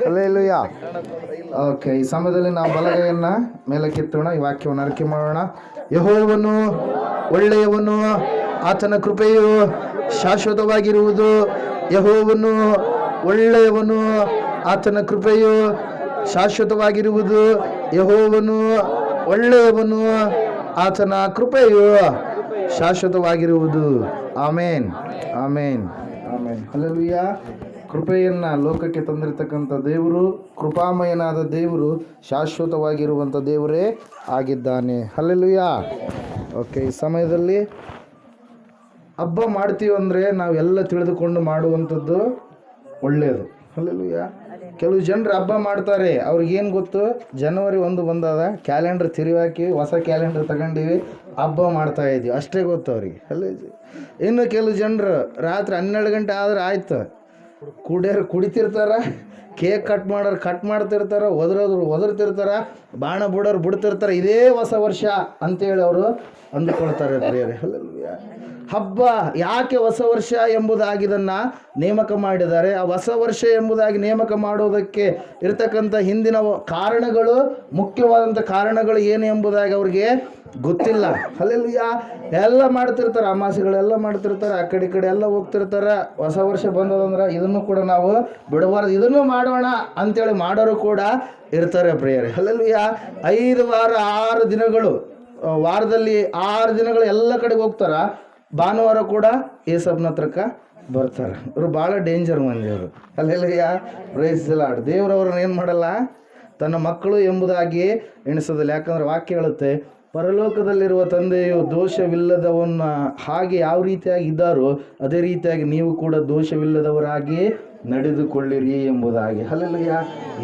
Hallelujah. Okay, ಈ ಸಮಯದಲ್ಲಿ ನಾವು ಬಲಗೈಯನ್ನು ಮೇಲಕ್ಕೆತ್ತೋಣ, ಈ ವಾಕ್ಯವನ್ನು ಅರಿಕೆ ಮಾಡೋಣ. ಯೆಹೋವನು ಒಳ್ಳೆಯವನು, ಆತನ ಕೃಪೆಯು ಶಾಶ್ವತವಾಗಿರುವುದು. ಯೆಹೋವನು ಒಳ್ಳೆಯವನು, ಆತನ ಕೃಪೆಯು ಶಾಶ್ವತವಾಗಿರುವುದು. ಯೆಹೋವನು ಒಳ್ಳೆಯವನು, ಆತನ ಕೃಪೆಯು ಶಾಶ್ವತವಾಗಿರುವುದು. ಆಮೇನ್, ಆಮೇನ್, ಆಮೇನ್. ಹಲ್ಲೆಲೂಯಾ. ಕೃಪೆಯನ್ನು ಲೋಕಕ್ಕೆ ತಂದಿರತಕ್ಕಂಥ ದೇವರು, ಕೃಪಾಮಯನಾದ ದೇವರು, ಶಾಶ್ವತವಾಗಿರುವಂಥ ದೇವರೇ ಆಗಿದ್ದಾನೆ. ಹಲ್ಲೆಲೂಯಾ. ಓಕೆ, ಈ ಸಮಯದಲ್ಲಿ ಹಬ್ಬ ಮಾಡ್ತೀವಿ ಅಂದರೆ ನಾವೆಲ್ಲ ತಿಳಿದುಕೊಂಡು ಮಾಡುವಂಥದ್ದು ಒಳ್ಳೆಯದು. ಹಲ್ಲೆಲೂಯಾ. ಕೆಲವು ಜನರು ಹಬ್ಬ ಮಾಡ್ತಾರೆ, ಅವ್ರಿಗೇನು ಗೊತ್ತು, ಜನವರಿ 1 ಬಂದಾದ, ಕ್ಯಾಲೆಂಡರ್ ತಿರುವಾಕಿ ಹೊಸ ಕ್ಯಾಲೆಂಡರ್ ತಗೊಂಡಿವಿ, ಹಬ್ಬ ಮಾಡ್ತಾ ಇದ್ದೀವಿ, ಅಷ್ಟೇ ಗೊತ್ತು ಅವ್ರಿಗೆ. ಇನ್ನು ಕೆಲವು ಜನರು ರಾತ್ರಿ 12 ಗಂಟೆ ಆದ್ರೆ ಆಯ್ತು, ಕುಡಿತಿರ್ತಾರ, ಕೇಕ್ ಕಟ್ ಮಾಡೋರು ಕಟ್ ಮಾಡ್ತಿರ್ತಾರೆ, ಒದರ್ತಿರ್ತಾರೆ, ಬಾಣ ಬಿಡೋರು ಬಿಡ್ತಿರ್ತಾರೆ. ಇದೇ ಹೊಸ ವರ್ಷ ಅಂತೇಳಿ ಅವರು ಅಂದುಕೊಳ್ತಾರೆ ಪ್ರಿಯರೇ. ಹಬ್ಬ ಯಾಕೆ ಹೊಸ ವರ್ಷ ಎಂಬುದಾಗಿದನ್ನು ನೇಮಕ ಮಾಡಿದ್ದಾರೆ. ಆ ಹೊಸ ವರ್ಷ ಎಂಬುದಾಗಿ ನೇಮಕ ಮಾಡೋದಕ್ಕೆ ಇರತಕ್ಕಂಥ ಹಿಂದಿನ ಕಾರಣಗಳು, ಮುಖ್ಯವಾದಂಥ ಕಾರಣಗಳು ಏನು ಎಂಬುದಾಗಿ ಅವ್ರಿಗೆ ಗೊತ್ತಿಲ್ಲ. ಹಲ್ಲೆಲೂಯಾ. ಎಲ್ಲ ಮಾಡ್ತಿರ್ತಾರೆ, ಅಮಾಸೆಗಳೆಲ್ಲ ಮಾಡ್ತಿರ್ತಾರೆ, ಆ ಕಡೆ ಈ ಕಡೆ ಎಲ್ಲ ಹೋಗ್ತಿರ್ತಾರೆ. ಹೊಸ ವರ್ಷ ಬಂದದಂದ್ರೆ ಇದನ್ನು ಕೂಡ ನಾವು ಬಿಡಬಾರ್ದು, ಇದನ್ನು ಮಾಡೋಣ ಅಂತೇಳಿ ಮಾಡೋರು ಕೂಡ ಇರ್ತಾರೆ ಪ್ರಿಯರೇ. ಹಲ್ಲೆಲೂಯಾ. 5 ವಾರ 6 ದಿನಗಳು, ವಾರದಲ್ಲಿ 6 ದಿನಗಳು ಎಲ್ಲ ಕಡೆಗೆ ಹೋಗ್ತಾರೆ. ಭಾನುವಾರ ಕೂಡ ಏಸಪ್ಪನ ಹತ್ರಕ್ಕೆ ಬರ್ತಾರೆ. ಇವರು ಭಾಳ ಡೇಂಜರ್ ಮಂದಿ ಅವರು. ಹಲ್ಲೆಲೂಯಾ. Praise the lord. ದೇವರವ್ರನ್ನ ಏನು ಮಾಡಲ್ಲ, ತನ್ನ ಮಕ್ಕಳು ಎಂಬುದಾಗಿ ಎಣಿಸೋದಿಲ್ಲ. ಯಾಕಂದ್ರೆ ವಾಕ್ಯ ಹೇಳುತ್ತೆ, ಪರಲೋಕದಲ್ಲಿರುವ ತಂದೆಯು ದೋಷವಿಲ್ಲದವನ್ನ ಹಾಗೆ ಯಾವ ರೀತಿಯಾಗಿ ಇದ್ದಾರೋ ಅದೇ ರೀತಿಯಾಗಿ ನೀವು ಕೂಡ ದೋಷವಿಲ್ಲದವರಾಗಿ ನಡೆದುಕೊಳ್ಳಿರಿ ಎಂಬುದಾಗಿ. ಹಲ್ಲೆಲೂಯಾ.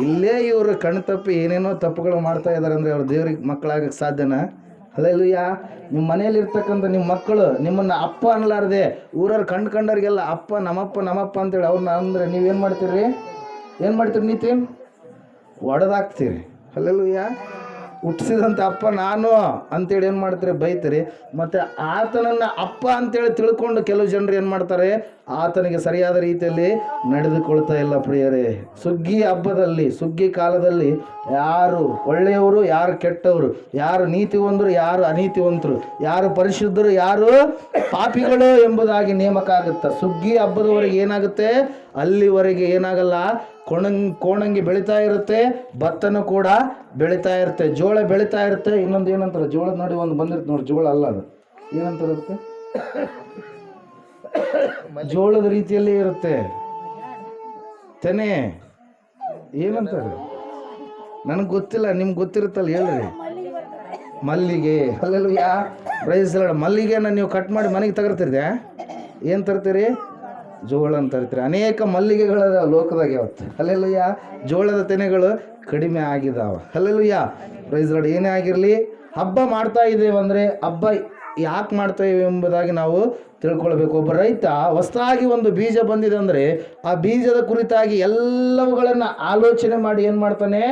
ಇಲ್ಲೇ ಇವರು ಕಣ್ತಪ್ಪಿ ಏನೇನೋ ತಪ್ಪುಗಳು ಮಾಡ್ತಾ ಇದ್ದಾರೆ ಅಂದರೆ ಅವ್ರು ದೇವ್ರಿಗೆ ಮಕ್ಕಳಾಗಕ್ಕೆ ಸಾಧ್ಯನಾ? ಹಲ್ಲೆಲೂಯಾ. ನಿಮ್ಮ ಮನೆಯಲ್ಲಿರ್ತಕ್ಕಂಥ ನಿಮ್ಮ ಮಕ್ಕಳು ನಿಮ್ಮನ್ನು ಅಪ್ಪ ಅನ್ನಲಾರ್ದೆ ಊರವ್ರು ಕಂಡ್ರಿಗೆಲ್ಲ ಅಪ್ಪ ನಮ್ಮಪ್ಪ ಅಂತೇಳಿ ಅವ್ರನ್ನ ಅಂದರೆ ನೀವೇನು ಮಾಡ್ತೀರಿ? ಏನು ಮಾಡ್ತೀರಿ? ನೀತೇನು ಒಡೆದಾಕ್ತೀರಿ. ಹಲ್ಲೆಲೂಯಾ. ಹುಟ್ಟಿಸಿದಂಥ ಅಪ್ಪ ನಾನು ಅಂತೇಳಿ ಏನು ಮಾಡ್ತೀರಿ? ಬೈತೀರಿ. ಮತ್ತು ಆತನನ್ನು ಅಪ್ಪ ಅಂತೇಳಿ ತಿಳ್ಕೊಂಡು ಕೆಲವು ಜನರು ಏನು ಮಾಡ್ತಾರೆ, ಆತನಿಗೆ ಸರಿಯಾದ ರೀತಿಯಲ್ಲಿ ನಡೆದುಕೊಳ್ತಾ ಇಲ್ಲ ಪ್ರಿಯರೇ. ಸುಗ್ಗಿ ಹಬ್ಬದಲ್ಲಿ, ಸುಗ್ಗಿ ಕಾಲದಲ್ಲಿ ಯಾರು ಒಳ್ಳೆಯವರು, ಯಾರು ಕೆಟ್ಟವರು, ಯಾರು ನೀತಿವಂತರು, ಯಾರು ಅನೀತಿವಂತರು, ಯಾರು ಪರಿಶುದ್ಧರು, ಯಾರು ಪಾಪಿಗಳು ಎಂಬುದಾಗಿ ನೇಮಕ ಆಗುತ್ತೆ. ಸುಗ್ಗಿ ಹಬ್ಬದವರೆಗೆ ಏನಾಗುತ್ತೆ, ಅಲ್ಲಿವರೆಗೆ ಏನಾಗಲ್ಲ, ಕೋಣಂಗಿ ಬೆಳೀತಾ ಇರುತ್ತೆ, ಭತ್ತನೂ ಕೂಡ ಬೆಳೀತಾ ಇರುತ್ತೆ, ಜೋಳ ಬೆಳೀತಾ ಇರುತ್ತೆ. ಇನ್ನೊಂದು ಏನಂತಾರೆ, ಜೋಳದ ನೋಡಿ ಒಂದು ಬಂದಿರುತ್ತೆ ನೋಡಿ, ಜೋಳ ಅಲ್ಲ ಅದು, ಏನಂತಾರೆ ಅದಕ್ಕೆ, ಜೋಳದ ರೀತಿಯಲ್ಲಿ ಇರುತ್ತೆ, ತೆನೆ ಏನಂತಾರೆ ನನಗೆ ಗೊತ್ತಿಲ್ಲ, ನಿಮ್ಗೆ ಗೊತ್ತಿರುತ್ತಲ್ಲ ಹೇಳ್ರಿ. ಮಲ್ಲಿಗೆ. ಹಲ್ಲೆಲೂಯಾ. Praise the lord. ಮಲ್ಲಿಗೆನ ನೀವು ಕಟ್ ಮಾಡಿ ಮನೆಗೆ ತಗೊಳ್ತಿರ್ದೆ, ಏನು ತರ್ತೀರಿ? ಜೋಳ ಅಂತ ತರ್ತೀರಿ. ಅನೇಕ ಮಲ್ಲಿಗೆಗಳ ಲೋಕದಾಗ ಯಾವತ್ತು. ಹಲ್ಲೆಲೂಯಾ. ಜೋಳದ ತೆನೆಗಳು ಕಡಿಮೆ ಆಗಿದಾವ. ಹಲ್ಲೆಲೂಯಾ. Praise the lord. ಏನೇ ಆಗಿರಲಿ, ಹಬ್ಬ ಮಾಡ್ತಾ ಇದ್ದೇವೆ ಅಂದರೆ ಹಬ್ಬ ಯಾಕೆ ಮಾಡ್ತಾ ಇದ್ದೀವಿ ಎಂಬುದಾಗಿ ನಾವು ತಿಳ್ಕೊಳ್ಬೇಕು. ಒಬ್ಬ ರೈತ ಹೊಸದಾಗಿ ಒಂದು ಬೀಜ ಬಂದಿದೆ ಅಂದರೆ ಆ ಬೀಜದ ಕುರಿತಾಗಿ ಎಲ್ಲವುಗಳನ್ನು ಆಲೋಚನೆ ಮಾಡಿ ಏನು ಮಾಡ್ತಾನೆ,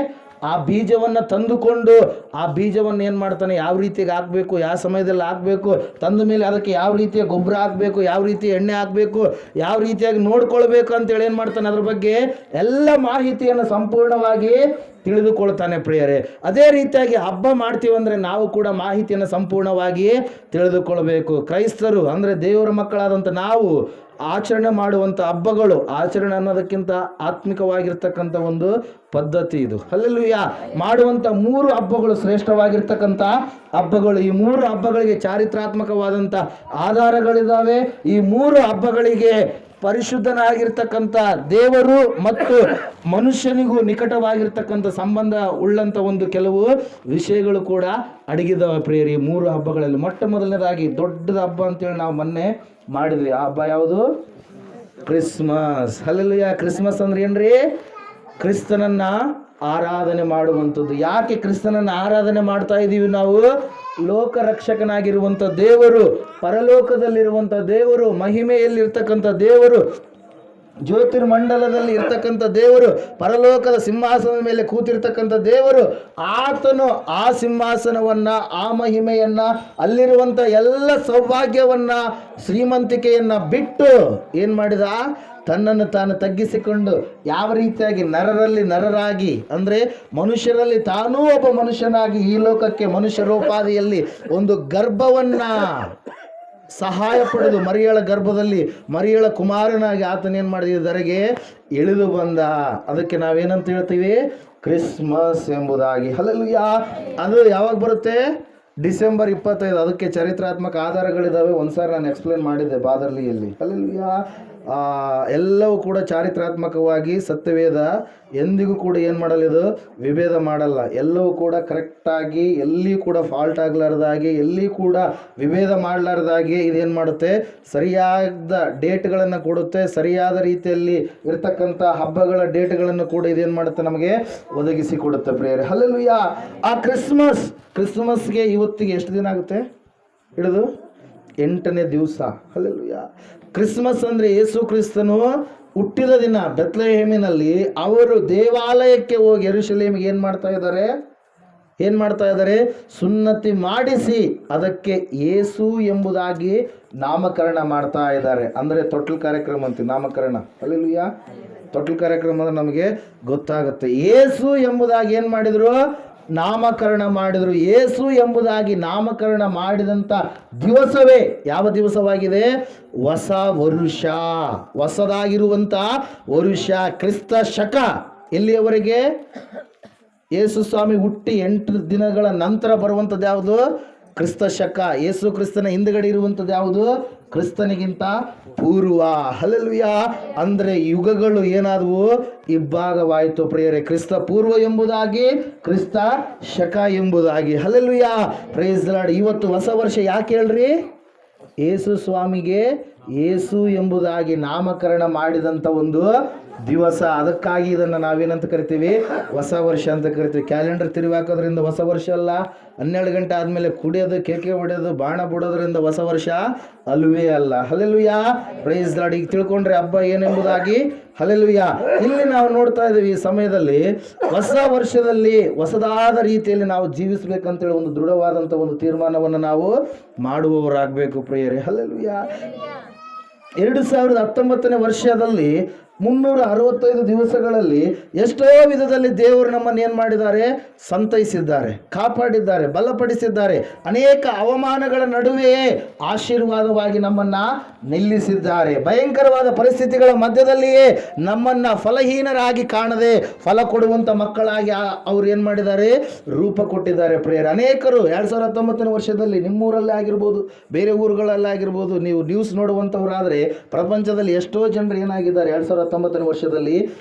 ಆ ಬೀಜವನ್ನು ತಂದುಕೊಂಡು ಆ ಬೀಜವನ್ನು ಏನು ಮಾಡ್ತಾನೆ, ಯಾವ ರೀತಿಯಾಗಿ ಹಾಕಬೇಕು, ಯಾವ ಸಮಯದಲ್ಲಿ ಹಾಕಬೇಕು, ತಂದ ಮೇಲೆ ಅದಕ್ಕೆ ಯಾವ ರೀತಿಯ ಗೊಬ್ಬರ ಹಾಕಬೇಕು, ಯಾವ ರೀತಿ ಎಣ್ಣೆ ಹಾಕಬೇಕು, ಯಾವ ರೀತಿಯಾಗಿ ನೋಡ್ಕೊಳ್ಬೇಕು ಅಂತೇಳಿ ಏನು ಮಾಡ್ತಾನೆ, ಅದ್ರ ಬಗ್ಗೆ ಎಲ್ಲ ಮಾಹಿತಿಯನ್ನು ಸಂಪೂರ್ಣವಾಗಿ ತಿಳಿದುಕೊಳ್ತಾನೆ ಪ್ರಿಯರೇ. ಅದೇ ರೀತಿಯಾಗಿ ಹಬ್ಬ ಮಾಡ್ತೀವಂದರೆ ನಾವು ಕೂಡ ಮಾಹಿತಿಯನ್ನು ಸಂಪೂರ್ಣವಾಗಿ ತಿಳಿದುಕೊಳ್ಬೇಕು. ಕ್ರೈಸ್ತರು ಅಂದರೆ ದೇವರ ಮಕ್ಕಳಾದಂಥ ನಾವು ಆಚರಣೆ ಮಾಡುವಂಥ ಹಬ್ಬಗಳು, ಆಚರಣೆ ಅನ್ನೋದಕ್ಕಿಂತ ಆತ್ಮಿಕವಾಗಿರ್ತಕ್ಕಂಥ ಒಂದು ಪದ್ಧತಿ ಇದು. ಹಲ್ಲೆಲೂಯಾ. ಮಾಡುವಂಥ 3 ಹಬ್ಬಗಳು ಶ್ರೇಷ್ಠವಾಗಿರ್ತಕ್ಕಂಥ ಹಬ್ಬಗಳು. ಈ 3 ಹಬ್ಬಗಳಿಗೆ ಚಾರಿತ್ರಾತ್ಮಕವಾದಂಥ ಆಧಾರಗಳಿದ್ದಾವೆ. ಈ 3 ಹಬ್ಬಗಳಿಗೆ ಪರಿಶುದ್ಧನಾಗಿರ್ತಕ್ಕಂಥ ದೇವರು ಮತ್ತು ಮನುಷ್ಯನಿಗೂ ನಿಕಟವಾಗಿರ್ತಕ್ಕಂಥ ಸಂಬಂಧ ಉಳ್ಳಂಥ ಒಂದು ಕೆಲವು ವಿಷಯಗಳು ಕೂಡ ಅಡಗಿದ್ದಾವೆ ಪ್ರಿಯರಿ 3 ಹಬ್ಬಗಳಲ್ಲಿ. ಮೊದಲನೇದಾಗಿ ದೊಡ್ಡದ ಹಬ್ಬ ಅಂತೇಳಿ ನಾವು ಮೊನ್ನೆ ಮಾಡಿದ್ವಿ. ಆ ಹಬ್ಬ ಯಾವುದು? ಕ್ರಿಸ್ಮಸ್. ಹಲ್ಲೆಲೂಯಾ. ಕ್ರಿಸ್ಮಸ್ ಅಂದ್ರೆ ಏನ್ರಿ? ಕ್ರಿಸ್ತನನ್ನ ಆರಾಧನೆ ಮಾಡುವಂಥದ್ದು. ಯಾಕೆ ಕ್ರಿಸ್ತನನ್ನು ಆರಾಧನೆ ಮಾಡ್ತಾ ಇದ್ದೀವಿ ನಾವು? ಲೋಕರಕ್ಷಕನಾಗಿರುವಂಥ ದೇವರು, ಪರಲೋಕದಲ್ಲಿರುವಂಥ ದೇವರು, ಮಹಿಮೆಯಲ್ಲಿರ್ತಕ್ಕಂಥ ದೇವರು ಜ್ಯೋತಿರ್ಮಂಡಲದಲ್ಲಿ ಇರ್ತಕ್ಕಂಥ ದೇವರು, ಪರಲೋಕದ ಸಿಂಹಾಸನದ ಮೇಲೆ ಕೂತಿರ್ತಕ್ಕಂಥ ದೇವರು, ಆತನು ಆ ಸಿಂಹಾಸನವನ್ನ, ಆ ಮಹಿಮೆಯನ್ನ, ಅಲ್ಲಿರುವಂಥ ಎಲ್ಲ ಸೌಭಾಗ್ಯವನ್ನ, ಶ್ರೀಮಂತಿಕೆಯನ್ನ ಬಿಟ್ಟು ಏನ್ ಮಾಡಿದ? ತನ್ನನ್ನು ತಾನು ತಗ್ಗಿಸಿಕೊಂಡು ಯಾವ ರೀತಿಯಾಗಿ ನರರಲ್ಲಿ ನರರಾಗಿ, ಅಂದರೆ ಮನುಷ್ಯರಲ್ಲಿ ತಾನೂ ಒಬ್ಬ ಮನುಷ್ಯನಾಗಿ ಈ ಲೋಕಕ್ಕೆ ಮನುಷ್ಯ ರೂಪಾದಿಯಲ್ಲಿ ಒಂದು ಗರ್ಭವನ್ನ ಸಹಾಯ ಪಡೆದು ಮರಿಯಳ ಗರ್ಭದಲ್ಲಿ ಮರಿಯಳ ಕುಮಾರನಾಗಿ ಆತನೇನು ಮಾಡಿದರೆಗೆ ಇಳಿದು ಬಂದ. ಅದಕ್ಕೆ ನಾವೇನಂತ ಹೇಳ್ತೀವಿ? ಕ್ರಿಸ್ಮಸ್ ಎಂಬುದಾಗಿ. ಹಲ್ಲೆಲೂಯಾ. ಅದು ಯಾವಾಗ ಬರುತ್ತೆ? ಡಿಸೆಂಬರ್ 25. ಅದಕ್ಕೆ ಚರಿತ್ರಾತ್ಮಕ ಆಧಾರಗಳಿದ್ದಾವೆ. ಒಂದ್ಸಾರಿ ನಾನು ಎಕ್ಸ್ಪ್ಲೇನ್ ಮಾಡಿದ್ದೆ ಬಾದರ್ಲಿಯಲ್ಲಿ. ಹಲ್ಲೆಲೂಯಾ. ಎಲ್ಲವೂ ಕೂಡ ಚಾರಿತ್ರಾತ್ಮಕವಾಗಿ ಸತ್ಯವೇದ ಎಂದಿಗೂ ಕೂಡ ಏನು ಮಾಡಲಿದು? ವಿಭೇದ ಮಾಡಲ್ಲ. ಎಲ್ಲವೂ ಕೂಡ ಕರೆಕ್ಟಾಗಿ, ಎಲ್ಲಿಯೂ ಕೂಡ ಫಾಲ್ಟ್ ಆಗಲಾರ್ದಾಗಿ, ಎಲ್ಲಿಯೂ ಕೂಡ ವಿಭೇದ ಮಾಡಲಾರ್ದಾಗಿ ಇದೇನು ಮಾಡುತ್ತೆ? ಸರಿಯಾದ ಡೇಟ್ಗಳನ್ನು ಕೊಡುತ್ತೆ. ಸರಿಯಾದ ರೀತಿಯಲ್ಲಿ ಇರ್ತಕ್ಕಂಥ ಹಬ್ಬಗಳ ಡೇಟ್ಗಳನ್ನು ಕೂಡ ಇದೇನು ಮಾಡುತ್ತೆ? ನಮಗೆ ಒದಗಿಸಿ ಕೊಡುತ್ತೆ ಪ್ರಿಯರೇ. ಹಲ್ಲೆಲೂಯಾ. ಆ ಕ್ರಿಸ್ಮಸ್ಗೆ ಇವತ್ತಿಗೆ ಎಷ್ಟು ದಿನ ಆಗುತ್ತೆ? ಹಿಡಿದು 8ನೇ ದಿವಸ. ಹಲ್ಲೆಲೂಯಾ. ಕ್ರಿಸ್ಮಸ್ ಅಂದರೆ ಯೇಸು ಕ್ರಿಸ್ತನು ಹುಟ್ಟಿದ ದಿನ. ಬೆತ್ಲೆಹೇಮಿನಲ್ಲಿ ಅವರು ದೇವಾಲಯಕ್ಕೆ ಹೋಗಿ ಯೆರೂಸಲೇಮಿಗೆ ಏನು ಮಾಡ್ತಾ ಇದ್ದಾರೆ? ಸುನ್ನತಿ ಮಾಡಿಸಿ ಅದಕ್ಕೆ ಯೇಸು ಎಂಬುದಾಗಿ ನಾಮಕರಣ ಮಾಡ್ತಾ ಇದ್ದಾರೆ. ಅಂದರೆ ತೊಟ್ಲು ಕಾರ್ಯಕ್ರಮ ಅಂತೀವಿ, ನಾಮಕರಣ. ಹಲ್ಲೆಲೂಯಾ. ತೊಟ್ಲು ಕಾರ್ಯಕ್ರಮ ಅಂದ್ರೆ ನಮಗೆ ಗೊತ್ತಾಗುತ್ತೆ. ಯೇಸು ಎಂಬುದಾಗಿ ಏನು ಮಾಡಿದರು? ನಾಮಕರಣ ಮಾಡಿದರು. ಯೇಸು ಎಂಬುದಾಗಿ ನಾಮಕರಣ ಮಾಡಿದಂಥ ದಿವಸವೇ ಯಾವ ದಿವಸವಾಗಿದೆ? ಹೊಸ ವರುಷ, ಹೊಸದಾಗಿರುವಂಥ ವರುಷ, ಕ್ರಿಸ್ತ ಶಕ. ಎಲ್ಲಿಯವರೆಗೆ? ಯೇಸು ಸ್ವಾಮಿ ಹುಟ್ಟಿ 8 ದಿನಗಳ ನಂತರ ಬರುವಂಥದ್ದು ಯಾವುದು? ಕ್ರಿಸ್ತ ಶಕ. ಯೇಸು ಕ್ರಿಸ್ತನ ಹಿಂದುಗಡೆ ಇರುವಂಥದ್ದು ಯಾವುದು? ಕ್ರಿಸ್ತನಿಗಿಂತ ಪೂರ್ವ. ಹಲ್ಲೆಲೂಯಾ. ಅಂದರೆ ಯುಗಗಳು ಏನಾದವು? ಇಬ್ಬಾಗವಾಯಿತು ಪ್ರಿಯರೇ. ಕ್ರಿಸ್ತ ಪೂರ್ವ ಎಂಬುದಾಗಿ, ಕ್ರಿಸ್ತ ಶಕ ಎಂಬುದಾಗಿ. ಹಲ್ಲೆಲೂಯಾ. Praise the lord. ಇವತ್ತು ಹೊಸ ವರ್ಷ ಯಾಕೆ ಹೇಳ್ರಿ? ಯೇಸು ಸ್ವಾಮಿಗೆ ಯೇಸು ಎಂಬುದಾಗಿ ನಾಮಕರಣ ಮಾಡಿದಂಥ ಒಂದು ದಿವಸ. ಅದಕ್ಕಾಗಿ ಇದನ್ನು ನಾವೇನಂತ ಕರಿತೀವಿ? ಹೊಸ ವರ್ಷ ಅಂತ ಕರಿತೀವಿ. ಕ್ಯಾಲೆಂಡರ್ ತಿರುವಿ ಹಾಕೋದ್ರಿಂದ ಹೊಸ ವರ್ಷ ಅಲ್ಲ. 12 ಗಂಟೆ ಆದಮೇಲೆ ಕುಡಿಯೋದು, ಕೇಕೆ ಹೊಡೆಯೋದು, ಬಾಣ ಬಿಡೋದ್ರಿಂದ ಹೊಸ ವರ್ಷ ಅಲ್ವೇ ಅಲ್ಲ. ಹಲ್ಲೆಲೂಯಾ. Praise the lord. ಈಗ ತಿಳ್ಕೊಂಡ್ರೆ ಹಬ್ಬ ಏನೆಂಬುದಾಗಿ. ಹಲ್ಲೆಲೂಯಾ. ಇಲ್ಲಿ ನಾವು ನೋಡ್ತಾ ಇದ್ದೀವಿ ಈ ಸಮಯದಲ್ಲಿ ಹೊಸ ವರ್ಷದಲ್ಲಿ ಹೊಸದಾದ ರೀತಿಯಲ್ಲಿ ನಾವು ಜೀವಿಸಬೇಕಂತೇಳಿ ಒಂದು ದೃಢವಾದಂಥ ಒಂದು ತೀರ್ಮಾನವನ್ನು ನಾವು ಮಾಡುವವರಾಗಬೇಕು ಪ್ರಿಯರೇ. ಹಲ್ಲೆಲೂಯಾ. 2019ನೇ ವರ್ಷದಲ್ಲಿ 365 ದಿವಸಗಳಲ್ಲಿ ಎಷ್ಟೋ ವಿಧದಲ್ಲಿ ದೇವರು ನಮ್ಮನ್ನು ಏನು ಮಾಡಿದ್ದಾರೆ? ಸಂತೈಸಿದ್ದಾರೆ, ಕಾಪಾಡಿದ್ದಾರೆ, ಬಲಪಡಿಸಿದ್ದಾರೆ. ಅನೇಕ ಅವಮಾನಗಳ ನಡುವೆಯೇ ಆಶೀರ್ವಾದವಾಗಿ ನಮ್ಮನ್ನು ನಿಲ್ಲಿಸಿದ್ದಾರೆ. ಭಯಂಕರವಾದ ಪರಿಸ್ಥಿತಿಗಳ ಮಧ್ಯದಲ್ಲಿಯೇ ನಮ್ಮನ್ನು ಫಲಹೀನರಾಗಿ ಕಾಣದೆ ಫಲ ಕೊಡುವಂಥ ಮಕ್ಕಳಾಗಿ ಅವ್ರು ಏನು ಮಾಡಿದ್ದಾರೆ? ರೂಪ ಕೊಟ್ಟಿದ್ದಾರೆ ಪ್ರಿಯರೇ. ಅನೇಕರು 2019ನೇ ವರ್ಷದಲ್ಲಿ ನಿಮ್ಮೂರಲ್ಲೇ ಆಗಿರ್ಬೋದು, ಬೇರೆ ಊರುಗಳಲ್ಲೇ ಆಗಿರ್ಬೋದು, ನೀವು ನ್ಯೂಸ್ ನೋಡುವಂಥವರಾದರೆ ಪ್ರಪಂಚದಲ್ಲಿ ಎಷ್ಟೋ ಜನರು ಏನಾಗಿದ್ದಾರೆ? 2019ನೇ ವರ್ಷದಲ್ಲಿ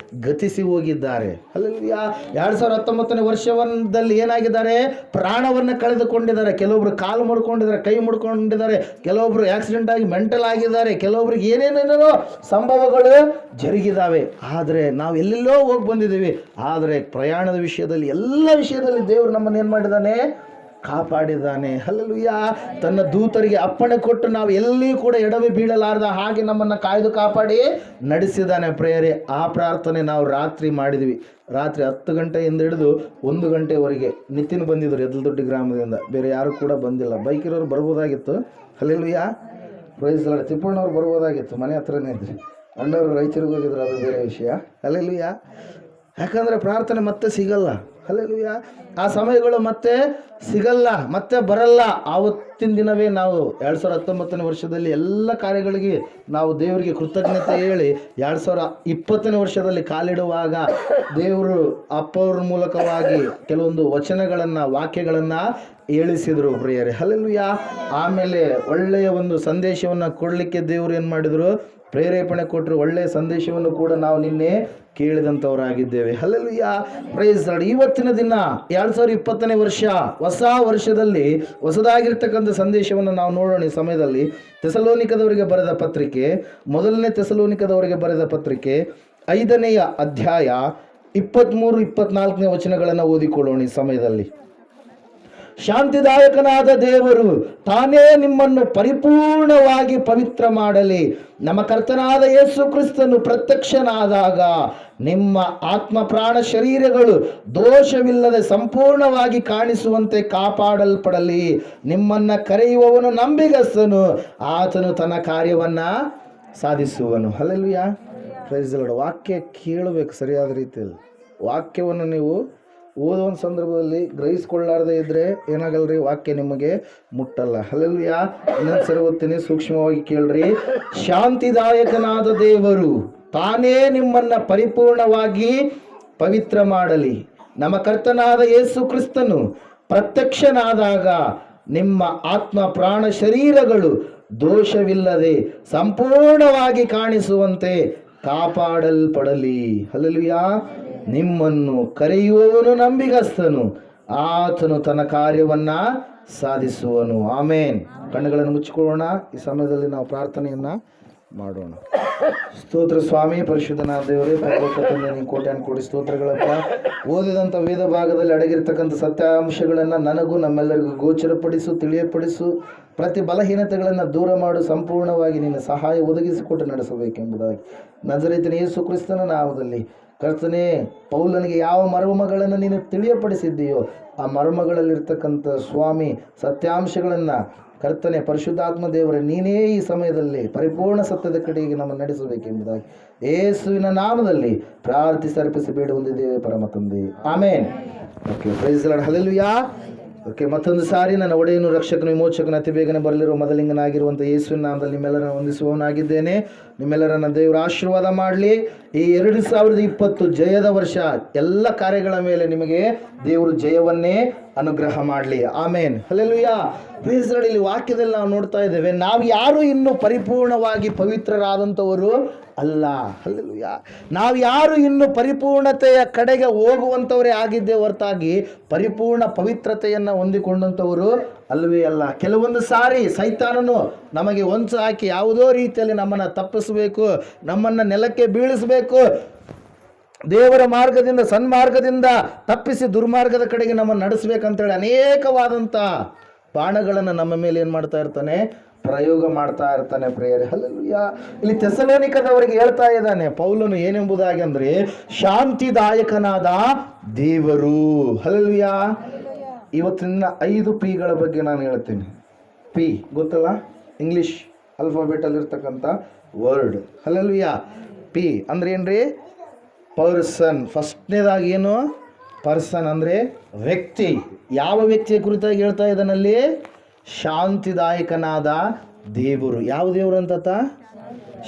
ಗತಿಸಿ ಹೋಗಿದ್ದಾರೆ. ಹಲ್ಲೆಲೂಯಾ. 2019ನೇ ವರ್ಷದಲ್ಲಿ ಏನಾಗಿದ್ದಾರೆ? ಪ್ರಾಣವನ್ನು ಕಳೆದುಕೊಂಡಿದ್ದಾರೆ. ಕೆಲವೊಬ್ರು ಕಾಲು ಮುಡ್ಕೊಂಡಿದ್ದಾರೆ, ಕೈ ಮುಡ್ಕೊಂಡಿದ್ದಾರೆ, ಕೆಲವೊಬ್ರು ಆಕ್ಸಿಡೆಂಟ್ ಆಗಿ ಮೆಂಟಲ್ ಆಗಿದ್ದಾರೆ, ಕೆಲವೊಬ್ರಿಗೆ ಏನೇನೇನೋ ಸಂಭವಗಳು ಜರುಗಿದಾವೆ. ಆದರೆ ನಾವು ಎಲ್ಲೆಲ್ಲೋ ಹೋಗಿ ಬಂದಿದ್ದೀವಿ. ಆದರೆ ಪ್ರಯಾಣದ ವಿಷಯದಲ್ಲಿ, ಎಲ್ಲ ವಿಷಯದಲ್ಲಿ ದೇವರು ನಮ್ಮನ್ನು ಏನು ಮಾಡಿದ್ದಾನೆ? ಕಾಪಾಡಿದ್ದಾನೆ. ಹಲ್ಲೆಲೂಯಾ. ತನ್ನ ದೂತರಿಗೆ ಅಪ್ಪಣೆ ಕೊಟ್ಟು ನಾವು ಎಲ್ಲಿಯೂ ಕೂಡ ಎಡವಿ ಬೀಳಲಾರ್ದ ಹಾಗೆ ನಮ್ಮನ್ನು ಕಾಯ್ದು ಕಾಪಾಡಿ ನಡೆಸಿದ್ದಾನೆ ಪ್ರಿಯರೇ. ಆ ಪ್ರಾರ್ಥನೆ ನಾವು ರಾತ್ರಿ ಮಾಡಿದ್ವಿ. ರಾತ್ರಿ 10 ಗಂಟೆಯಿಂದ ಹಿಡಿದು 1 ಗಂಟೆವರೆಗೆ. ನಿತಿನ್ ಬಂದಿದ್ದರು ಎದಲದೊಡ್ಡಿ ಗ್ರಾಮದಿಂದ, ಬೇರೆ ಯಾರು ಕೂಡ ಬಂದಿಲ್ಲ. ಬೈಕ್ ಇರೋರು ಬರ್ಬೋದಾಗಿತ್ತು. ಹಲ್ಲೆಲೂಯಾ. Praise the lord. ತಿಪ್ಪಣ್ಣವ್ರು ಬರ್ಬೋದಾಗಿತ್ತು, ಮನೆ ಹತ್ರನೇ ಇದ್ರಿ. ಅಣ್ಣವರು ರಾಯಚೂರಿಗೆ ಹೋಗಿದ್ರು, ಅದು ಬೇರೆ ವಿಷಯ. ಹಲ್ಲೆಲೂಯಾ. ಯಾಕಂದರೆ ಪ್ರಾರ್ಥನೆ ಮತ್ತೆ ಸಿಗಲ್ಲ. ಹಲ್ಲೆಲೂಯಾ. ಆ ಸಮಯಗಳು ಮತ್ತೆ ಸಿಗಲ್ಲ, ಮತ್ತೆ ಬರಲ್ಲ. ಆವತ್ತಿನ ದಿನವೇ ನಾವು 2019ನೇ ವರ್ಷದಲ್ಲಿ ಎಲ್ಲ ಕಾರ್ಯಗಳಿಗೆ ನಾವು ದೇವರಿಗೆ ಕೃತಜ್ಞತೆ ಹೇಳಿ 2020ನೇ ವರ್ಷದಲ್ಲಿ ಕಾಲಿಡುವಾಗ ದೇವರು ಅಪ್ಪವ್ರ ಮೂಲಕವಾಗಿ ಕೆಲವೊಂದು ವಚನಗಳನ್ನು, ವಾಕ್ಯಗಳನ್ನು ಹೇಳಿಸಿದರು ಪ್ರಿಯರೇ. ಹಲ್ಲೆಲೂಯಾ. ಆಮೇಲೆ ಒಳ್ಳೆಯ ಒಂದು ಸಂದೇಶವನ್ನು ಕೊಡಲಿಕ್ಕೆ ದೇವರು ಏನು ಮಾಡಿದರು? ಪ್ರೇರೇಪಣೆ ಕೊಟ್ಟರು. ಒಳ್ಳೆಯ ಸಂದೇಶವನ್ನು ಕೂಡ ನಾವು ನಿನ್ನೆ ಕೇಳಿದಂಥವರಾಗಿದ್ದೇವೆ. ಹಲ್ಲೆಲೂಯಾ. Praise the lord. ಇವತ್ತಿನ ದಿನ 2020ನೇ ವರ್ಷ, ಹೊಸ ವರ್ಷದಲ್ಲಿ ಹೊಸದಾಗಿರ್ತಕ್ಕಂಥ ಸಂದೇಶವನ್ನು ನಾವು ನೋಡೋಣ. ಈ ಸಮಯದಲ್ಲಿ ಥೆಸಲೋನಿಕದವರಿಗೆ ಬರೆದ ಪತ್ರಿಕೆ, 1ನೇ ಥೆಸಲೋನಿಕದವರಿಗೆ ಬರೆದ ಪತ್ರಿಕೆ 5ನೇ ಅಧ್ಯಾಯ 23-24ನೇ ವಚನಗಳನ್ನು ಓದಿಕೊಳ್ಳೋಣ ಈ ಸಮಯದಲ್ಲಿ. ಶಾಂತಿದಾಯಕನಾದ ದೇವರು ತಾನೇ ನಿಮ್ಮನ್ನು ಪರಿಪೂರ್ಣವಾಗಿ ಪವಿತ್ರ ಮಾಡಲಿ. ನಮ್ಮ ಕರ್ತನಾದ ಯೇಸು ಕ್ರಿಸ್ತನು ಪ್ರತ್ಯಕ್ಷನಾದಾಗ ನಿಮ್ಮ ಆತ್ಮ ಪ್ರಾಣ ಶರೀರಗಳು ದೋಷವಿಲ್ಲದೆ ಸಂಪೂರ್ಣವಾಗಿ ಕಾಣಿಸುವಂತೆ ಕಾಪಾಡಲ್ಪಡಲಿ. ನಿಮ್ಮನ್ನ ಕರೆಯುವವನು ನಂಬಿಗಸ್ತನು, ಆತನು ತನ್ನ ಕಾರ್ಯವನ್ನ ಸಾಧಿಸುವನು. Hallelujah, praise the lord. ವಾಕ್ಯ ಕೇಳಬೇಕು ಸರಿಯಾದ ರೀತಿಯಲ್ಲಿ. ವಾಕ್ಯವನ್ನು ನೀವು ಓದೋ ಒಂದು ಸಂದರ್ಭದಲ್ಲಿ ಗ್ರಹಿಸ್ಕೊಳ್ಳಾರ್ದೇ ಇದ್ರೆ ಏನಾಗಲ್ರಿ, ವಾಕ್ಯ ನಿಮಗೆ ಮುಟ್ಟಲ್ಲ. ಹಲ್ಲೆಲೂಯಾ. ಇನ್ನೊಂದು ಸರಿ ಓದ್ತೀನಿ, ಸೂಕ್ಷ್ಮವಾಗಿ ಕೇಳ್ರಿ. ಶಾಂತಿದಾಯಕನಾದ ದೇವರು ತಾನೇ ನಿಮ್ಮನ್ನ ಪರಿಪೂರ್ಣವಾಗಿ ಪವಿತ್ರ ಮಾಡಲಿ. ನಮ್ಮ ಕರ್ತನಾದ ಯೇಸು ಕ್ರಿಸ್ತನು ಪ್ರತ್ಯಕ್ಷನಾದಾಗ ನಿಮ್ಮ ಆತ್ಮ ಪ್ರಾಣ ಶರೀರಗಳು ದೋಷವಿಲ್ಲದೆ ಸಂಪೂರ್ಣವಾಗಿ ಕಾಣಿಸುವಂತೆ ಕಾಪಾಡಲ್ಪಡಲಿ. ಹಲ್ಲೆಲೂಯಾ. ನಿಮ್ಮನ್ನು ಕರೆಯುವವನು ನಂಬಿಗಸ್ತನು, ಆತನು ತನ್ನ ಕಾರ್ಯವನ್ನ ಸಾಧಿಸುವನು. ಆಮೇನ್. ಕಣ್ಣುಗಳನ್ನು ಮುಚ್ಚಿಕೊಳ್ಳೋಣ. ಈ ಸಮಯದಲ್ಲಿ ನಾವು ಪ್ರಾರ್ಥನೆಯನ್ನ ಮಾಡೋಣ. ಸ್ತೋತ್ರ ಸ್ವಾಮಿ, ಪರಿಶುದ್ಧನಾದ ದೇವರೇ, ಪರಲೋಕ ತಂದೆ, ನೀನು ಕೋಟ್ಯಾನು ಕೋಟಿ ಸ್ತೋತ್ರಗಳಪ್ಪ. ಓದಿದಂಥ ವೇದ ಭಾಗದಲ್ಲಿ ಅಡಗಿರ್ತಕ್ಕಂಥ ಸತ್ಯಾಂಶಗಳನ್ನು ನನಗೂ ನಮ್ಮೆಲ್ಲರಿಗೂ ಗೋಚರಪಡಿಸು, ತಿಳಿಯಪಡಿಸು. ಪ್ರತಿ ಬಲಹೀನತೆಗಳನ್ನು ದೂರ ಮಾಡು, ಸಂಪೂರ್ಣವಾಗಿ ನಿನ್ನ ಸಹಾಯ ಒದಗಿಸಿಕೊಟ್ಟು ನಡೆಸಬೇಕೆಂಬುದಾಗಿ ನಜರೇತಿನ ಯೇಸು ಕ್ರಿಸ್ತನ ನಾಮದಲ್ಲಿ ಕರ್ತನೇ, ಪೌಲನಿಗೆ ಯಾವ ಮರ್ಮಗಳನ್ನು ನೀನು ತಿಳಿಯಪಡಿಸಿದ್ದೀಯೋ ಆ ಮರ್ಮಗಳಲ್ಲಿರ್ತಕ್ಕಂಥ ಸ್ವಾಮಿ ಸತ್ಯಾಂಶಗಳನ್ನು ಕರ್ತನೆ ಪರಿಶುದ್ಧಾತ್ಮ ದೇವರೇ, ನೀನೇ ಈ ಸಮಯದಲ್ಲಿ ಪರಿಪೂರ್ಣ ಸತ್ಯದ ಕಡೆಗೆ ನಮ್ಮನ್ನು ನಡೆಸಬೇಕೆಂಬುದಾಗಿ ಯೇಸುವಿನ ನಾಮದಲ್ಲಿ ಪ್ರಾರ್ಥಿಸಿ ಅರ್ಪಿಸಿ ಬೇಡ ಹೊಂದಿದ್ದೇವೆ ಪರಮ ತಂದೆ. Amen. Okay, praise the lord. Hallelujah. Okay, ಮತ್ತೊಂದು ಸಾರಿ ನನ್ನ ಒಡೆಯನು ರಕ್ಷಕನು ವಿಮೋಚಕನು ಅತಿ ಬೇಗನೆ ಬರಲಿರುವ ಮೊದಲಿಂಗನಾಗಿರುವಂಥ ಯೇಸುವಿನ ನಾಮದಲ್ಲಿ ನಿಮ್ಮೆಲ್ಲರನ್ನು ಹೊಂದಿಸುವವನಾಗಿದ್ದೇನೆ. ನಿಮ್ಮೆಲ್ಲರನ್ನ ದೇವರು ಆಶೀರ್ವಾದ ಮಾಡಲಿ. ಈ 2020 ಜಯದ ವರ್ಷ. ಎಲ್ಲ ಕಾರ್ಯಗಳ ಮೇಲೆ ನಿಮಗೆ ದೇವರು ಜಯವನ್ನೇ ಅನುಗ್ರಹ ಮಾಡಲಿ. ಆಮೇನ್. ಹಲ್ಲೆಲೂಯಾ. ಪ್ಲೀಸ್ ನೋಡಿ, ಇಲ್ಲಿ ವಾಕ್ಯದಲ್ಲಿ ನಾವು ನೋಡ್ತಾ ಇದ್ದೇವೆ, ನಾವು ಯಾರು ಇನ್ನೂ ಪರಿಪೂರ್ಣವಾಗಿ ಪವಿತ್ರರಾದಂಥವರು ಅಲ್ಲ. ಹಲ್ಲೆಲೂಯಾ. ನಾವು ಯಾರು ಇನ್ನು ಪರಿಪೂರ್ಣತೆಯ ಕಡೆಗೆ ಹೋಗುವಂಥವರೇ ಆಗಿದ್ದೇ ಹೊರತಾಗಿ ಪರಿಪೂರ್ಣ ಪವಿತ್ರತೆಯನ್ನು ಹೊಂದಿಕೊಂಡಂಥವರು ಅಲ್ಲವೇ ಅಲ್ಲ. ಕೆಲವೊಂದು ಸಾರಿ ಸೈತಾನನು ನಮಗೆ ಹೊಂಚು ಹಾಕಿ ಯಾವುದೋ ರೀತಿಯಲ್ಲಿ ನಮ್ಮನ್ನು ತಪ್ಪಿಸಬೇಕು, ನಮ್ಮನ್ನು ನೆಲಕ್ಕೆ ಬೀಳಿಸಬೇಕು, ದೇವರ ಮಾರ್ಗದಿಂದ ಸನ್ಮಾರ್ಗದಿಂದ ತಪ್ಪಿಸಿ ದುರ್ಮಾರ್ಗದ ಕಡೆಗೆ ನಮ್ಮನ್ನು ನಡೆಸಬೇಕಂತೇಳಿ ಅನೇಕವಾದಂಥ ಬಾಣಗಳನ್ನು ನಮ್ಮ ಮೇಲೆ ಏನು ಮಾಡ್ತಾ ಇರ್ತಾನೆ, ಪ್ರಯೋಗ ಮಾಡ್ತಾ ಇರ್ತಾನೆ. ಪ್ರೇಯರ್. ಹಲ್ಲೆಲೂಯಾ. ಇಲ್ಲಿ ಥೆಸಲೋನಿಕದವರಿಗೆ ಹೇಳ್ತಾ ಇದ್ದಾನೆ ಪೌಲನು ಏನೆಂಬುದಾಗಿ ಅಂದರೆ, ಶಾಂತಿದಾಯಕನಾದ ದೇವರು. ಹಲ್ಲೆಲೂಯಾ. ಇವತ್ತಿನ 5 ಪಿಗಳ ಬಗ್ಗೆ ನಾನು ಹೇಳ್ತೀನಿ. ಪಿ ಗೊತ್ತಲ್ಲ, ಇಂಗ್ಲಿಷ್ ಅಲ್ಫಾಬೆಟಲ್ಲಿ ಇರ್ತಕ್ಕಂಥ ವರ್ಡ್. ಹಲ್ಲೆಲೂಯಾ. ಪಿ ಅಂದ್ರೆ ಏನ್ರಿ? ಪರ್ಸನ್. ಫಸ್ಟ್ನೇದಾಗಿ ಏನು? ಪರ್ಸನ್ ಅಂದರೆ ವ್ಯಕ್ತಿ. ಯಾವ ವ್ಯಕ್ತಿಯ ಕುರಿತಾಗಿ ಹೇಳ್ತಾ ಇದ್ದಾನಲ್ಲಿ? ಶಾಂತಿದಾಯಕನಾದ ದೇವರು. ಯಾವ ದೇವರು ಅಂತ?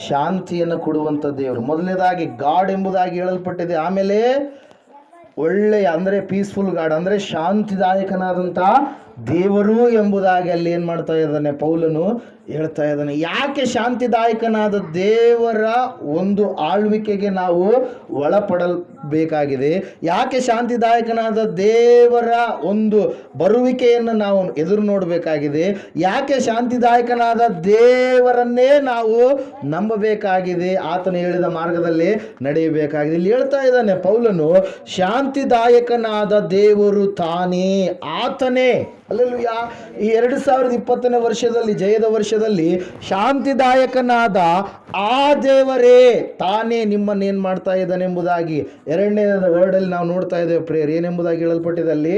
ಶಾಂತಿಯನ್ನು ಕೊಡುವಂಥ ದೇವರು. ಮೊದಲನೇದಾಗಿ ಗಾಡ್ ಎಂಬುದಾಗಿ ಹೇಳಲ್ಪಟ್ಟಿದೆ. ಆಮೇಲೆ ಒಳ್ಳೆಯ ಅಂದರೆ ಪೀಸ್ಫುಲ್ ಗಾಡ್ ಅಂದರೆ ಶಾಂತಿದಾಯಕನಾದಂಥ ದೇವರು ಎಂಬುದಾಗಿ ಅಲ್ಲಿ ಏನು ಮಾಡ್ತಾ ಇದ್ದಾನೆ ಪೌಲನು ಹೇಳ್ತಾ ಇದ್ದಾನೆ. ಯಾಕೆ ಶಾಂತಿದಾಯಕನಾದ ದೇವರ ಒಂದು ಆಳ್ವಿಕೆಗೆ ನಾವು ಒಳಪಡಬೇಕಾಗಿದೆ? ಯಾಕೆ ಶಾಂತಿದಾಯಕನಾದ ದೇವರ ಒಂದು ಬರುವಿಕೆಯನ್ನು ನಾವು ಎದುರು ನೋಡಬೇಕಾಗಿದೆ? ಯಾಕೆ ಶಾಂತಿದಾಯಕನಾದ ದೇವರನ್ನೇ ನಾವು ನಂಬಬೇಕಾಗಿದೆ? ಆತನು ಹೇಳಿದ ಮಾರ್ಗದಲ್ಲಿ ನಡೆಯಬೇಕಾಗಿದೆ. ಇಲ್ಲಿ ಹೇಳ್ತಾ ಇದ್ದಾನೆ ಪೌಲನು, ಶಾಂತಿದಾಯಕನಾದ ದೇವರು ತಾನೇ, ಆತನೇ. ಹಲ್ಲೆಲೂಯಾ. ಈ 2020ನೇ ವರ್ಷದಲ್ಲಿ, ಜಯದ ವರ್ಷದಲ್ಲಿ, ಶಾಂತಿದಾಯಕನಾದ ಆ ದೇವರೇ ತಾನೇ ನಿಮ್ಮನ್ನು ಏನು ಮಾಡ್ತಾ ಇದ್ದಾನೆ ಎಂಬುದಾಗಿ 2ನೇ ವರ್ಡಲ್ಲಿ ನಾವು ನೋಡ್ತಾ ಇದ್ದೇವೆ. ಪ್ರೇಯರ್ ಏನೆಂಬುದಾಗಿ ಹೇಳಲ್ಪಟ್ಟಿದೆ ಅಲ್ಲಿ?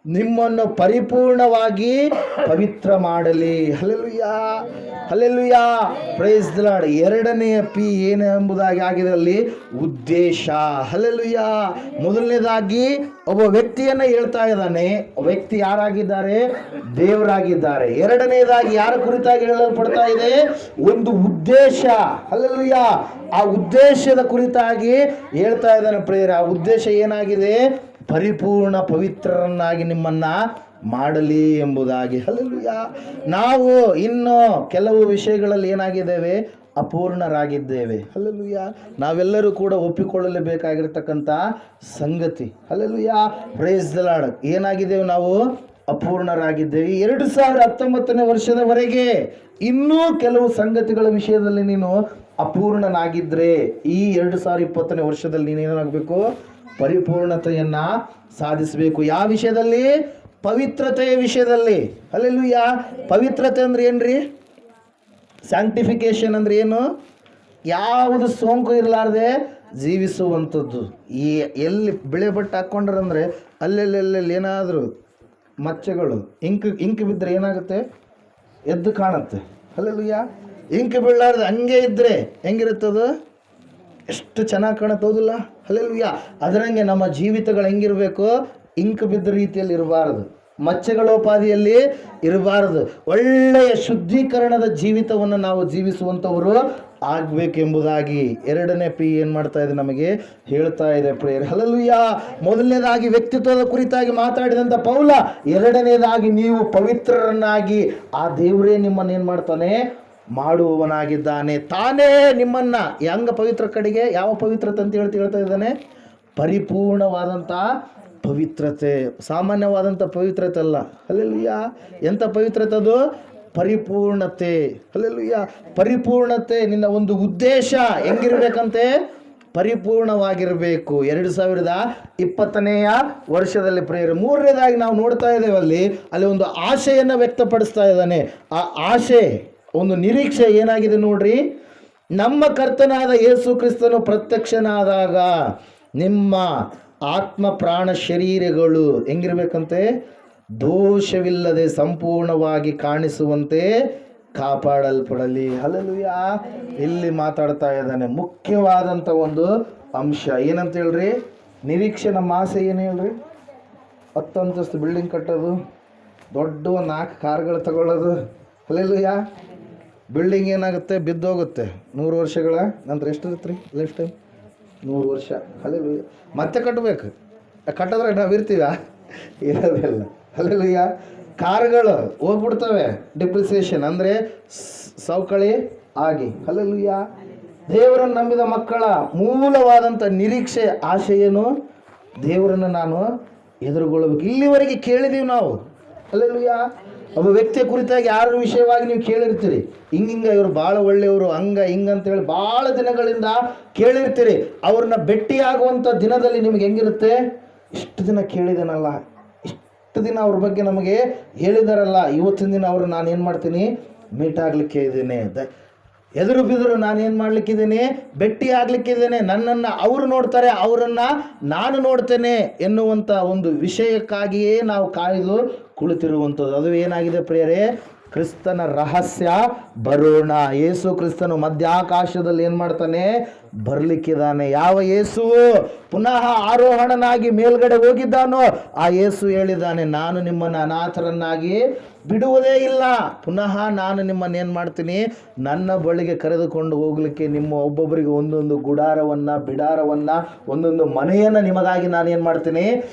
ನಿಮ್ಮನ್ನು ಪರಿಪೂರ್ಣವಾಗಿ ಪವಿತ್ರ ಮಾಡಲಿ. Hallelujah, hallelujah, praise the lord. 2ನೇ ಪಿ ಏನು ಎಂಬುದಾಗಿ ಆಗಿದೆ ಅಲ್ಲಿ? ಉದ್ದೇಶ. ಹಲ್ಲೆಲೂಯಾ. ಮೊದಲನೇದಾಗಿ ಒಬ್ಬ ವ್ಯಕ್ತಿಯನ್ನು ಹೇಳ್ತಾ ಇದ್ದಾನೆ. ವ್ಯಕ್ತಿ ಯಾರಾಗಿದ್ದಾರೆ? ದೇವರಾಗಿದ್ದಾರೆ. 2ನೇದಾಗಿ ಯಾರ ಕುರಿತಾಗಿ ಹೇಳಲ್ಪಡ್ತಾ ಇದೆ? ಒಂದು ಉದ್ದೇಶ. ಹಲ್ಲೆಲೂಯಾ. ಆ ಉದ್ದೇಶದ ಕುರಿತಾಗಿ ಹೇಳ್ತಾ ಇದ್ದಾನೆ ಪ್ರೇಯರ್. ಆ ಉದ್ದೇಶ ಏನಾಗಿದೆ? ಪರಿಪೂರ್ಣ ಪವಿತ್ರರನ್ನಾಗಿ ನಿಮ್ಮನ್ನ ಮಾಡಲಿ ಎಂಬುದಾಗಿ. ಹಲ್ಲೆಲೂಯಾ. ನಾವು ಇನ್ನು ಕೆಲವು ವಿಷಯಗಳಲ್ಲಿ ಏನಾಗಿದ್ದೇವೆ? ಅಪೂರ್ಣರಾಗಿದ್ದೇವೆ. ಹಲ್ಲೆಲೂಯಾ. ನಾವೆಲ್ಲರೂ ಕೂಡ ಒಪ್ಪಿಕೊಳ್ಳಲೇಬೇಕಾಗಿರ್ತಕ್ಕಂಥ ಸಂಗತಿ. Hallelujah, praise the lord. ಏನಾಗಿದ್ದೇವೆ ನಾವು? ಅಪೂರ್ಣರಾಗಿದ್ದೇವೆ. 2019ನೇ ವರ್ಷದವರೆಗೆ ಇನ್ನೂ ಕೆಲವು ಸಂಗತಿಗಳ ವಿಷಯದಲ್ಲಿ ನೀನು ಅಪೂರ್ಣನಾಗಿದ್ರೆ, ಈ 2020ನೇ ವರ್ಷದಲ್ಲಿ ನೀನು ಏನಾಗಬೇಕು? ಪರಿಪೂರ್ಣತೆಯನ್ನ ಸಾಧಿಸಬೇಕು. ಯಾವ ವಿಷಯದಲ್ಲಿ? ಪವಿತ್ರತೆಯ ವಿಷಯದಲ್ಲಿ. ಹಲ್ಲೆಲೂಯಾ. ಪವಿತ್ರತೆ ಅಂದ್ರೆ ಏನ್ರಿ? ಸ್ಯಾಂಕ್ಟಿಫಿಕೇಶನ್ ಅಂದ್ರೆ ಏನು? ಯಾವುದು ಸೋಂಕು ಇರಲಾರ್ದೆ ಜೀವಿಸುವಂಥದ್ದು. ಈ ಎಲ್ಲಿ ಬಿಳೆ ಬಟ್ಟೆ ಹಾಕ್ಕೊಂಡ್ರಂದ್ರೆ ಅಲ್ಲೆಲ್ಲೆಲ್ಲಿ ಏನಾದರೂ ಮಚ್ಚೆಗಳು ಇಂಕ್ ಬಿದ್ದರೆ ಏನಾಗುತ್ತೆ? ಎದ್ದು ಕಾಣುತ್ತೆ. ಹಲ್ಲೆಲೂಯಾ. ಇಂಕ್ ಬೀಳಲಾರ್ದೆ ಹಂಗೆ ಇದ್ದರೆ ಹೆಂಗಿರುತ್ತದು? ಎಷ್ಟು ಚೆನ್ನಾಗಿ ಕಾಣುತ್ತೆ, ಹೌದಿಲ್ಲ? ಹಲ್ಲೆಲೂಯಾ. ಅದರಂಗೆ ನಮ್ಮ ಜೀವಿತಗಳು ಹೆಂಗಿರಬೇಕು? ಇಂಕ್ ಬಿದ್ದ ರೀತಿಯಲ್ಲಿ ಇರಬಾರ್ದು, ಮಚ್ಚೆಗಳೋಪಾದಿಯಲ್ಲಿ ಇರಬಾರದು. ಒಳ್ಳೆಯ ಶುದ್ಧೀಕರಣದ ಜೀವಿತವನ್ನು ನಾವು ಜೀವಿಸುವಂಥವರು ಆಗಬೇಕೆಂಬುದಾಗಿ 2ನೇ P ಏನು ಮಾಡ್ತಾ ಇದೆ? ನಮಗೆ ಹೇಳ್ತಾ ಇದೆ ಪ್ರೇಯರ್. ಹಲ್ಲೆಲೂಯಾ. ಮೊದಲನೇದಾಗಿ ವ್ಯಕ್ತಿತ್ವದ ಕುರಿತಾಗಿ ಮಾತಾಡಿದಂಥ ಪೌಲ, 2ನೇದಾಗಿ ನೀವು ಪವಿತ್ರರನ್ನಾಗಿ ಆ ದೇವರೇ ನಿಮ್ಮನ್ನು ಏನು ಮಾಡ್ತಾನೆ? ಮಾಡುವವನಾಗಿದ್ದಾನೆ. ತಾನೇ ನಿಮ್ಮನ್ನ ಹೆಂಗ ಪವಿತ್ರ ಕಡೆಗೆ, ಯಾವ ಪವಿತ್ರತೆ ಅಂತ ಹೇಳ್ತಾ ಇದ್ದಾನೆ? ಪರಿಪೂರ್ಣವಾದಂಥ ಪವಿತ್ರತೆ, ಸಾಮಾನ್ಯವಾದಂಥ ಪವಿತ್ರತೆ ಅಲ್ಲ. ಹಲ್ಲೆಲೂಯಾ. ಎಂಥ ಪವಿತ್ರತೆ ಅದು? ಪರಿಪೂರ್ಣತೆ. ಹಲ್ಲೆಲೂಯಾ. ಪರಿಪೂರ್ಣತೆ. ನಿನ್ನ ಒಂದು ಉದ್ದೇಶ ಹೆಂಗಿರ್ಬೇಕಂತೆ? ಪರಿಪೂರ್ಣವಾಗಿರಬೇಕು. 2020ನೇ ವರ್ಷದಲ್ಲಿ ಪ್ರೇಯರ್. 3ನೇದಾಗಿ ನಾವು ನೋಡ್ತಾ ಇದ್ದೇವೆ, ಅಲ್ಲಿ ಒಂದು ಆಶೆಯನ್ನು ವ್ಯಕ್ತಪಡಿಸ್ತಾ ಇದ್ದಾನೆ. ಆ ಆಶೆ, ಒಂದು ನಿರೀಕ್ಷೆ ಏನಾಗಿದೆ ನೋಡ್ರಿ? ನಮ್ಮ ಕರ್ತನಾದ ಯೇಸು ಕ್ರಿಸ್ತನು ಪ್ರತ್ಯಕ್ಷನಾದಾಗ ನಿಮ್ಮ ಆತ್ಮ ಪ್ರಾಣ ಶರೀರಗಳು ಹೆಂಗಿರ್ಬೇಕಂತೆ? ದೋಷವಿಲ್ಲದೆ ಸಂಪೂರ್ಣವಾಗಿ ಕಾಣಿಸುವಂತೆ ಕಾಪಾಡಲ್ಪಡಲಿ. ಹಲ್ಲೆಲೂಯಾ. ಇಲ್ಲಿ ಮಾತಾಡ್ತಾ ಇದ್ದಾನೆ ಮುಖ್ಯವಾದಂಥ ಒಂದು ಅಂಶ ಏನಂತ ಹೇಳ್ರಿ? ನಿರೀಕ್ಷೆ. ನಮ್ಮ ಆಸೆ ಏನು ಹೇಳ್ರಿ? 10 ಅಂತಸ್ತು ಬಿಲ್ಡಿಂಗ್ ಕಟ್ಟೋದು, ದೊಡ್ಡ 4 ಕಾರ್ಗಳು ತಗೊಳ್ಳೋದು. ಹಲ್ಲೆಲೂಯಾ. ಬಿಲ್ಡಿಂಗ್ ಏನಾಗುತ್ತೆ? ಬಿದ್ದೋಗುತ್ತೆ. 100 ವರ್ಷಗಳ ನಂತರ ಎಷ್ಟಿರುತ್ತೆ ರೀ ಲೈಫ್ ಟೈಮ್? 100 ವರ್ಷ. ಹಲ್ಲೆಲೂಯಾ. ಮತ್ತೆ ಕಟ್ಟಬೇಕು. ಕಟ್ಟಿದ್ರೆ ನಾವು ಇರ್ತೀವ? ಇರೋದಿಲ್ಲ. ಹಲ್ಲೆಲೂಯಾ. ಕಾರ್ಗಳು ಹೋಗ್ಬಿಡ್ತವೆ, ಡಿಪ್ರಿಸಿಯೇಷನ್ ಅಂದರೆ ಸವಕಳಿ ಆಗಿ. ಹಲ್ಲೆಲೂಯಾ. ದೇವರನ್ನು ನಂಬಿದ ಮಕ್ಕಳ ಮೂಲವಾದಂಥ ನಿರೀಕ್ಷೆ, ಆಶೆ ಏನು? ದೇವರನ್ನು ನಾನು ಎದುರುಗೊಳ್ಳಬೇಕು. ಇಲ್ಲಿವರೆಗೆ ಕೇಳಿದೀವಿ ನಾವು. ಹಲ್ಲೆಲೂಯಾ. ಒಬ್ಬ ವ್ಯಕ್ತಿಯ ಕುರಿತಾಗಿ ಯಾರ ವಿಷಯವಾಗಿ ನೀವು ಕೇಳಿರ್ತೀರಿ, ಹಿಂಗ ಇವರು ಭಾಳ ಒಳ್ಳೆಯವರು, ಹಂಗ ಹಿಂಗಂತೇಳಿ ಭಾಳ ದಿನಗಳಿಂದ ಕೇಳಿರ್ತೀರಿ. ಅವ್ರನ್ನ ಭೇಟಿಯಾಗುವಂಥ ದಿನದಲ್ಲಿ ನಿಮ್ಗೆ ಹೆಂಗಿರುತ್ತೆ? ಇಷ್ಟು ದಿನ ಕೇಳಿದನಲ್ಲ, ಇಷ್ಟು ದಿನ ಅವ್ರ ಬಗ್ಗೆ ನಮಗೆ ಹೇಳಿದಾರಲ್ಲ, ಇವತ್ತಿನ ದಿನ ಅವ್ರು ನಾನೇನು ಮಾಡ್ತೀನಿ? ಮೀಟ್ ಆಗಲಿಕ್ಕೆ ಇದ್ದೀನಿ, ಎದುರು ಬಿದರು ನಾನೇನು ಮಾಡಲಿಕ್ಕಿದ್ದೀನಿ? ಭೇಟಿ ಆಗಲಿಕ್ಕಿದ್ದೇನೆ. ನನ್ನನ್ನು ಅವರು ನೋಡ್ತಾರೆ, ಅವರನ್ನು ನಾನು ನೋಡ್ತೇನೆ ಎನ್ನುವಂಥ ಒಂದು ವಿಷಯಕ್ಕಾಗಿಯೇ ನಾವು ಕಾಯ್ದು ಕುಳಿತಿರುವಂಥದ್ದು. ಅದು ಏನಾಗಿದೆ ಪ್ರಿಯರೇ? ಕ್ರಿಸ್ತನ ರಹಸ್ಯ ಬರೋಣ. ಯೇಸು ಕ್ರಿಸ್ತನು ಮಧ್ಯಾಕಾಶದಲ್ಲಿ ಏನು ಮಾಡ್ತಾನೆ? ಬರಲಿಕ್ಕಿದ್ದಾನೆ. ಯಾವ ಯೇಸು ಪುನಃ ಆರೋಹಣನಾಗಿ ಮೇಲ್ಗಡೆ ಹೋಗಿದ್ದಾನೋ ಆ ಯೇಸು ಹೇಳಿದ್ದಾನೆ, ನಾನು ನಿಮ್ಮನ್ನು ಅನಾಥರನ್ನಾಗಿ ಬಿಡುವುದೇ ಇಲ್ಲ. ಪುನಃ ನಾನು ನಿಮ್ಮನ್ನು ಏನು ಮಾಡ್ತೀನಿ? ನನ್ನ ಬಳಿಗೆ ಕರೆದುಕೊಂಡು ಹೋಗಲಿಕ್ಕೆ ನಿಮ್ಮ ಒಬ್ಬೊಬ್ಬರಿಗೆ ಒಂದೊಂದು ಗುಡಾರವನ್ನು, ಬಿಡಾರವನ್ನು, ಒಂದೊಂದು ಮನೆಯನ್ನು ನಿಮಗಾಗಿ ನಾನು ಏನು ಮಾಡ್ತೀನಿ?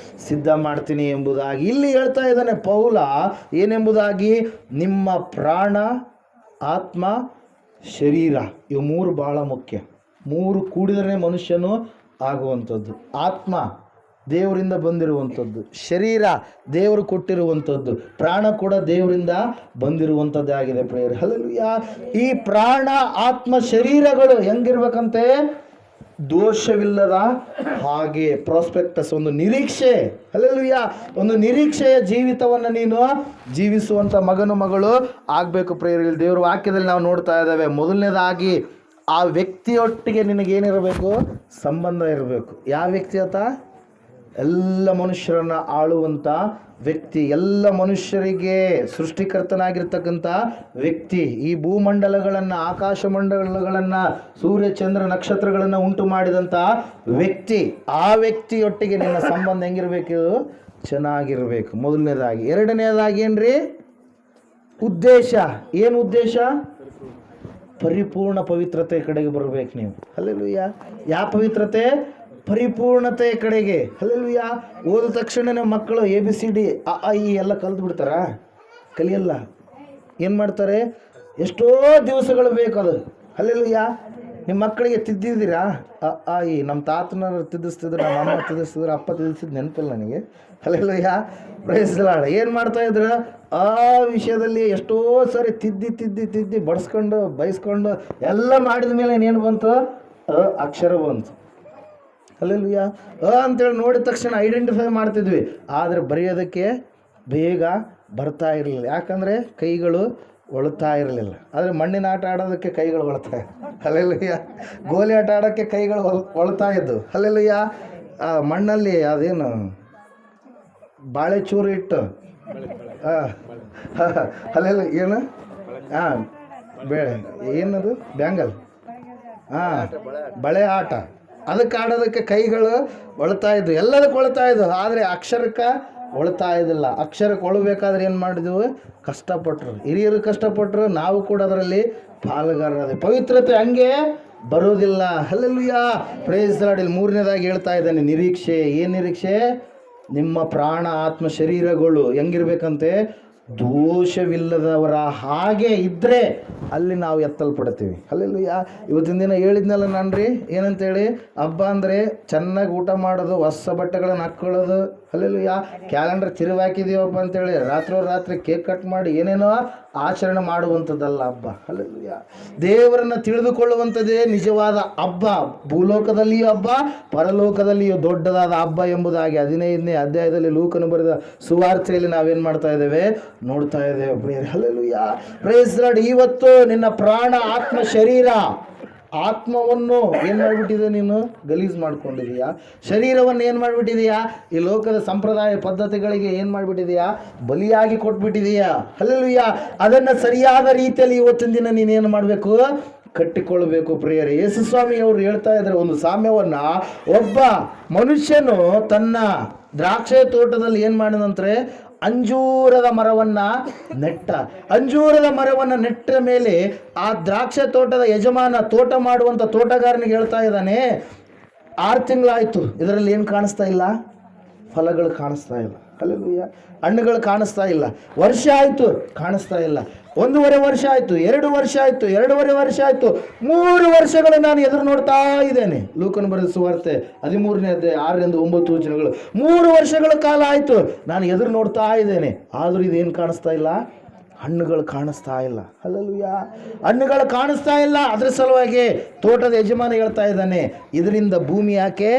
ಸಿದ್ಧ ಮಾಡ್ತೀನಿ ಎಂಬುದಾಗಿ ಇಲ್ಲಿ ಹೇಳ್ತಾ ಇದ್ದಾನೆ ಪೌಲ. ಏನೆಂಬುದಾಗಿ? ನಿಮ್ಮ ಪ್ರಾಣ, ಆತ್ಮ, ಶರೀರ, ಇವು 3 ಭಾಳ ಮುಖ್ಯ. 3 ಕೂಡಿದರೆ ಮನುಷ್ಯನು ಆಗುವಂಥದ್ದು. ಆತ್ಮ ದೇವರಿಂದ ಬಂದಿರುವಂಥದ್ದು, ಶರೀರ ದೇವರು ಕೊಟ್ಟಿರುವಂಥದ್ದು, ಪ್ರಾಣ ಕೂಡ ದೇವರಿಂದ ಬಂದಿರುವಂಥದ್ದಾಗಿದೆ ಪ್ರೇಯರ್. ಹಲ್ಲೆಲೂಯಾ. ಈ ಪ್ರಾಣ, ಆತ್ಮ, ಶರೀರಗಳು ಹೆಂಗಿರ್ಬೇಕಂತೆ? ದೋಷವಿಲ್ಲದ ಹಾಗೆ. ಪ್ರಾಸ್ಪೆಕ್ಟಸ್, ಒಂದು ನಿರೀಕ್ಷೆ. ಹಲ್ಲೆಲೂಯಾ. ಒಂದು ನಿರೀಕ್ಷೆಯ ಜೀವಿತವನ್ನು ನೀನು ಜೀವಿಸುವಂಥ ಮಗನು, ಮಗಳು ಆಗಬೇಕು ಪ್ರೇಯರ್. ಇಲ್ಲಿ ದೇವರ ವಾಕ್ಯದಲ್ಲಿ ನಾವು ನೋಡ್ತಾ ಇದ್ದೇವೆ. ಮೊದಲನೇದಾಗಿ ಆ ವ್ಯಕ್ತಿಯೊಟ್ಟಿಗೆ ನಿನಗೇನಿರಬೇಕು? ಸಂಬಂಧ ಇರಬೇಕು. ಯಾವ ವ್ಯಕ್ತಿ ಆತ? ಎಲ್ಲ ಮನುಷ್ಯರನ್ನು ಆಳುವಂಥ ವ್ಯಕ್ತಿ, ಎಲ್ಲ ಮನುಷ್ಯರಿಗೆ ಸೃಷ್ಟಿಕರ್ತನಾಗಿರ್ತಕ್ಕಂಥ ವ್ಯಕ್ತಿ, ಈ ಭೂಮಂಡಲಗಳನ್ನು, ಆಕಾಶ ಮಂಡಲಗಳನ್ನು, ಸೂರ್ಯ ಚಂದ್ರ ನಕ್ಷತ್ರಗಳನ್ನು ಉಂಟು ಮಾಡಿದಂಥ ವ್ಯಕ್ತಿ. ಆ ವ್ಯಕ್ತಿಯೊಟ್ಟಿಗೆ ನಿನ್ನ ಸಂಬಂಧ ಹೆಂಗಿರಬೇಕು? ಚೆನ್ನಾಗಿರಬೇಕು. ಮೊದಲನೇದಾಗಿ. 2ನೇದಾಗಿ ಏನ್ರಿ? ಉದ್ದೇಶ. ಏನು ಉದ್ದೇಶ? ಪರಿಪೂರ್ಣ ಪವಿತ್ರತೆ ಕಡೆಗೆ ಬರಬೇಕು ನೀವು. ಹಲ್ಲೆಲೂಯಾ. ಯಾವ ಪವಿತ್ರತೆ? ಪರಿಪೂರ್ಣತೆಯ ಕಡೆಗೆ. ಹಲ್ಲೆಲೂಯಾ. ಓದ ತಕ್ಷಣ ಮಕ್ಕಳು ABCD ಅ ಆ ಇ ಎಲ್ಲ ಕಲಿತು ಬಿಡ್ತಾರ? ಕಲಿಯಲ್ಲ. ಏನು ಮಾಡ್ತಾರೆ? ಎಷ್ಟೋ ದಿವಸಗಳು ಬೇಕದು. ಹಲ್ಲೆಲೂಯಾ. ನಿಮ್ಮ ಮಕ್ಕಳಿಗೆ ತಿದ್ದಿದ್ದೀರಾ? ಅ ಆ ಇ ನಮ್ಮ ತಾತನವರು ತಿದ್ದಿಸ್ತಿದ್ರು, ನಮ್ಮ ಅಮ್ಮ ತಿದ್ದಿಸ್ತಿದ್ರು, ಅಪ್ಪ ತಿದ್ದಿಸಿದ್ದು ನೆನಪಿಲ್ಲ ನನಗೆ. ಹಲ್ಲೆಲೂಯಾ. Praise the lord. ಏನು ಮಾಡ್ತಾಯಿದ್ರು? ಆ ವಿಷಯದಲ್ಲಿ ಎಷ್ಟೋ ಸರಿ ತಿದ್ದಿ ಬಡಿಸ್ಕೊಂಡು ಬಯಸ್ಕೊಂಡು ಎಲ್ಲ ಮಾಡಿದ ಮೇಲೆ ಏನು ಬಂತು? ಅಕ್ಷರ ಬಂತು. ಹಲ್ಲೆಲೂಯಾ. ಅಂತೇಳಿ ನೋಡಿದ ತಕ್ಷಣ ಐಡೆಂಟಿಫೈ ಮಾಡ್ತಿದ್ವಿ, ಆದರೆ ಬರೆಯೋದಕ್ಕೆ ಬೇಗ ಬರ್ತಾ ಇರಲಿಲ್ಲ. ಯಾಕಂದರೆ ಕೈಗಳು ಒಳುತ್ತಾ ಇರಲಿಲ್ಲ. ಆದರೆ ಮಣ್ಣಿನ ಆಟ ಆಡೋದಕ್ಕೆ ಕೈಗಳು ಒಳ್ತಾ ಇತ್ತು. ಹಲ್ಲೆಲೂಯಾ. ಗೋಲಿ ಆಟ ಆಡೋಕ್ಕೆ ಕೈಗಳು ಒಳ್ತಾ ಇದ್ದು. ಹಲ್ಲೆಲೂಯಾ. ಮಣ್ಣಲ್ಲಿ ಅದೇನು ಬಾಳೆ ಚೂರು ಇಟ್ಟು ಅಲ್ಲೆಲ್ಲ ಏನು ಬೇಳೆ ಏನದು ಬ್ಯಾಂಗಲ್ ಬಳೆ ಆಟ ಅದಕ್ಕೆ ಆಡೋದಕ್ಕೆ ಕೈಗಳು ಒಳ್ತಾ ಇದ್ವು. ಎಲ್ಲದಕ್ಕೆ ಒಳ್ತಾ ಇದ್ವು. ಆದರೆ ಅಕ್ಷರಕ್ಕೆ ಒಳ್ತಾ ಇದ್ದಿಲ್ಲ. ಅಕ್ಷರಕ್ಕೆ ಒಳಬೇಕಾದ್ರೆ ಏನು ಮಾಡಿದ್ವು? ಕಷ್ಟಪಟ್ಟರು. ಹಿರಿಯರು ಕಷ್ಟಪಟ್ಟರು. ನಾವು ಕೂಡ ಅದರಲ್ಲಿ ಪಾಲುಗಾರರಾದ. ಪವಿತ್ರತೆ ಹಂಗೆ ಬರೋದಿಲ್ಲ. ಹಲ್ಲೆಲೂಯಾ. Praise lord. ಇಲ್ಲಿ ಮೂರನೇದಾಗಿ ಹೇಳ್ತಾ ಇದ್ದಾನೆ ನಿರೀಕ್ಷೆ. ಏನು ನಿರೀಕ್ಷೆ? ನಿಮ್ಮ ಪ್ರಾಣ ಆತ್ಮ ಶರೀರಗಳು ಹೆಂಗಿರ್ಬೇಕಂತೆ? ದೋಷವಿಲ್ಲದವರ ಹಾಗೆ ಇದ್ದರೆ ಅಲ್ಲಿ ನಾವು ಎತ್ತಲ್ಪಡ್ತೀವಿ. ಹಲ್ಲೆಲೂಯಾ. ಇವತ್ತಿನ ದಿನ ಹೇಳಿದ್ನಲ್ಲ ನಾನು ರೀ, ಏನಂತೇಳಿ, ಹಬ್ಬ ಅಂದರೆ ಚೆನ್ನಾಗಿ ಊಟ ಮಾಡೋದು, ಹೊಸ ಬಟ್ಟೆಗಳನ್ನು ಹಾಕ್ಕೊಳ್ಳೋದು. ಹಲ್ಲೆಲೂಯಾ. ಕ್ಯಾಲೆಂಡರ್ ತಿರುವಾಕಿದೀವಪ್ಪ ಅಂತೇಳಿ ರಾತ್ರಿ ಕೇಕ್ ಕಟ್ ಮಾಡಿ ಏನೇನೋ ಆಚರಣೆ ಮಾಡುವಂಥದ್ದಲ್ಲ ಹಬ್ಬ. ಹಲ್ಲೆಲೂಯಾ. ದೇವರನ್ನು ತಿಳಿದುಕೊಳ್ಳುವಂಥದ್ದೇ ನಿಜವಾದ ಹಬ್ಬ. ಭೂಲೋಕದಲ್ಲಿಯೂ ಹಬ್ಬ, ಪರಲೋಕದಲ್ಲಿಯೂ ದೊಡ್ಡದಾದ ಹಬ್ಬ ಎಂಬುದಾಗಿ 15ನೇ ಅಧ್ಯಾಯದಲ್ಲಿ ಲೂಕನು ಬರೆದ ಸುವಾರ್ತೆಯಲ್ಲಿ ನಾವೇನು ಮಾಡ್ತಾ ಇದ್ದೇವೆ? ನೋಡ್ತಾ ಇದ್ದೇವೆ ಪ್ರಿಯರೇ. ಹಲ್ಲೆಲೂಯಾ. Praise lord. ಇವತ್ತು ನಿನ್ನ ಪ್ರಾಣ ಆತ್ಮ ಶರೀರ, ಆತ್ಮವನ್ನು ಏನು ಮಾಡಿಬಿಟ್ಟಿದೆ? ನೀನು ಗಲೀಜು ಮಾಡ್ಕೊಂಡಿದೀಯಾ. ಶರೀರವನ್ನು ಏನು ಮಾಡಿಬಿಟ್ಟಿದೀಯಾ? ಈ ಲೋಕದ ಸಂಪ್ರದಾಯ ಪದ್ಧತಿಗಳಿಗೆ ಏನು ಮಾಡಿಬಿಟ್ಟಿದೀಯಾ? ಬಲಿಯಾಗಿ ಕೊಟ್ಬಿಟ್ಟಿದೀಯಾ. ಹಲ್ಲೆಲೂಯಾ. ಅದನ್ನು ಸರಿಯಾದ ರೀತಿಯಲ್ಲಿ ಇವತ್ತಿನ ದಿನ ನೀನೇನು ಮಾಡಬೇಕು? ಕಟ್ಟಿಕೊಳ್ಳಬೇಕು ಪ್ರಿಯರೇ. ಯೇಸು ಸ್ವಾಮಿ ಅವರು ಹೇಳ್ತಾ ಇದ್ದಾರೆ ಒಂದು ಸಾಮ್ಯವನ್ನು. ಒಬ್ಬ ಮನುಷ್ಯನು ತನ್ನ ದ್ರಾಕ್ಷೆ ತೋಟದಲ್ಲಿ ಏನು ಮಾಡಿದಂದ್ರೆ ಅಂಜೂರದ ಮರವನ್ನು ನೆಟ್ಟ. ಅಂಜೂರದ ಮರವನ್ನು ನೆಟ್ಟ ಮೇಲೆ ಆ ದ್ರಾಕ್ಷೆ ತೋಟದ ಯಜಮಾನ, ತೋಟ ಮಾಡುವಂಥ ತೋಟಗಾರನಿಗೆ ಹೇಳ್ತಾ ಇದ್ದಾನೆ, 6 ತಿಂಗಳಾಯಿತು, ಇದರಲ್ಲಿ ಏನು ಕಾಣಿಸ್ತಾ ಇಲ್ಲ? ಫಲಗಳು ಕಾಣಿಸ್ತಾ ಇಲ್ಲ. ಹಲ್ಲೆಲೂಯಾ. ಹಣ್ಣುಗಳು ಕಾಣಿಸ್ತಾ ಇಲ್ಲ. ವರ್ಷ ಆಯಿತು, ಕಾಣಿಸ್ತಾ ಇಲ್ಲ. 1.5 ವರ್ಷ ಆಯಿತು, 2 ವರ್ಷ ಆಯಿತು, 2.5 ವರ್ಷ ಆಯಿತು, 3 ವರ್ಷಗಳು ನಾನು ಎದುರು ನೋಡ್ತಾ ಇದ್ದೇನೆ. ಲೂಕನು ಬರೆದ ಸುವಾರ್ತೆ 13ನೇ ಅಧ್ಯಾಯ 6-9 ವಚನಗಳು. 3 ವರ್ಷಗಳ ಕಾಲ ಆಯಿತು, ನಾನು ಎದುರು ನೋಡ್ತಾ ಇದ್ದೇನೆ. ಆದರೂ ಇದೇನು ಕಾಣಿಸ್ತಾ ಇಲ್ಲ? ಹಣ್ಣುಗಳು ಕಾಣಿಸ್ತಾ ಇಲ್ಲ. ಹಲ್ಲೆಲೂಯಾ. ಹಣ್ಣುಗಳು ಕಾಣಿಸ್ತಾ ಇಲ್ಲ. ಅದರ ಸಲುವಾಗಿ ತೋಟದ ಯಜಮಾನ ಹೇಳ್ತಾ ಇದ್ದಾನೆ, ಇದರಿಂದ ಭೂಮಿ ಯಾಕೆ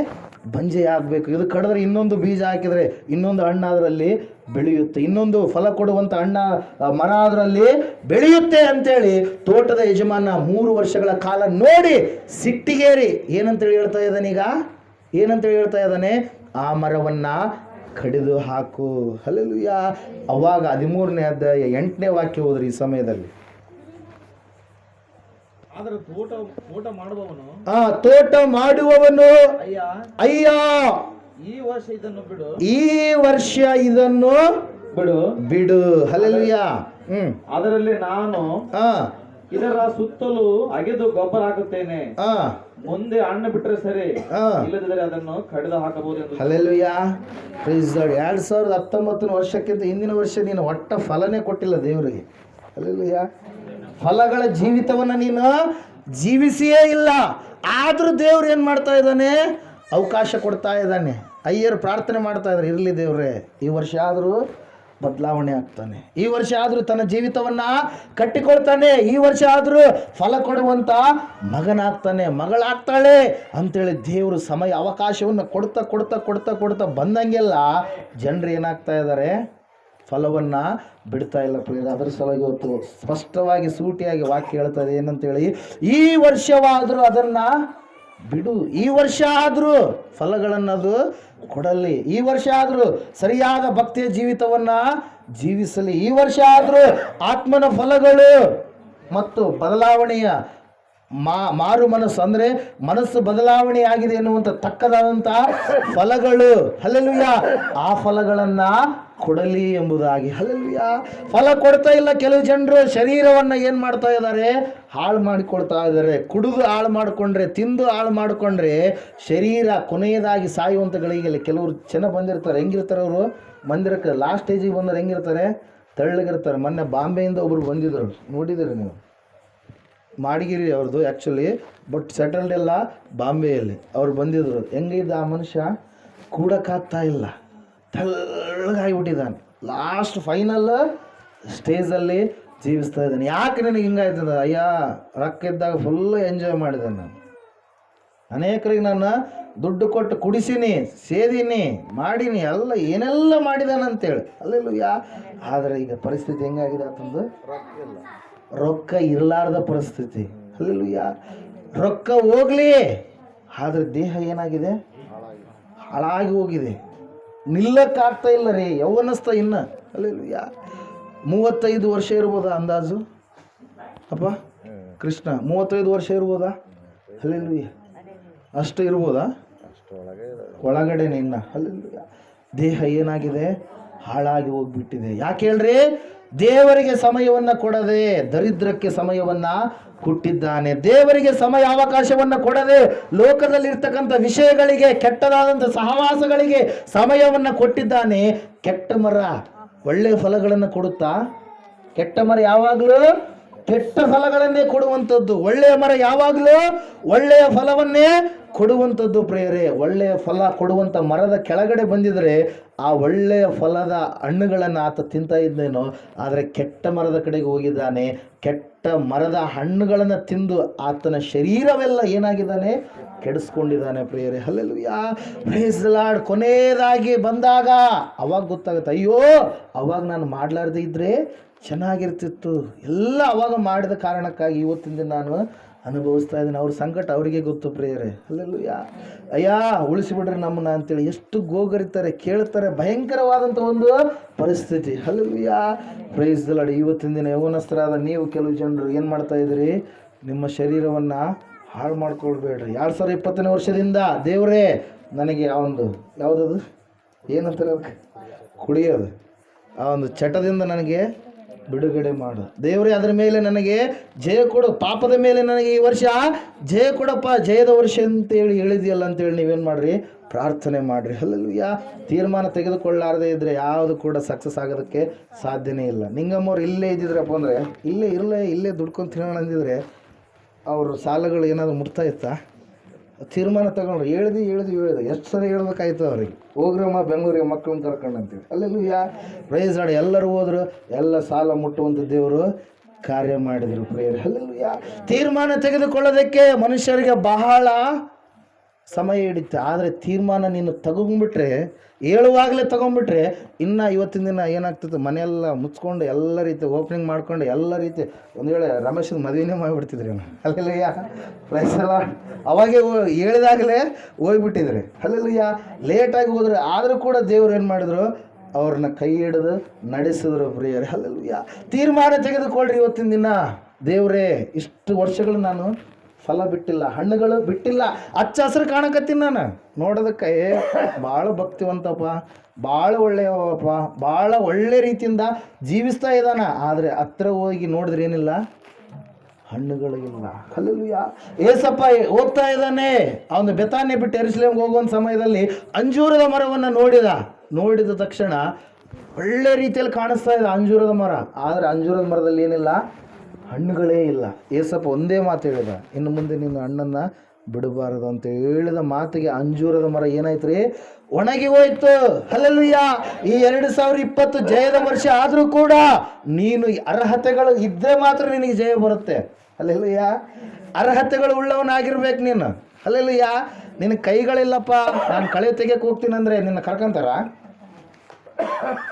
ಬಂಜೆ ಆಗಬೇಕು? ಇದು ಕಡಿದ್ರೆ ಇನ್ನೊಂದು ಬೀಜ ಹಾಕಿದರೆ ಇನ್ನೊಂದು ಹಣ್ಣು ಅದರಲ್ಲಿ ಬೆಳೆಯುತ್ತೆ, ಇನ್ನೊಂದು ಫಲ ಕೊಡುವಂಥ ಮರ ಅದರಲ್ಲಿ ಬೆಳೆಯುತ್ತೆ ಅಂತೇಳಿ ತೋಟದ ಯಜಮಾನ 3 ವರ್ಷಗಳ ಕಾಲ ನೋಡಿ ಸಿಟ್ಟಿಗೇರಿ ಏನಂತೇಳಿ ಹೇಳ್ತಾ ಇದ್ದಾನೆ? ಈಗ ಏನಂತೇಳಿ ಹೇಳ್ತಾ ಇದ್ದಾನೆ? ಆ ಮರವನ್ನು ಕಡಿದು ಹಾಕು. ಹಲ್ಲೆಲೂಯಾ. ಅವಾಗ 13ನೇ ಅಧ್ಯಾಯ 8ನೇ ವಾಕ್ಯ ಹೋದ್ರಿ. ಈ ಸಮಯದಲ್ಲಿ ತೋಟ ಮಾಡುವವನು ಅಯ್ಯ, ಈ ವರ್ಷ ಇದನ್ನು ಬಿಡು. ಹಲ್ಲೆಲೂಯಾ. ಅದರಲ್ಲಿ ನಾನು ಇದರ ಸುತ್ತಲೂ ಅಗೆದು ಗೊಬ್ಬರ ಹಾಕುತ್ತೇನೆ. ಮುಂದೆ ಹಣ್ಣು ಬಿಟ್ಟರೆ ಸರಿ, ಇಲ್ಲದಿದ್ದರೆ ಅದನ್ನು ಕಡಿದು ಹಾಕಬಹುದು. ಹಲ್ಲೆಲೂಯಾ. 2019 ವರ್ಷಕ್ಕಿಂತ ಹಿಂದಿನ ವರ್ಷ ನೀನು ಒಟ್ಟ ಫಲನೇ ಕೊಟ್ಟಿಲ್ಲ ದೇವರಿಗೆ. ಹಲ್ಲೆಲೂಯಾ. ಫಲಗಳ ಜೀವಿತವನ್ನು ನೀನು ಜೀವಿಸಿಯೇ ಇಲ್ಲ. ಆದರೂ ದೇವ್ರು ಏನು ಮಾಡ್ತಾ ಇದ್ದಾನೆ? ಅವಕಾಶ ಕೊಡ್ತಾ ಇದ್ದಾನೆ. ಅಯ್ಯರು ಪ್ರಾರ್ಥನೆ ಮಾಡ್ತಾ ಇದ್ದಾರೆ, ಇರಲಿ ದೇವ್ರೆ, ಈ ವರ್ಷ ಆದರೂ ಬದಲಾವಣೆ ಆಗ್ತಾನೆ, ಈ ವರ್ಷ ಆದರೂ ತನ್ನ ಜೀವಿತವನ್ನು ಕಟ್ಟಿಕೊಳ್ತಾನೆ, ಈ ವರ್ಷ ಆದರೂ ಫಲ ಕೊಡುವಂಥ ಮಗನಾಗ್ತಾನೆ, ಮಗಳಾಗ್ತಾಳೆ ಅಂತೇಳಿ ದೇವರು ಸಮಯ ಅವಕಾಶವನ್ನು ಕೊಡ್ತಾ ಕೊಡ್ತಾ ಕೊಡ್ತಾ ಕೊಡ್ತಾ ಬಂದಂಗೆಲ್ಲ ಜನರು ಏನಾಗ್ತಾ ಇದ್ದಾರೆ? ಫಲವನ್ನು ಬಿಡ್ತಾ ಇಲ್ಲ ಪ್ರಿಯರೇ. ಅದರ ಸಲುವಾಗಿ ಇವತ್ತು ಸ್ಪಷ್ಟವಾಗಿ ಸೂಟಿಯಾಗಿ ವಾಕ್ಯ ಹೇಳ್ತದೆ ಏನಂತೇಳಿ, ಈ ವರ್ಷವಾದರೂ ಅದನ್ನು ಬಿಡು, ಈ ವರ್ಷ ಆದರೂ ಫಲಗಳನ್ನದು ಕೊಡಲಿ, ಈ ವರ್ಷ ಆದರೂ ಸರಿಯಾದ ಭಕ್ತಿಯ ಜೀವಿತವನ್ನು ಜೀವಿಸಲಿ, ಈ ವರ್ಷ ಆದರೂ ಆತ್ಮನ ಫಲಗಳು ಮತ್ತು ಬದಲಾವಣೆಯ ಮಾರು ಮನಸ್ಸು ಅಂದರೆ ಮನಸ್ಸು ಬದಲಾವಣೆ ಆಗಿದೆ ಎನ್ನುವಂಥ ತಕ್ಕದಾದಂಥ ಫಲಗಳು, ಹಲ್ಲೆಲೂಯಾ, ಆ ಫಲಗಳನ್ನು ಕೊಡಲಿ ಎಂಬುದಾಗಿ. ಹಲ್ಲೆಲೂಯಾ. ಫಲ ಕೊಡ್ತಾ ಇಲ್ಲ. ಕೆಲವು ಜನರು ಶರೀರವನ್ನು ಏನು ಮಾಡ್ತಾ ಇದ್ದಾರೆ? ಹಾಳು ಮಾಡಿಕೊಡ್ತಾ ಇದ್ದಾರೆ. ಕುಡಿದು ಹಾಳು ಮಾಡಿಕೊಂಡ್ರೆ, ತಿಂದು ಹಾಳು ಮಾಡಿಕೊಂಡ್ರೆ ಶರೀರ ಕೊನೆಯದಾಗಿ ಸಾಯುವಂಥ ಗಳಿಗೆಯಲ್ಲಿ ಕೆಲವರು ಚೆನ್ನಾಗಿ ಬಂದಿರ್ತಾರೆ. ಹೆಂಗಿರ್ತಾರೆ ಅವರು? ಮಂದಿರಕ್ಕೆ ಲಾಸ್ಟ್ ಸ್ಟೇಜಿಗೆ ಬಂದವರು ಹೆಂಗಿರ್ತಾರೆ? ತೆಳ್ಳಗಿರ್ತಾರೆ. ಮೊನ್ನೆ ಬಾಂಬೆಯಿಂದ ಒಬ್ಬರು ಬಂದಿದ್ದರು, ನೋಡಿದ್ದೀರಿ ನೀವು? ಮಾಡಿಗಿರಿ ಅವ್ರದ್ದು ಆ್ಯಕ್ಚುಲಿ, ಬಟ್ ಸೆಟಲ್ಡ್ ಎಲ್ಲ ಬಾಂಬೆಯಲ್ಲಿ. ಅವ್ರು ಬಂದಿದ್ದರು. ಹೆಂಗಿದ್ದ ಆ ಮನುಷ್ಯ? ಕೂಡಕ್ಕಾಗ್ತಾ ಇಲ್ಲ, ತೆಳ್ಳಗಾಗಿಬಿಟ್ಟಿದ್ದಾನೆ. ಲಾಸ್ಟ್ ಫೈನಲ್ ಸ್ಟೇಜಲ್ಲಿ ಜೀವಿಸ್ತಾ ಇದ್ದಾನೆ. ಯಾಕೆ ನನಗೆ ಹಿಂಗಾಯ್ತದ? ಅಯ್ಯ, ರೊಕ್ಕ ಇದ್ದಾಗ ಫುಲ್ಲು ಎಂಜಾಯ್ ಮಾಡಿದೆ ನಾನು. ಅನೇಕರಿಗೆ ನಾನು ದುಡ್ಡು ಕೊಟ್ಟು ಕುಡಿಸಿನಿ, ಸೇದೀನಿ, ಮಾಡೀನಿ, ಎಲ್ಲ ಏನೆಲ್ಲ ಮಾಡಿದಾನಂತೇಳಿ ಅಲ್ಲೆಲ್ಲೂಯ್ಯ. ಆದರೆ ಈಗ ಪರಿಸ್ಥಿತಿ ಹೆಂಗಾಗಿದೆ ಆತಂದು? ರೊಕ್ಕ ಇರಲಾರ್ದ ಪರಿಸ್ಥಿತಿ ಅಲ್ಲೆಲ್ಲೂಯ್ಯ. ರೊಕ್ಕ ಹೋಗ್ಲಿ, ಆದರೆ ದೇಹ ಏನಾಗಿದೆ? ಹಾಳಾಗಿ ಹೋಗಿದೆ. ನಿಲ್ಲಕ್ಕಾಗ್ತಾ ಇಲ್ಲ ರೀ, ಯೌವನಸ್ಥ ಇನ್ನು ಅಲ್ಲೆಲ್ಲೂಯ್ಯ. 35 ವರ್ಷ ಇರ್ಬೋದಾ ಅಂದಾಜು ಅಪ್ಪ ಕೃಷ್ಣ? 35 ವರ್ಷ ಇರ್ಬೋದಾ? ಅಲ್ಲೆಲ್ಲೂಯ್ಯ. ಅಷ್ಟು ಇರ್ಬೋದಾ? ಒಳಗಡೆ ನಿನ್ನ ಅಲ್ಲೆಲ್ಲೂಯ್ಯ. ದೇಹ ಏನಾಗಿದೆ? ಹಾಳಾಗಿ ಹೋಗ್ಬಿಟ್ಟಿದೆ. ಯಾಕೆ ಹೇಳ್ರಿ? ದೇವರಿಗೆ ಸಮಯವನ್ನು ಕೊಡದೆ ದರಿದ್ರಕ್ಕೆ ಸಮಯವನ್ನು ಕೊಟ್ಟಿದ್ದಾನೆ. ದೇವರಿಗೆ ಸಮಯ ಅವಕಾಶವನ್ನು ಕೊಡದೆ ಲೋಕದಲ್ಲಿರ್ತಕ್ಕಂಥ ವಿಷಯಗಳಿಗೆ, ಕೆಟ್ಟದಾದಂಥ ಸಹವಾಸಗಳಿಗೆ ಸಮಯವನ್ನು ಕೊಟ್ಟಿದ್ದಾನೆ. ಕೆಟ್ಟ ಮರ ಒಳ್ಳೆಯ ಫಲಗಳನ್ನು ಕೊಡುತ್ತಾ? ಕೆಟ್ಟ ಮರ ಯಾವಾಗಲೂ ಕೆಟ್ಟ ಫಲಗಳನ್ನೇ ಕೊಡುವಂಥದ್ದು. ಒಳ್ಳೆಯ ಮರ ಯಾವಾಗಲೂ ಒಳ್ಳೆಯ ಫಲವನ್ನೇ ಕೊಡುವಂಥದ್ದು ಪ್ರಿಯರೇ. ಒಳ್ಳೆಯ ಫಲ ಕೊಡುವಂಥ ಮರದ ಕೆಳಗಡೆ ಬಂದಿದ್ರೆ ಆ ಒಳ್ಳೆಯ ಫಲದ ಹಣ್ಣುಗಳನ್ನು ಆತ ತಿಂತಾ ಇದ್ದೇನೋ. ಆದರೆ ಕೆಟ್ಟ ಮರದ ಕಡೆಗೆ ಹೋಗಿದ್ದಾನೆ. ಕೆಟ್ಟ ಮರದ ಹಣ್ಣುಗಳನ್ನು ತಿಂದು ಆತನ ಶರೀರವೆಲ್ಲ ಏನಾಗಿದ್ದಾನೆ? ಕೆಡಿಸ್ಕೊಂಡಿದ್ದಾನೆ ಪ್ರಿಯರೇ. Hallelujah, praise the lord. ಕೊನೆಯದಾಗಿ ಬಂದಾಗ ಅವಾಗ ಗೊತ್ತಾಗುತ್ತೆ, ಅಯ್ಯೋ ಅವಾಗ ನಾನು ಮಾಡಲಾರ್ದೆ ಇದ್ದರೆ ಚೆನ್ನಾಗಿರ್ತಿತ್ತು. ಎಲ್ಲ ಅವಾಗ ಮಾಡಿದ ಕಾರಣಕ್ಕಾಗಿ ಇವತ್ತಿನ ದಿನ ನಾನು ಅನುಭವಿಸ್ತಾ ಇದ್ದೀನಿ. ಅವ್ರ ಸಂಕಟ ಅವರಿಗೆ ಗೊತ್ತು ಪ್ರಿಯರೇ. ಹಲ್ಲೆಲೂಯಾ. ಅಯ್ಯ ಉಳಿಸಿಬಿಡ್ರಿ ನಮ್ಮನ್ನ ಅಂತೇಳಿ ಎಷ್ಟು ಗೋಗರಿತಾರೆ, ಕೇಳ್ತಾರೆ. ಭಯಂಕರವಾದಂಥ ಒಂದು ಪರಿಸ್ಥಿತಿ. Hallelujah, praise the lord. ಇವತ್ತಿನ ದಿನ ಯೌವನಸ್ಥರಾದ ನೀವು ಕೆಲವು ಜನರು ಏನು ಮಾಡ್ತಾ ಇದ್ದೀರಿ? ನಿಮ್ಮ ಶರೀರವನ್ನು ಹಾಳು ಮಾಡ್ಕೊಳ್ಬೇಡ್ರಿ. 2020ನೇ ವರ್ಷದಿಂದ ದೇವರೇ ನನಗೆ ಆ ಒಂದು ಯಾವುದದು ಏನಂತಾರೆ ಅದಕ್ಕೆ, ಕುಡಿಯೋದು, ಆ ಒಂದು ಚಟದಿಂದ ನನಗೆ ಬಿಡುಗಡೆ ಮಾಡು ದೇವರೇ. ಅದರ ಮೇಲೆ ನನಗೆ ಜಯ ಕೊಡು. ಪಾಪದ ಮೇಲೆ ನನಗೆ ಈ ವರ್ಷ ಜಯ ಕೊಡಪ್ಪ, ಜಯದ ವರ್ಷ ಅಂತೇಳಿ ಹೇಳಿದೆಯಲ್ಲ ಅಂತೇಳಿ ನೀವೇನು ಮಾಡಿರಿ? ಪ್ರಾರ್ಥನೆ ಮಾಡಿರಿ. ಹಲ್ಲೆಲೂಯಾ. ತೀರ್ಮಾನ ತೆಗೆದುಕೊಳ್ಳಾರದೇ ಇದ್ದರೆ ಯಾವುದು ಕೂಡ ಸಕ್ಸಸ್ ಆಗೋದಕ್ಕೆ ಸಾಧ್ಯನೇ ಇಲ್ಲ. ನಿಂಗಮ್ಮವ್ರು ಇಲ್ಲೇ ಇದ್ದಿದ್ರಪ್ಪ ಅಂದರೆ, ಇಲ್ಲೇ ದುಡ್ಕೊಂಡು ತಿನ್ನೋಣ ಅಂದಿದ್ರೆ ಅವರು ಸಾಲಗಳು ಏನಾದರೂ ಮುಟ್ತಾ ಇತ್ತಾ? ತೀರ್ಮಾನ ತಗೊಂಡ್ರು. ಹೇಳ್ದು ಎಷ್ಟು ಸರಿ ಹೇಳ್ಬೇಕಾಯ್ತು ಅವ್ರಿಗೆ, ಹೋಗ್ರಮ್ಮ ಬೆಂಗಳೂರಿಗೆ ಮಕ್ಕಳನ್ನ ಕರ್ಕೊಂಡು ಅಂತೇಳಿ. Hallelujah, praise Lord. ಎಲ್ಲರೂ ಹೋದ್ರು, ಎಲ್ಲ ಸಾಲ ಮುಟ್ಟುವಂಥ ದೇವರು ಕಾರ್ಯ ಮಾಡಿದರು ಪ್ರಿಯರೇ. ಅಲ್ಲೆಲ್ಲೂಯಾ. ತೀರ್ಮಾನ ತೆಗೆದುಕೊಳ್ಳೋದಕ್ಕೆ ಮನುಷ್ಯರಿಗೆ ಬಹಳ ಸಮಯ ಹಿಡಿತೆ. ಆದರೆ ತೀರ್ಮಾನ ನೀನು ತಗೊಂಡ್ಬಿಟ್ರೆ, ಹೇಳುವಾಗಲೇ ತೊಗೊಂಡ್ಬಿಟ್ರೆ, ಇನ್ನು ಇವತ್ತಿನ ದಿನ ಏನಾಗ್ತದೆ? ಮನೆಯೆಲ್ಲ ಮುಚ್ಕೊಂಡು ಎಲ್ಲ ರೀತಿ ಓಪನಿಂಗ್ ಮಾಡ್ಕೊಂಡು ಎಲ್ಲ ರೀತಿ ಒಂದು ವೇಳೆ ರಮೇಶನ ಮದುವೆನೇ ಮಾಡಿಬಿಡ್ತಿದ್ರಿ ಅವನು. Hallelujah, praise Lord. ಅವಾಗೇ ಹೇಳಿದಾಗಲೇ ಹೋಗ್ಬಿಟ್ಟಿದ್ರಿ. ಅಲ್ಲೆಲ್ಲೂಯಾ. ಲೇಟಾಗಿ ಹೋದ್ರೆ ಆದರೂ ಕೂಡ ದೇವ್ರು ಏನು ಮಾಡಿದ್ರು? ಅವ್ರನ್ನ ಕೈ ಹಿಡಿದು ನಡೆಸಿದ್ರು ಪ್ರಿಯರೇ. ಅಲ್ಲೆಲ್ಲೂಯಾ. ತೀರ್ಮಾನ ತೆಗೆದುಕೊಳ್ಳ್ರಿ ಇವತ್ತಿನ ದಿನ. ದೇವರೇ, ಇಷ್ಟು ವರ್ಷಗಳು ನಾನು ಫಲ ಬಿಟ್ಟಿಲ್ಲ, ಹಣ್ಣುಗಳು ಬಿಟ್ಟಿಲ್ಲ, ಹಚ್ಚ ಹಸಿರು ಕಾಣಕತ್ತೀನಿ ನಾನು. ನೋಡೋದಕ್ಕೆ ಭಾಳ ಭಕ್ತಿವಂತಪ್ಪ, ಭಾಳ ಒಳ್ಳೆಯವಪ್ಪ, ಭಾಳ ಒಳ್ಳೆ ರೀತಿಯಿಂದ ಜೀವಿಸ್ತಾ ಇದ್ದಾನ. ಆದರೆ ಹತ್ರ ಹೋಗಿ ನೋಡಿದ್ರೆ ಏನಿಲ್ಲ? ಹಣ್ಣುಗಳಿಲ್ಲ. ಹಲ್ಲೆಲೂಯಾ. ಏಸಪ್ಪ ಹೋಗ್ತಾ ಇದ್ದಾನೆ. ಅವನು ಬೆತಾನ್ಯ ಬಿಟ್ಟು ಯೆರೂಸಲೇಮಿಗೆ ಹೋಗುವಂಥ ಸಮಯದಲ್ಲಿ ಅಂಜೂರದ ಮರವನ್ನು ನೋಡಿದ ತಕ್ಷಣ ಒಳ್ಳೆ ರೀತಿಯಲ್ಲಿ ಕಾಣಿಸ್ತಾ ಇದೆ ಅಂಜೂರದ ಮರ. ಆದರೆ ಅಂಜೂರದ ಮರದಲ್ಲಿ ಏನಿಲ್ಲ? ಹಣ್ಣುಗಳೇ ಇಲ್ಲ. ಏಸಪ್ಪ ಒಂದೇ ಮಾತು ಹೇಳಿದ, ಇನ್ನು ಮುಂದೆ ನೀನು ಹಣ್ಣನ್ನು ಬಿಡಬಾರದು ಅಂತ ಹೇಳಿದ ಮಾತಿಗೆ ಅಂಜೂರದ ಮರ ಏನಾಯ್ತು ರೀ? ಒಣಗಿ ಹೋಯ್ತು. ಹಲ್ಲೆಲೂಯಾ. ಈ 2020 ಜಯದ ವರ್ಷ ಆದರೂ ಕೂಡ ನೀನು ಅರ್ಹತೆಗಳು ಇದ್ದರೆ ಮಾತ್ರ ನಿನಗೆ ಜಯ ಬರುತ್ತೆ. ಹಲ್ಲೆಲೂಯಾ. ಅರ್ಹತೆಗಳು ಉಳ್ಳವನಾಗಿರ್ಬೇಕು ನೀನು. ಹಲ್ಲೆಲೂಯಾ. ನಿನ್ನ ಕೈಗಳಿಲ್ಲಪ್ಪ, ನಾನು ಕಳೆ ತೆಗಿಯಕ್ಕೆ ಹೋಗ್ತೀನಿ ಅಂದರೆ ನಿನ್ನ ಕರ್ಕೊಂತಾರ?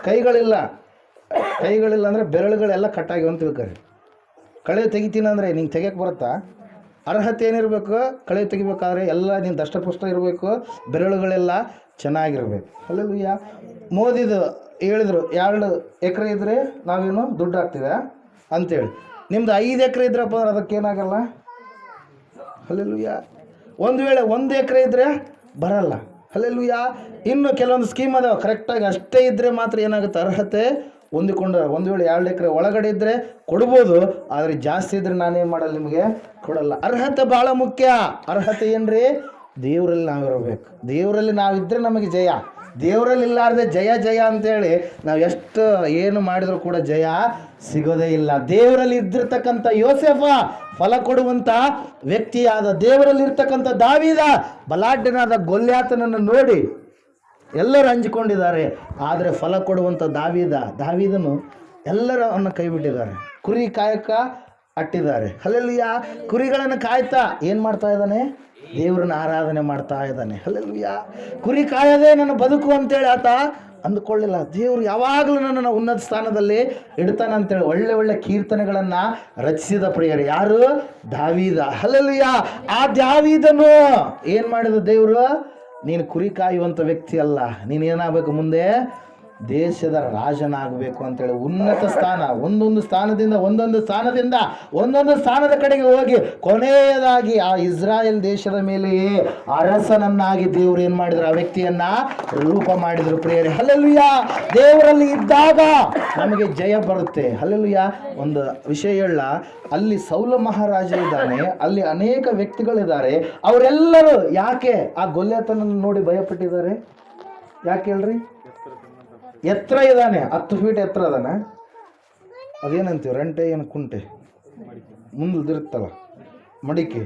ಕೈಗಳಿಲ್ಲ ಅಂದರೆ ಬೆರಳುಗಳೆಲ್ಲ ಕಟ್ಟಾಗಿ ಅಂತ ತಿಳ್ಕೊರಿ. ಕಳೆ ತೆಗಿತೀನಿ ಅಂದರೆ ನಿಂಗೆ ತೆಗಿಯಕ್ಕೆ ಬರುತ್ತಾ? ಅರ್ಹತೆ ಏನಿರಬೇಕು? ಕಳೆ ತೆಗಿಬೇಕಾದ್ರೆ ಎಲ್ಲ ನೀನು ದಷ್ಟಪುಷ್ಟ ಇರಬೇಕು, ಬೆರಳುಗಳೆಲ್ಲ ಚೆನ್ನಾಗಿರ್ಬೇಕು. ಹಲ್ಲೆಲೂಯಾ. ಮೋದಿದು ಹೇಳಿದ್ರು 2 ಎಕರೆ ಇದ್ದರೆ ನಾವೇನು ದುಡ್ಡು ಹಾಕ್ತೀವಿ ಅಂತೇಳಿ. ನಿಮ್ದು 5 ಎಕರೆ ಇದ್ರಪ್ಪ ಅಂದ್ರೆ ಅದಕ್ಕೇನಾಗಲ್ಲ. ಹಲ್ಲೆಲೂಯಾ. ಒಂದು ವೇಳೆ 1 ಎಕರೆ ಇದ್ದರೆ ಬರಲ್ಲ. ಹಲ್ಲೆಲೂಯಾ. ಇನ್ನು ಕೆಲವೊಂದು ಸ್ಕೀಮ್ ಅದಾವೆ, ಕರೆಕ್ಟಾಗಿ ಅಷ್ಟೇ ಇದ್ದರೆ ಮಾತ್ರ ಏನಾಗುತ್ತೆ? ಅರ್ಹತೆ ಹೊಂದಿಕೊಂಡು. ಒಂದು ವೇಳೆ 2 ಎಕರೆ ಒಳಗಡೆ ಇದ್ದರೆ ಕೊಡ್ಬೋದು, ಆದರೆ ಜಾಸ್ತಿ ಇದ್ದರೆ ನಾನೇನು ಮಾಡಲ್ಲ, ನಿಮಗೆ ಕೊಡಲ್ಲ. ಅರ್ಹತೆ ಭಾಳ ಮುಖ್ಯ. ಅರ್ಹತೆ ಏನ್ರಿ? ದೇವರಲ್ಲಿ ನಾವಿರಬೇಕು. ದೇವರಲ್ಲಿ ನಾವಿದ್ದರೆ ನಮಗೆ ಜಯ. ದೇವರಲ್ಲಿ ಇಲ್ಲಾರ್ದೆ ಜಯ ಅಂತೇಳಿ ನಾವು ಎಷ್ಟು ಏನು ಮಾಡಿದರೂ ಕೂಡ ಜಯ ಸಿಗೋದೇ ಇಲ್ಲ. ದೇವರಲ್ಲಿ ಇದ್ದಿರ್ತಕ್ಕಂಥ ಯೋಸೇಫ ಫಲ ಕೊಡುವಂಥ ವ್ಯಕ್ತಿಯಾದ, ದೇವರಲ್ಲಿರ್ತಕ್ಕಂಥ ದಾವೀದ ಬಲಾಢ್ಯನಾದ ಗೊಲ್ಯಾತನನ್ನು ನೋಡಿ ಎಲ್ಲರೂ ಹಂಚಿಕೊಂಡಿದ್ದಾರೆ. ಆದರೆ ಫಲ ಕೊಡುವಂಥ ದಾವೀದನು ಎಲ್ಲರೂ ಅವನ್ನ ಕೈ ಬಿಟ್ಟಿದ್ದಾರೆ. ಕುರಿ ಕಾಯಕ ಅಟ್ಟಿದ್ದಾರೆ. ಹಲ್ಲೆಲೂಯಾ. ಕುರಿಗಳನ್ನು ಕಾಯ್ತಾ ಏನು ಮಾಡ್ತಾ ಇದ್ದಾನೆ? ದೇವ್ರನ್ನ ಆರಾಧನೆ ಮಾಡ್ತಾ ಇದ್ದಾನೆ. ಹಲ್ಲೆಲೂಯಾ. ಕುರಿ ಕಾಯದೆ ನನ್ನ ಬದುಕು ಅಂತೇಳಿ ಆತ ಅಂದುಕೊಳ್ಳಿಲ್ಲ. ದೇವರು ಯಾವಾಗಲೂ ನನ್ನನ್ನು ಉನ್ನತ ಸ್ಥಾನದಲ್ಲಿ ಇಡ್ತಾನಂತೇಳಿ ಒಳ್ಳೆ ಒಳ್ಳೆ ಕೀರ್ತನೆಗಳನ್ನು ರಚಿಸಿದ ಪ್ರಿಯರು ಯಾರು? ದಾವೀದ. ಹಲ್ಲೆಲೂಯಾ. ಆ ದಾವೀದನು ಏನು ಮಾಡಿದ ದೇವರು? ನೀನು ಕುರಿ ಕಾಯುವಂಥ ವ್ಯಕ್ತಿ ಅಲ್ಲ, ನೀನೇನಾಗಬೇಕು ಮುಂದೆ? ದೇಶದ ರಾಜನಾಗಬೇಕು ಅಂತೇಳಿ ಉನ್ನತ ಸ್ಥಾನ, ಒಂದೊಂದು ಸ್ಥಾನದ ಕಡೆಗೆ ಹೋಗಿ ಕೊನೆಯದಾಗಿ ಆ ಇಸ್ರಾಯೇಲ್ ದೇಶದ ಮೇಲೆಯೇ ಅರಸನನ್ನಾಗಿ ದೇವರು ಏನು ಮಾಡಿದ್ರು? ಆ ವ್ಯಕ್ತಿಯನ್ನ ರೂಪ ಮಾಡಿದ್ರು ಪ್ರಿಯರೇ. ಹಲ್ಲೆಲೂಯಾ. ದೇವರಲ್ಲಿ ಇದ್ದಾಗ ನಮಗೆ ಜಯ ಬರುತ್ತೆ. ಹಲ್ಲೆಲೂಯಾ. ಒಂದು ವಿಷಯ ಹೇಳ, ಅಲ್ಲಿ ಸೌಲ ಮಹಾರಾಜ ಇದ್ದಾನೆ, ಅಲ್ಲಿ ಅನೇಕ ವ್ಯಕ್ತಿಗಳಿದ್ದಾರೆ. ಅವರೆಲ್ಲರೂ ಯಾಕೆ ಆ ಗೊಲ್ಯಾತನನ್ನು ನೋಡಿ ಭಯಪಟ್ಟಿದ್ದಾರೆ? ಯಾಕೆ ಹೇಳ್ರಿ? ಎತ್ತರ ಇದ್ದಾನೆ, 10 ಫೀಟ್ ಎತ್ತರ ಅದಾನೆ. ಅದೇನಂತೀವಿ? ರಂಟೆ ಏನು ಕುಂಟೆ ಮುಂದಿರುತ್ತಲ್ಲ ಮಡಿಕೆ.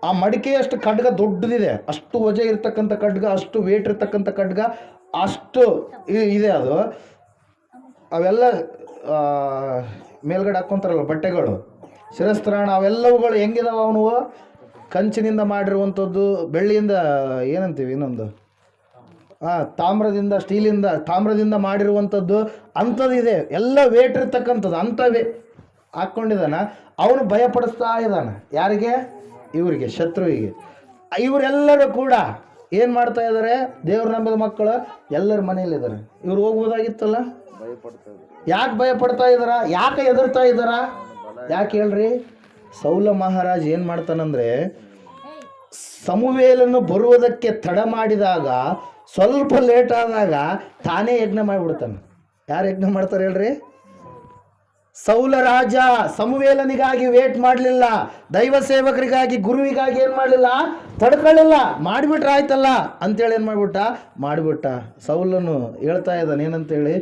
ಆ ಮಡಿಕೆಯಷ್ಟು ಖಡ್ಗ ದೊಡ್ಡದಿದೆ, ಅಷ್ಟು ವಜೆ ಇರ್ತಕ್ಕಂಥ ಖಡ್ಗ, ಅಷ್ಟು ವೇಟ್ ಇರ್ತಕ್ಕಂಥ ಖಡ್ಗ, ಅಷ್ಟು ಇದೆ ಅದು. ಅವೆಲ್ಲ ಮೇಲ್ಗಡೆ ಹಾಕ್ಕೊಂತಾರಲ್ಲ ಬಟ್ಟೆಗಳು, ಶಿರಸ್ತ್ರಾಣ, ಅವೆಲ್ಲವುಗಳು ಹೆಂಗಿದಾವ? ಅವನು ಕಂಚಿನಿಂದ ಮಾಡಿರುವಂಥದ್ದು, ಬೆಳ್ಳಿಯಿಂದ ಏನಂತೀವಿ ಇನ್ನೊಂದು ತಾಮ್ರದಿಂದ ಮಾಡಿರುವಂಥದ್ದು ಅಂಥದ್ದಿದೆ. ಎಲ್ಲ ವೇಟ್ ಇರ್ತಕ್ಕಂಥದ್ದು ಅಂಥವೇ ಹಾಕ್ಕೊಂಡಿದ್ದಾನ. ಅವನು ಭಯಪಡಿಸ್ತಾ ಇದ್ದಾನೆ. ಯಾರಿಗೆ? ಇವರಿಗೆ, ಶತ್ರುವಿಗೆ. ಇವರೆಲ್ಲರೂ ಕೂಡ ಏನು ಮಾಡ್ತಾ ಇದ್ದಾರೆ? ದೇವ್ರ ನಂಬಿದ ಮಕ್ಕಳು ಎಲ್ಲರ ಮನೆಯಲ್ಲಿದ್ದಾರೆ. ಇವ್ರು ಹೋಗ್ಬೋದಾಗಿತ್ತಲ್ಲ, ಯಾಕೆ ಭಯಪಡ್ತಾ ಇದ್ದಾರ? ಯಾಕೆ ಹೆದರ್ತಾ ಇದ್ದಾರ? ಯಾಕೆ ಹೇಳ್ರಿ? ಸೌಲ ಮಹಾರಾಜ್ ಏನು ಮಾಡ್ತಾನಂದ್ರೆ, ಸಮುವೇಲನ್ನು ಬರುವುದಕ್ಕೆ ತಡ ಮಾಡಿದಾಗ, ಸ್ವಲ್ಪ ಲೇಟ್ ಆದಾಗ ತಾನೇ ಯಜ್ಞ ಮಾಡಿಬಿಡ್ತಾನೆ. ಯಾರು ಯಜ್ಞ ಮಾಡ್ತಾರೆ ಹೇಳ್ರಿ? ಸೌಲ ರಾಜ ಸಮುವೇಲನಿಗಾಗಿ ವೇಟ್ ಮಾಡಲಿಲ್ಲ, ದೈವ ಸೇವಕರಿಗಾಗಿ, ಗುರುವಿಗಾಗಿ ಏನು ಮಾಡಲಿಲ್ಲ? ತಡ್ಕೊಳ್ಳಿಲ್ಲ. ಮಾಡಿಬಿಟ್ರೆ ಆಯ್ತಲ್ಲ ಅಂತೇಳಿ ಏನು ಮಾಡಿಬಿಟ್ಟ. ಸೌಲನು ಹೇಳ್ತಾ ಇದ್ದಾನೆ ಏನಂತೇಳಿ,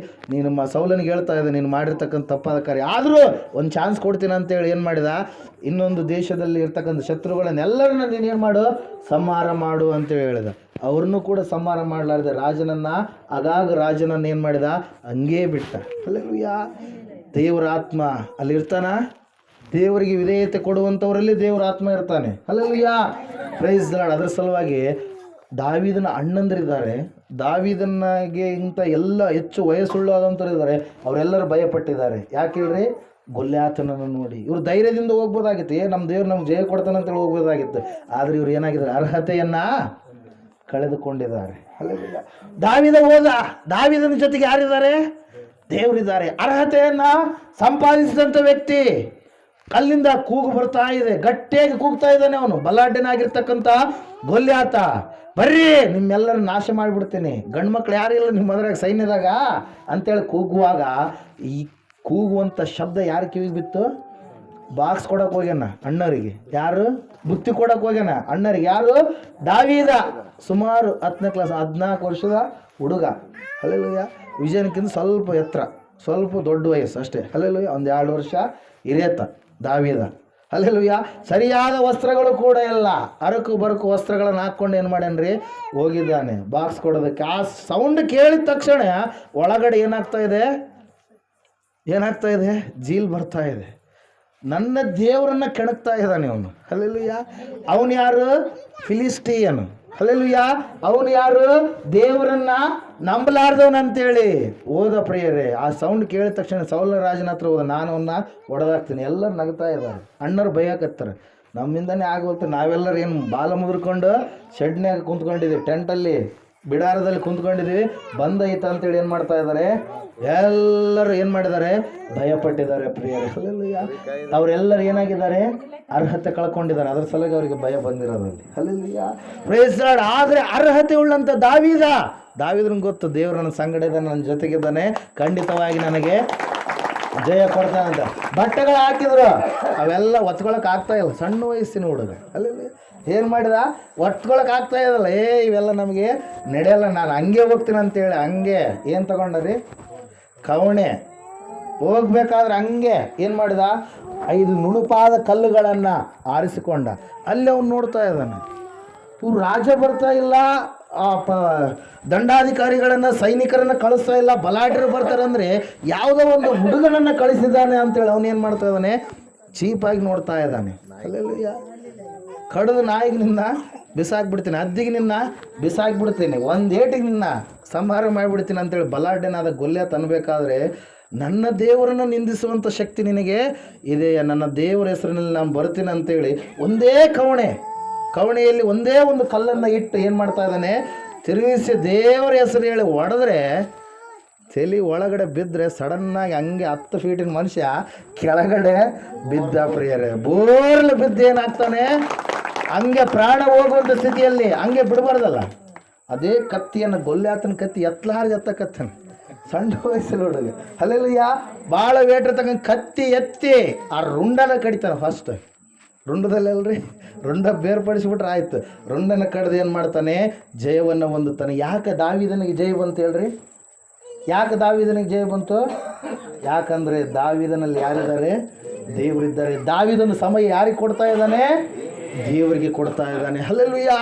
ಸೌಲನಿಗೆ ಹೇಳ್ತಾ ಇದ್ದ, ನೀನು ಮಾಡಿರ್ತಕ್ಕಂಥ ತಪ್ಪಾದ ಕಾರ್ಯ, ಆದರೂ ಒಂದು ಚಾನ್ಸ್ ಕೊಡ್ತೀನಿ ಅಂತೇಳಿ ಏನು ಮಾಡಿದ? ಇನ್ನೊಂದು ದೇಶದಲ್ಲಿ ಇರ್ತಕ್ಕಂಥ ಶತ್ರುಗಳನ್ನೆಲ್ಲರನ್ನ ನೀನೇನು ಮಾಡು? ಸಂಹಾರ ಮಾಡು ಅಂತೇಳಿ ಹೇಳಿದ. ಅವ್ರನ್ನೂ ಕೂಡ ಸಂಹಾರ ಮಾಡಲಾರ್ದೆ ರಾಜನನ್ನು ಏನು ಮಾಡಿದ? ಹಂಗೇ ಬಿಟ್ಟ. ಹಲ್ಲೆಲೂಯಾ. ದೇವರ ಆತ್ಮ ಅಲ್ಲಿರ್ತಾನ. ದೇವರಿಗೆ ವಿಧೇಯತೆ ಕೊಡುವಂಥವರಲ್ಲಿ ದೇವರ ಆತ್ಮ ಇರ್ತಾನೆ. ಹಲ್ಲೆಲೂಯಾ. Praise the Lord. ಅದರ ಸಲುವಾಗಿ ದಾವೀದನ ಅಣ್ಣಂದಿರಿದ್ದಾರೆ, ದಾವೀದನಿಗೆ ಇಂಥ ಎಲ್ಲ ಹೆಚ್ಚು ವಯಸ್ಸುಳ್ಳಾದಂಥವ್ರು ಇದ್ದಾರೆ. ಅವರೆಲ್ಲರೂ ಭಯಪಟ್ಟಿದ್ದಾರೆ. ಯಾಕೆ ಹೇಳ್ರಿ? ಗೊಲ್ಯಾತನನ್ನು ನೋಡಿ. ಇವ್ರು ಧೈರ್ಯದಿಂದ ಹೋಗ್ಬೋದಾಗಿತ್ತು, ನಮ್ಮ ದೇವ್ರು ನಮ್ಗೆ ಜಯ ಕೊಡ್ತಾನಂತೇಳಿ ಹೋಗ್ಬೋದಾಗಿತ್ತು. ಆದರೆ ಇವ್ರು ಏನಾಗಿದ್ದಾರೆ? ಅರ್ಹತೆಯನ್ನು ಕಳೆದುಕೊಂಡಿದ್ದಾರೆ. ಹಲ್ಲೆಲೂಯಾ. ದಾವೀದ ಹೋದ, ದಾವೀದನ ಜೊತೆಗೆ ಯಾರಿದ್ದಾರೆ? ದೇವರಿದ್ದಾರೆ. ಅರ್ಹತೆಯನ್ನು ಸಂಪಾದಿಸಿದಂಥ ವ್ಯಕ್ತಿ. ಅಲ್ಲಿಂದ ಕೂಗು ಬರ್ತಾ ಇದೆ, ಗಟ್ಟಿಯಾಗಿ ಕೂಗ್ತಾ ಇದ್ದಾನೆ ಅವನು. ಬಲಾಢ್ಯನಾಗಿರ್ತಕ್ಕಂಥ ಗೊಲ್ಯಾತ, ಬರ್ರಿ ನಿಮ್ಮೆಲ್ಲರೂ ನಾಶ ಮಾಡಿಬಿಡ್ತೀನಿ, ಗಂಡು ಮಕ್ಳು ಯಾರಿಲ್ಲ ನಿಮ್ಮ ಮದ್ರಾಗ ಸೈನ್ಯದಾಗ ಅಂತೇಳಿ ಕೂಗುವಾಗ, ಈ ಕೂಗುವಂಥ ಶಬ್ದ ಯಾರ ಕಿವಿಗೆ ಬಿತ್ತು? ಬಾಕ್ಸ್ ಕೊಡಕ್ಕೆ ಹೋಗ್ಯಾನ ಅಣ್ಣರಿಗೆ. ಯಾರು? ಬುತ್ತಿ ಕೊಡಕ್ಕೆ ಹೋಗ್ಯಾನ ಅಣ್ಣರಿಗೆ. ಯಾರು? ದಾವೀದ. ಸುಮಾರು 10ನೇ ಕ್ಲಾಸ್, 14 ವರ್ಷದ ಹುಡುಗ. ಹಲ್ಲೆಲೂಯಾ. ವಿಜಯನಕ್ಕಿಂತ ಸ್ವಲ್ಪ ಎತ್ತರ, ಸ್ವಲ್ಪ ದೊಡ್ಡ ವಯಸ್ಸು ಅಷ್ಟೇ. ಹಲ್ಲೆಲೂಯಾ. 1-2 ವರ್ಷ ಹಿರಿಯತ ದಾವೀದ. ಹಲ್ಲೆಲೂಯಾ. ಸರಿಯಾದ ವಸ್ತ್ರಗಳು ಕೂಡ ಇಲ್ಲ, ಅರಕು ಬರಕು ವಸ್ತ್ರಗಳನ್ನು ಹಾಕ್ಕೊಂಡು ಏನು ಮಾಡ್ಯಾನ್ರಿ? ಹೋಗಿದ್ದಾನೆ ಬಾಕ್ಸ್ ಕೊಡೋದಕ್ಕೆ. ಆ ಸೌಂಡ್ ಕೇಳಿದ ತಕ್ಷಣ ಒಳಗಡೆ ಏನಾಗ್ತಾ ಇದೆ? ಜೀಲ್ ಬರ್ತಾ ಇದೆ. ನನ್ನ ದೇವರನ್ನ ಕೆಣಕ್ತಾ ಇದ್ದಾನೆ ಅವನು. ಹಲ್ಲೆಲೂಯಾ. ಅವನು ಯಾರು? ಫಿಲಿಸ್ಟಿಯನು. ಹಲ್ಲೆಲೂಯಾ. ಅವನು ಯಾರು? ದೇವರನ್ನ ನಂಬಲಾರ್ದವನಂತೇಳಿ ಹೋದ ಪ್ರಿಯರೇ. ಆ ಸೌಂಡ್ ಕೇಳಿದ ತಕ್ಷಣ ಸೌಲ ರಾಜನ ಹತ್ರ ಹೋದ, ನಾನು ಅವನ್ನ ಹೊಡೆದಾಕ್ತೀನಿ. ಎಲ್ಲರೂ ನಗ್ತಾ ಇದ್ದಾರೆ, ಅಣ್ಣರು ಭಯಕತ್ತಾರೆ. ನಮ್ಮಿಂದನೇ ಆಗೋಲ್ತು. ನಾವೆಲ್ಲರೂ ಏನು ಬಾಲ ಮುದ್ರಕೊಂಡು ಶೆಡ್ನ್ಯಾಗ ಕುಂತ್ಕೊಂಡಿದ್ದೀವಿ, ಟೆಂಟಲ್ಲಿ ಬಿಡಾರದಲ್ಲಿ ಕುಂತ್ಕೊಂಡಿದ್ದೀವಿ. ಬಂದೈತ ಅಂತೇಳಿ ಏನು ಮಾಡ್ತಾ ಇದ್ದಾರೆ? ಎಲ್ಲರೂ ಏನು ಮಾಡಿದ್ದಾರೆ? ಭಯಪಟ್ಟಿದ್ದಾರೆ ಪ್ರಿಯರೇ. ಹಲ್ಲೆಲೂಯಾ. ಅವರೆಲ್ಲರೂ ಏನಾಗಿದ್ದಾರೆ? ಅರ್ಹತೆ ಕಳ್ಕೊಂಡಿದ್ದಾರೆ. ಅದರ ಸಲುವಾಗಿ ಅವರಿಗೆ ಭಯ ಬಂದಿರೋದಲ್ಲಿ. ಹಲ್ಲೆಲೂಯಾ. Praise the Lord. ಆದರೆ ಅರ್ಹತೆ ಉಳ್ಳಂಥ ದಾವೀದನಿಗೆ ಗೊತ್ತು, ದೇವರು ನನ್ನ ಸಂಗಡ ಇದ್ದಾನೆ, ನನ್ನ ಜೊತೆಗಿದ್ದಾನೆ, ಖಂಡಿತವಾಗಿ ನನಗೆ ಜಯ ಕೊಡ್ತಾನಂತ. ಬಟ್ಟೆಗಳು ಹಾಕಿದ್ರು, ಅವೆಲ್ಲ ಒತ್ಕೊಳಕ್ಕೆ ಆಗ್ತಾ ಇಲ್ಲ. ಸಣ್ಣ ವಯಸ್ಸಿನ ಹುಡುಗ. ಹಲ್ಲೆಲೂಯಾ. ಏನು ಮಾಡಿದ? ಒತ್ಕೊಳಕ್ಕೆ ಆಗ್ತಾ ಇದ್ದಲ್ಲ. ಇವೆಲ್ಲ ನಮಗೆ ನಡೆಯಲ್ಲ, ನಾನು ಹಂಗೆ ಹೋಗ್ತೀನಿ ಅಂತೇಳಿ ಹಂಗೆ ಏನು ತಗೊಂಡ್ರಿ? ಕವಣೆ. ಹೋಗ್ಬೇಕಾದ್ರೆ ಹಂಗೆ ಏನು ಮಾಡಿದ? 5 ನುಣುಪಾದ ಕಲ್ಲುಗಳನ್ನು ಆರಿಸಿಕೊಂಡ. ಅಲ್ಲಿ ಅವನು ನೋಡ್ತಾ ಇದ್ದಾನೆ, ಇವ್ರು ರಾಜ ಬರ್ತಾ ಇಲ್ಲ, ದಂಡಾಧಿಕಾರಿಗಳನ್ನು ಸೈನಿಕರನ್ನು ಕಳಿಸ್ತಾ ಇಲ್ಲ, ಬಲಾಢ್ಯರು ಬರ್ತಾರೆ ಅಂದರೆ ಯಾವುದೋ ಒಂದು ಹುಡುಗನನ್ನು ಕಳಿಸಿದ್ದಾನೆ ಅಂತೇಳಿ ಅವನೇನು ಮಾಡ್ತಾ ಇದ್ದಾನೆ? ಚೀಪಾಗಿ ನೋಡ್ತಾ ಇದ್ದಾನೆ. ಅಲ್ಲೆಲ್ಲೂಯ್ಯ. ಕಡಿದು ನಾಯಿಗೆ ನಿನ್ನ ಬಿಸಾಕ್ಬಿಡ್ತೀನಿ, ಅದ್ದಿಗೆ ನಿನ್ನ ಬಿಸಾಕ್ಬಿಡ್ತೀನಿ, ಒಂದು ಏಟಿಗೆ ನಿನ್ನ ಸಂಹಾರ ಮಾಡಿಬಿಡ್ತೀನಿ ಅಂತೇಳಿ ಬಲಾಢ್ಯನಾದ ಗೊಲ್ಯಾತ್ ಅನ್ಬೇಕಾದ್ರೆ ನನ್ನ ದೇವರನ್ನು ನಿಂದಿಸುವಂಥ ಶಕ್ತಿ ನಿನಗೆ ಇದೆಯಾ, ನನ್ನ ದೇವರ ಹೆಸರಿನಲ್ಲಿ ನಾನು ಬರ್ತೀನಿ ಅಂತೇಳಿ ಒಂದೇ ಕವಣೆಯಲ್ಲಿ ಒಂದೇ ಒಂದು ಕಲ್ಲನ್ನು ಇಟ್ಟು ಏನು ಮಾಡ್ತಾ ಇದ್ದಾನೆ, ತಿರುಗಿಸಿ ದೇವರ ಹೆಸರು ಹೇಳಿ ಹೊಡೆದ್ರೆ ತಲೆ ಒಳಗಡೆ ಬಿದ್ದರೆ ಸಡನ್ನಾಗಿ ಹಂಗೆ 10 ಫೀಟಿನ ಮನುಷ್ಯ ಕೆಳಗಡೆ ಬಿದ್ದ ಪ್ರಿಯರೇ. ಬೋರ್ಲು ಬಿದ್ದು ಏನಾಗ್ತಾನೆ, ಹಂಗೆ ಪ್ರಾಣ ಹೋಗುವಂಥ ಸ್ಥಿತಿಯಲ್ಲಿ ಹಂಗೆ ಬಿಡಬಾರ್ದಲ್ಲ. ಅದೇ ಕತ್ತಿಯನ್ನು ಗೊಲ್ಯಾತನ ಕತ್ತಿ ಎತ್ತಲಾರ್ದು ಸಣ್ಣ ವಯಸ್ಸಲ್ಲಿ ಹುಡುಗ. ಅಲ್ಲೆಲ್ಲಯ್ಯ ಭಾಳ ವೇಟ್ರ್ ತಗೊಂಡು ಕತ್ತಿ ಎತ್ತಿ ಆ ರುಂಡನ ಕಡಿತಾನೆ. ಫಸ್ಟ್ ರುಂಡದಲ್ಲಲ್ರಿ, ರುಂಡ ಬೇರ್ಪಡಿಸ್ಬಿಟ್ರೆ ಆಯ್ತು. ರುಂಡನ ಕಡ್ದು ಏನು ಮಾಡ್ತಾನೆ, ಜಯವನ್ನು ಹೊಂದುತ್ತಾನೆ. ಯಾಕೆ ದಾವೀದನಿಗೆ ಜಯ ಬಂತು ಹೇಳ್ರಿ? ಯಾಕೆ ದಾವೀದನಿಗೆ ಜಯ ಬಂತು? ಯಾಕಂದರೆ ದಾವೀದನಲ್ಲಿ ಯಾರಿದ್ದಾರೆ? ದೇವರಿದ್ದಾರೆ. ದಾವೀದನ ಸಮಯ ಯಾರಿಗೆ ಕೊಡ್ತಾ ಇದ್ದಾನೆ? ದೇವರಿಗೆ ಕೊಡ್ತಾ ಇದ್ದಾನೆ. ಹಲ್ಲೆಲೂಯ.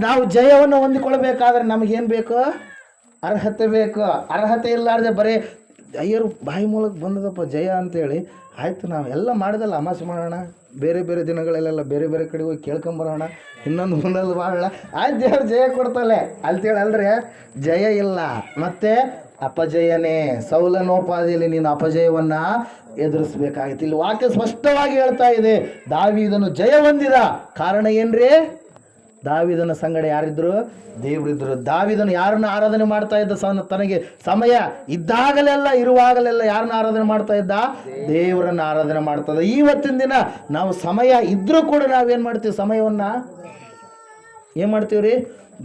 ನಾವು ಜಯವನ್ನು ಹೊಂದಿಕೊಳ್ಬೇಕಾದ್ರೆ ನಮಗೇನು ಬೇಕು? ಅರ್ಹತೆ ಬೇಕು. ಅರ್ಹತೆ ಇಲ್ಲಾರ್ದೆ ಬರೀ ಅಯ್ಯರು ಬಾಯಿ ಮೂಲಕ ಬಂದದಪ್ಪ ಜಯ ಅಂತೇಳಿ ಆಯಿತು, ನಾವು ಎಲ್ಲ ಮಾಡಿದಲ್ಲ, ಅಮಾಸೆ ಮಾಡೋಣ, ಬೇರೆ ಬೇರೆ ದಿನಗಳಲ್ಲೆಲ್ಲ ಬೇರೆ ಬೇರೆ ಕಡೆ ಹೋಗಿ ಕೇಳ್ಕೊಂಬರೋಣ, ಇನ್ನೊಂದು ಮುಂದೊಂದು ಮಾಡೋಣ, ಆಯ್ತು ದೇವ್ರು ಜಯ ಕೊಡ್ತಲೆ ಅಂತೇಳಿ ಅಲ್ರಿ, ಜಯ ಇಲ್ಲ. ಮತ್ತು ಅಪಜಯನೇ. ಸೌಲನೋಪಾದಿಯಲ್ಲಿ ನೀನು ಅಪಜಯವನ್ನು ಎದುರಿಸ್ಬೇಕಾಗಿತ್ತು. ಇಲ್ಲಿ ವಾಕ್ಯ ಸ್ಪಷ್ಟವಾಗಿ ಹೇಳ್ತಾ ಇದೆ, ದಾವೀದನು ಜಯ ಹೊಂದಿದ ಕಾರಣ ಏನ್ರಿ? ದಾವೀದನ ಸಂಗಡ ಯಾರಿದ್ರು? ದೇವರಿದ್ರು. ದಾವೀದನು ಯಾರನ್ನು ಆರಾಧನೆ ಮಾಡ್ತಾ ಇದ್ದ? ತನಗೆ ಸಮಯ ಇದ್ದಾಗಲೆಲ್ಲ ಇರುವಾಗಲೆಲ್ಲ ಯಾರನ್ನ ಆರಾಧನೆ ಮಾಡ್ತಾ ಇದ್ದ? ದೇವರನ್ನು ಆರಾಧನೆ ಮಾಡ್ತದ. ಇವತ್ತಿನ ದಿನ ನಾವು ಸಮಯ ಇದ್ರೂ ಕೂಡ ನಾವೇನು ಮಾಡ್ತೀವಿ? ಸಮಯವನ್ನು ಏನು ಮಾಡ್ತೀವಿ ರೀ?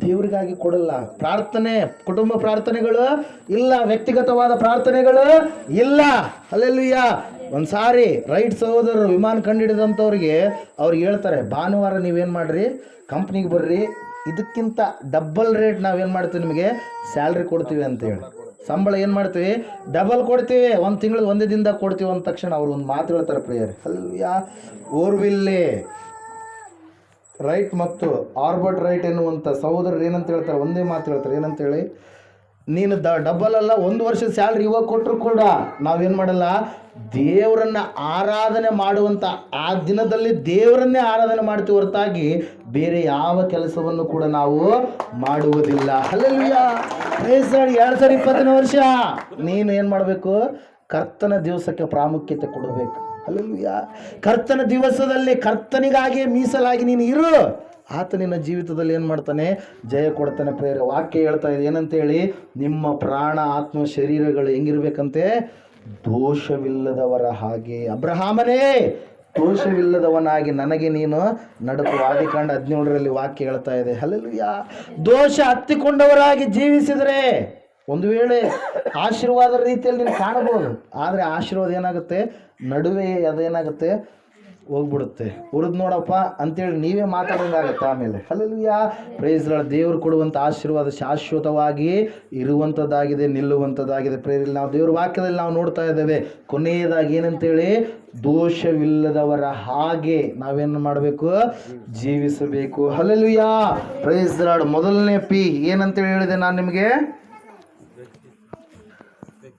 ದೇವರಿಗಾಗಿ ಕೊಡಲ್ಲ. ಪ್ರಾರ್ಥನೆ, ಕುಟುಂಬ ಪ್ರಾರ್ಥನೆಗಳು ಇಲ್ಲ, ವ್ಯಕ್ತಿಗತವಾದ ಪ್ರಾರ್ಥನೆಗಳು ಇಲ್ಲ. ಅಲ್ಲೆಲ್ಲೂಯ್ಯ. ಒಂದು ಸಾರಿ ರೈಟ್ ಸಹೋದರರು ವಿಮಾನ ಕಂಡುಹಿಡಿದಂಥವ್ರಿಗೆ ಅವ್ರಿಗೆ ಹೇಳ್ತಾರೆ, ಭಾನುವಾರ ನೀವೇನು ಮಾಡಿರಿ, ಕಂಪ್ನಿಗೆ ಬರ್ರಿ, ಇದಕ್ಕಿಂತ ಡಬಲ್ ರೇಟ್ ನಾವೇನು ಮಾಡ್ತೀವಿ, ನಿಮಗೆ ಸ್ಯಾಲ್ರಿ ಕೊಡ್ತೀವಿ ಅಂತೇಳಿ. ಸಂಬಳ ಏನು ಮಾಡ್ತೀವಿ? ಡಬಲ್ ಕೊಡ್ತೀವಿ, ಒಂದು ತಿಂಗಳು ಒಂದೇ ದಿನದಾಗ ಕೊಡ್ತೀವಿ ಅಂದ ತಕ್ಷಣ ಅವ್ರು ಒಂದು ಮಾತು ಹೇಳ್ತಾರೆ ಪ್ರಿಯರೇ. ಅಲ್ಲೆಲ್ಲೂಯ್ಯ. ಓರ್ವಿಲ್ಲೇ ರೈಟ್ ಮತ್ತು ಆರ್ಬರ್ಟ್ ರೈಟ್ ಎನ್ನುವಂಥ ಸಹೋದರರು ಏನಂತ ಹೇಳ್ತಾರೆ? ಒಂದೇ ಮಾತು ಹೇಳ್ತಾರೆ. ಏನಂತೇಳಿ? ನೀನು ಡಬಲ್ ಅಲ್ಲ, 1 ವರ್ಷದ ಸ್ಯಾಲ್ರಿ ಇವಾಗ ಕೊಟ್ಟರು ಕೂಡ ನಾವೇನು ಮಾಡಲ್ಲ, ದೇವರನ್ನು ಆರಾಧನೆ ಮಾಡುವಂಥ ಆ ದಿನದಲ್ಲಿ ದೇವರನ್ನೇ ಆರಾಧನೆ ಮಾಡ್ತೀವಿ ಹೊರತಾಗಿ ಬೇರೆ ಯಾವ ಕೆಲಸವನ್ನು ಕೂಡ ನಾವು ಮಾಡುವುದಿಲ್ಲ. ಹಲ್ಲೆಲೂಯ. 2020 ವರ್ಷ ನೀನು ಏನು ಮಾಡಬೇಕು? ಕರ್ತನ ದಿವಸಕ್ಕೆ ಪ್ರಾಮುಖ್ಯತೆ ಕೊಡಬೇಕು. ಹಲ್ಲೆಲೂಯ. ಕರ್ತನ ದಿವಸದಲ್ಲಿ ಕರ್ತನಿಗಾಗಿ ಮೀಸಲಾಗಿ ನೀನು ಇರು. ಆತ ನಿನ್ನ ಜೀವಿತದಲ್ಲಿ ಏನು ಮಾಡ್ತಾನೆ? ಜಯ ಕೊಡ್ತಾನೆ. ಪ್ರೇರ ವಾಕ್ಯ ಹೇಳ್ತಾ ಇದೆ ಏನಂತೇಳಿ? ನಿಮ್ಮ ಪ್ರಾಣ, ಆತ್ಮ, ಶರೀರಗಳು ಹೆಂಗಿರ್ಬೇಕಂತೆ? ದೋಷವಿಲ್ಲದವರ ಹಾಗೆ. ಅಬ್ರಹಾಮನೇ ದೋಷವಿಲ್ಲದವನಾಗಿ ನನಗೆ ನೀನು ನಡಕು. ಆದಿಕಾಂಡ 17ರಲ್ಲಿ ವಾಕ್ಯ ಹೇಳ್ತಾ ಇದೆ. ಹಲ್ಲೆಲೂಯ. ದೋಷ ಹತ್ತಿಕೊಂಡವರಾಗಿ ಜೀವಿಸಿದರೆ ಒಂದು ವೇಳೆ ಆಶೀರ್ವಾದ ರೀತಿಯಲ್ಲಿ ನೀನು ಕಾಣಬಹುದು, ಆದರೆ ಆಶೀರ್ವಾದ ಏನಾಗುತ್ತೆ? ನಡುವೆ ಅದೇನಾಗುತ್ತೆ? ಹೋಗ್ಬಿಡುತ್ತೆ. ಉರಿದು ನೋಡಪ್ಪ ಅಂತೇಳಿ ನೀವೇ ಮಾತಾಡೋಂಗಾಗತ್ತೆ ಆಮೇಲೆ. ಹಲ್ಲೆಲೂಯ. Praise Lord. ದೇವರು ಕೊಡುವಂಥ ಆಶೀರ್ವಾದ ಶಾಶ್ವತವಾಗಿ ಇರುವಂಥದ್ದಾಗಿದೆ, ನಿಲ್ಲುವಂಥದ್ದಾಗಿದೆ. ಪ್ರೇರಿಲ್ ನಾವು ದೇವ್ರ ವಾಕ್ಯದಲ್ಲಿ ನಾವು ನೋಡ್ತಾ ಇದ್ದೇವೆ. ಕೊನೆಯದಾಗಿ ಏನಂತೇಳಿ? ದೋಷವಿಲ್ಲದವರ ಹಾಗೆ ನಾವೇನು ಮಾಡಬೇಕು? ಜೀವಿಸಬೇಕು. ಹಲ್ಲೆಲೂಯ. Praise Lord. ಮೊದಲನೇ ಪಿ ಏನಂತೇಳಿ ಹೇಳಿದೆ ನಾನು ನಿಮಗೆ?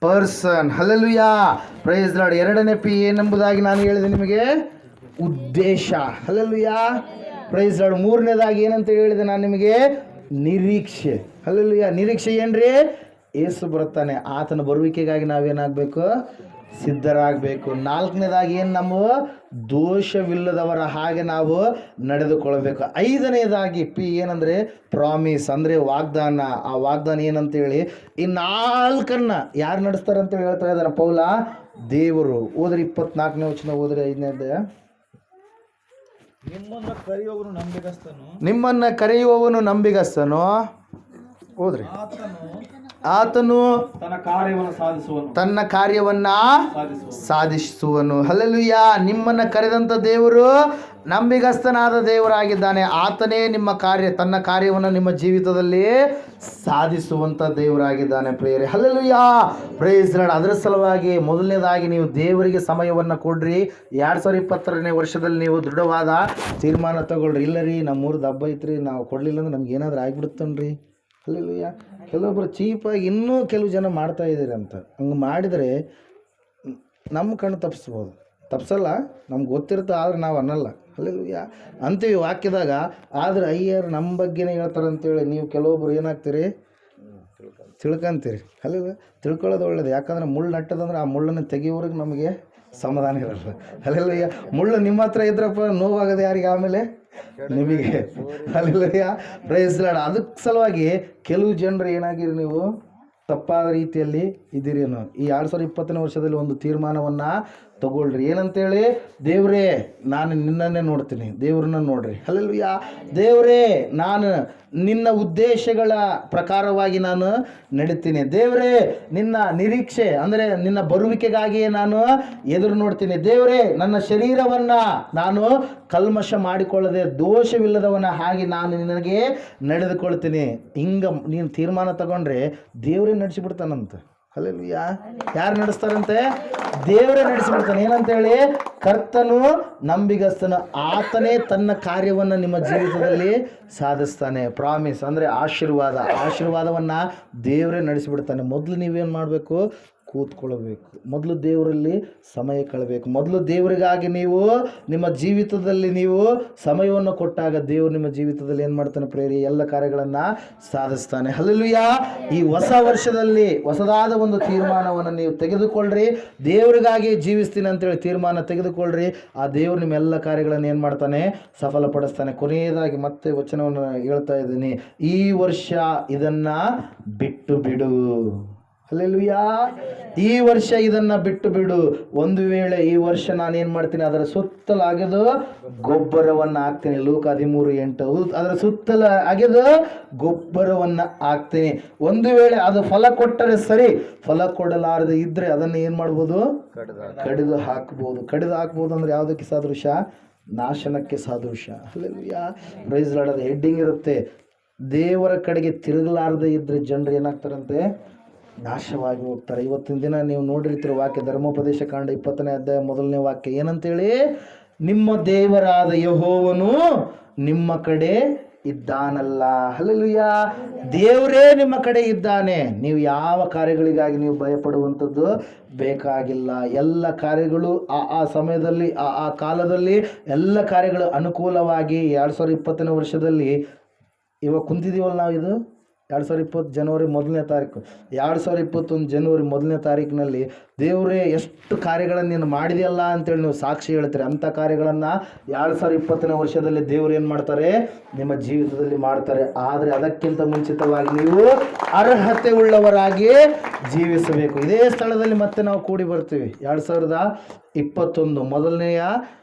ಪರ್ಸನ್. ಹಲ್ಲೆಲೂಯ. Praise Lord. ಎರಡನೇ ಪಿ ಏನೆಂಬುದಾಗಿ ನಾನು ಹೇಳಿದೆ ನಿಮಗೆ? ಉದ್ದೇಶ. ಹಲ್ಲೆಲೂಯ. Praise Lord. ಮೂರನೇದಾಗಿ ಏನಂತ ಹೇಳಿದೆ ನಾನು ನಿಮಗೆ? ನಿರೀಕ್ಷೆ. ಹಲ್ಲೆಲೂಯ. ನಿರೀಕ್ಷೆ ಏನ್ರಿ? ಯೇಸು ಬರ್ತಾನೆ, ಆತನ ಬರುವಿಕೆಗಾಗಿ ನಾವೇನಾಗಬೇಕು? ಸಿದ್ಧರಾಗಬೇಕು. ನಾಲ್ಕನೇದಾಗಿ ಏನು? ನಮ್ಮ ದೋಷವಿಲ್ಲದವರ ಹಾಗೆ ನಾವು ನಡೆದುಕೊಳ್ಬೇಕು. ಐದನೇದಾಗಿ ಪಿ ಏನಂದರೆ? ಪ್ರಾಮಿಸ್, ಅಂದರೆ ವಾಗ್ದಾನ. ಆ ವಾಗ್ದಾನ ಏನಂತೇಳಿ? ಈ 4 ಯಾರು ನಡೆಸ್ತಾರೆ ಅಂತೇಳಿ ಹೇಳ್ತಾ ಇದ್ದಾನೆ ಪೌಲ? ದೇವರು. ಓದ್ರಿ 24ನೇ ವಚನ ಓದ್ರಿ. 5ನೇದ. ನಿಮ್ಮನ್ನು ಕರೆಯುವವನು ನಂಬಿಗಸ್ತನು. ಓದ್ರಿ. ಆತನು ತನ್ನ ಕಾರ್ಯವನ್ನು ಸಾಧಿಸುವನು. ಹಲ್ಲೆಲೂಯ. ನಿಮ್ಮನ್ನು ಕರೆದಂಥ ದೇವರು ನಂಬಿಗಸ್ತನಾದ ದೇವರಾಗಿದ್ದಾನೆ. ಆತನೇ ತನ್ನ ಕಾರ್ಯವನ್ನು ನಿಮ್ಮ ಜೀವಿತದಲ್ಲಿ ಸಾಧಿಸುವಂಥ ದೇವರಾಗಿದ್ದಾನೆ ಪ್ರಿಯರೇ. ಹಲ್ಲೆಲೂಯ. Praise Lord. ಅದರ ಸಲುವಾಗಿ ಮೊದಲನೇದಾಗಿ ನೀವು ದೇವರಿಗೆ ಸಮಯವನ್ನು ಕೊಡ್ರಿ. 2020ನೇ ವರ್ಷದಲ್ಲಿ ನೀವು ದೃಢವಾದ ತೀರ್ಮಾನ ತಗೊಳ್ರಿ. ಇಲ್ಲರಿ ನಮ್ಮೂರ್ದು ಹಬ್ಬ ಐತ್ರಿ, ನಾವು ಕೊಡಲಿಲ್ಲ ಅಂದ್ರೆ ನಮ್ಗೆ ಏನಾದರೂ ಆಗಿಬಿಡುತ್ತನ್ರಿ. ಹಲ್ಲೆಲೂಯ. ಕೆಲವೊಬ್ಬರು ಚೀಪಾಗಿ ಇನ್ನೂ ಕೆಲವು ಜನ ಮಾಡ್ತಾ ಇದ್ದೀರಿ ಅಂತ. ಹಂಗೆ ಮಾಡಿದರೆ ನಮ್ಮ ಕಣ್ಣು ತಪ್ಪಿಸ್ಬೋದು. ತಪ್ಸಲ್ಲ, ನಮ್ಗೆ ಗೊತ್ತಿರುತ್ತೆ, ಆದ್ರೆ ನಾವು ಅನ್ನಲ್ಲ. ಅಲ್ಲೆಲ್ಲೂಯ್ಯ ಅಂತೀವಿ ವಾಕ್ಯದಾಗ. ಆದರೆ ಅಯ್ಯರ್ ನಮ್ಮ ಬಗ್ಗೆನೇ ಹೇಳ್ತಾರೆ ಅಂತೇಳಿ ನೀವು ಕೆಲವೊಬ್ರು ಏನಾಗ್ತೀರಿ, ತಿಳ್ಕೊಂತೀರಿ. ಅಲ್ಲ, ತಿಳ್ಕೊಳ್ಳೋದು ಒಳ್ಳೇದು. ಯಾಕಂದ್ರೆ ಮುಳ್ಳು ನಟ್ಟದಂದ್ರೆ ಆ ಮುಳ್ಳನ್ನು ತೆಗಿಯೋರಿಗೆ ನಮಗೆ ಸಮಾಧಾನ ಇರಲ್ಲ. ಅಲ್ಲೆಲ್ಲೂಯ್ಯ ಮುಳ್ಳು ನಿಮ್ಮ ಹತ್ರ ಇದ್ರಪ್ಪ ನೋವಾಗದೆ ಯಾರಿಗೆ, ಆಮೇಲೆ ನಿಮಗೆ. Hallelujah praise Lord. ಅದಕ್ಕೆ ಸಲುವಾಗಿ ಕೆಲವು ಜನರು ಏನಾಗಿರಿ, ನೀವು ತಪ್ಪಾದ ರೀತಿಯಲ್ಲಿ ಇದ್ದೀರೇನೋ. ಈ 2020ನೇ ವರ್ಷದಲ್ಲಿ ಒಂದು ತೀರ್ಮಾನವನ್ನು ತಗೊಳ್ರಿ. ಏನಂತೇಳಿ, ದೇವರೇ ನಾನು ನಿನ್ನನ್ನೇ ನೋಡ್ತೀನಿ, ದೇವ್ರನ್ನ ನೋಡ್ರಿ. ಹಲ್ಲೆಲೂಯಾ. ದೇವರೇ ನಾನು ನಿನ್ನ ಉದ್ದೇಶಗಳ ಪ್ರಕಾರವಾಗಿ ನಾನು ನಡೀತೀನಿ. ದೇವರೇ ನಿನ್ನ ನಿರೀಕ್ಷೆ ಅಂದರೆ ನಿನ್ನ ಬರುವಿಕೆಗಾಗಿಯೇ ನಾನು ಎದುರು ನೋಡ್ತೀನಿ. ದೇವರೇ ನನ್ನ ಶರೀರವನ್ನು ನಾನು ಕಲ್ಮಶ ಮಾಡಿಕೊಳ್ಳದೆ ದೋಷವಿಲ್ಲದವನ ಹಾಗೆ ನಾನು ನಿನಗೆ ನಡೆದುಕೊಳ್ತೀನಿ. ಹಿಂಗೆ ನೀನು ತೀರ್ಮಾನ ತಗೊಂಡ್ರೆ ದೇವರೇ ನಡೆಸಿಬಿಡ್ತಾನಂತ. ಹಲ್ಲೆಲೂಯಾ. ಯಾರು ನಡೆಸ್ತಾರಂತೆ? ದೇವರೇ ನಡೆಸಿಬಿಡ್ತಾನೆ. ಏನಂತೇಳಿ, ಕರ್ತನು ನಂಬಿಗಸ್ತನು, ಆತನೇ ತನ್ನ ಕಾರ್ಯವನ್ನು ನಿಮ್ಮ ಜೀವಿತದಲ್ಲಿ ಸಾಧಿಸ್ತಾನೆ. ಪ್ರಾಮಿಸ್ ಅಂದರೆ ಆಶೀರ್ವಾದವನ್ನು ದೇವರೇ ನಡೆಸಿಬಿಡ್ತಾನೆ. ಮೊದಲು ನೀವೇನು ಮಾಡಬೇಕು? ಕೂತ್ಕೊಳ್ಳಬೇಕು. ಮೊದಲು ದೇವರಲ್ಲಿ ಸಮಯ ಕಳಬೇಕು. ಮೊದಲು ದೇವರಿಗಾಗಿ ನೀವು ನಿಮ್ಮ ಜೀವಿತದಲ್ಲಿ ನೀವು ಸಮಯವನ್ನು ಕೊಟ್ಟಾಗ ದೇವರು ನಿಮ್ಮ ಜೀವಿತದಲ್ಲಿ ಏನು ಮಾಡ್ತಾನೆ ಪ್ರೇರಿ? ಎಲ್ಲ ಕಾರ್ಯಗಳನ್ನು ಸಾಧಿಸ್ತಾನೆ. ಹಲ್ಲೆಲೂಯಾ. ಈ ಹೊಸ ವರ್ಷದಲ್ಲಿ ಹೊಸದಾದ ಒಂದು ತೀರ್ಮಾನವನ್ನು ನೀವು ತೆಗೆದುಕೊಳ್ಳ್ರಿ. ದೇವರಿಗಾಗಿ ಜೀವಿಸ್ತೀನಿ ಅಂತೇಳಿ ತೀರ್ಮಾನ ತೆಗೆದುಕೊಳ್ಳ್ರಿ. ಆ ದೇವರು ನಿಮ್ಮ ಎಲ್ಲ ಕಾರ್ಯಗಳನ್ನು ಏನು ಮಾಡ್ತಾನೆ? ಸಫಲಪಡಿಸ್ತಾನೆ. ಕೊನೆಯದಾಗಿ ಮತ್ತೆ ವಚನವನ್ನು ಹೇಳ್ತಾ ಇದ್ದೀನಿ, ಈ ವರ್ಷ ಇದನ್ನು ಬಿಟ್ಟು ಬಿಡು. ಹಲ್ಲೆಲೂಯಾ. ಈ ವರ್ಷ ಇದನ್ನು ಬಿಟ್ಟು ಬಿಡು. ಒಂದು ವೇಳೆ ಈ ವರ್ಷ ನಾನೇನು ಮಾಡ್ತೀನಿ, ಅದರ ಸುತ್ತಲ ಅಗೆದು ಗೊಬ್ಬರವನ್ನು ಹಾಕ್ತೀನಿ. ಲೂಕ 13:8. ಅದರ ಸುತ್ತಲ ಅಗೆದು ಗೊಬ್ಬರವನ್ನು ಹಾಕ್ತೀನಿ. ಒಂದು ವೇಳೆ ಅದು ಫಲ ಕೊಟ್ಟರೆ ಸರಿ, ಫಲ ಕೊಡಲಾರದೆ ಇದ್ದರೆ ಅದನ್ನು ಏನು ಮಾಡ್ಬೋದು? ಕಡಿದು ಹಾಕ್ಬೋದು. ಕಡಿದು ಹಾಕ್ಬೋದು ಅಂದರೆ ಯಾವುದಕ್ಕೆ ಸಾದೃಶ? ನಾಶನಕ್ಕೆ ಸಾದೃಶ. ಹಲ್ಲೆಲೂಯಾ. Praise Lord. ಅದು ಹೆಡ್ಡಿಂಗ್ ಇರುತ್ತೆ, ದೇವರ ಕಡೆಗೆ ತಿರುಗಲಾರದೆ ಇದ್ದರೆ ಜನರು ಏನಾಗ್ತಾರಂತೆ? ನಾಶವಾಗಿ ಹೋಗ್ತಾರೆ. ಇವತ್ತಿನ ದಿನ ನೀವು ನೋಡಿರ್ತೀರ ವಾಕ್ಯ, ಧರ್ಮೋಪದೇಶ ಕಾಂಡ 20ನೇ ಅಧ್ಯಾಯ 1ನೇ ವಾಕ್ಯ ಏನಂತೇಳಿ, ನಿಮ್ಮ ದೇವರಾದ ಯೆಹೋವನು ನಿಮ್ಮ ಕಡೆ ಇದ್ದಾನಲ್ಲ. ಹಲ್ಲೆಲೂಯಾ. ದೇವರೇ ನಿಮ್ಮ ಕಡೆ ಇದ್ದಾನೆ. ನೀವು ಯಾವ ಕಾರ್ಯಗಳಿಗಾಗಿ ನೀವು ಭಯಪಡುವಂಥದ್ದು ಬೇಕಾಗಿಲ್ಲ. ಎಲ್ಲ ಕಾರ್ಯಗಳು ಆ ಸಮಯದಲ್ಲಿ ಆ ಕಾಲದಲ್ಲಿ ಎಲ್ಲ ಕಾರ್ಯಗಳು ಅನುಕೂಲವಾಗಿ 2020ನೇ ವರ್ಷದಲ್ಲಿ ಇವಾಗ ಕುಂತಿದ್ದೀವಲ್ಲ ನಾವು. ಇದು 2020 ಜನವರಿ 1ನೇ ತಾರೀಕು. 2021 ಜನವರಿ 1ನೇ ತಾರೀಕಿನಲ್ಲಿ ದೇವರೇ ಎಷ್ಟು ಕಾರ್ಯಗಳನ್ನು ನೀನು ಮಾಡಿದೆಯಲ್ಲ ಅಂತೇಳಿ ನೀವು ಸಾಕ್ಷಿ ಹೇಳ್ತೀರಿ. ಅಂಥ ಕಾರ್ಯಗಳನ್ನು 2020ನೇ ವರ್ಷದಲ್ಲಿ ದೇವರು ಏನು ಮಾಡ್ತಾರೆ? ನಿಮ್ಮ ಜೀವಿತದಲ್ಲಿ ಮಾಡ್ತಾರೆ. ಆದರೆ ಅದಕ್ಕಿಂತ ಮುಂಚಿತವಾಗಿ ನೀವು ಅರ್ಹತೆ ಉಳ್ಳವರಾಗಿ ಜೀವಿಸಬೇಕು. ಇದೇ ಸ್ಥಳದಲ್ಲಿ ಮತ್ತೆ ನಾವು ಕೂಡಿ ಬರ್ತೀವಿ 2021 1ನೇ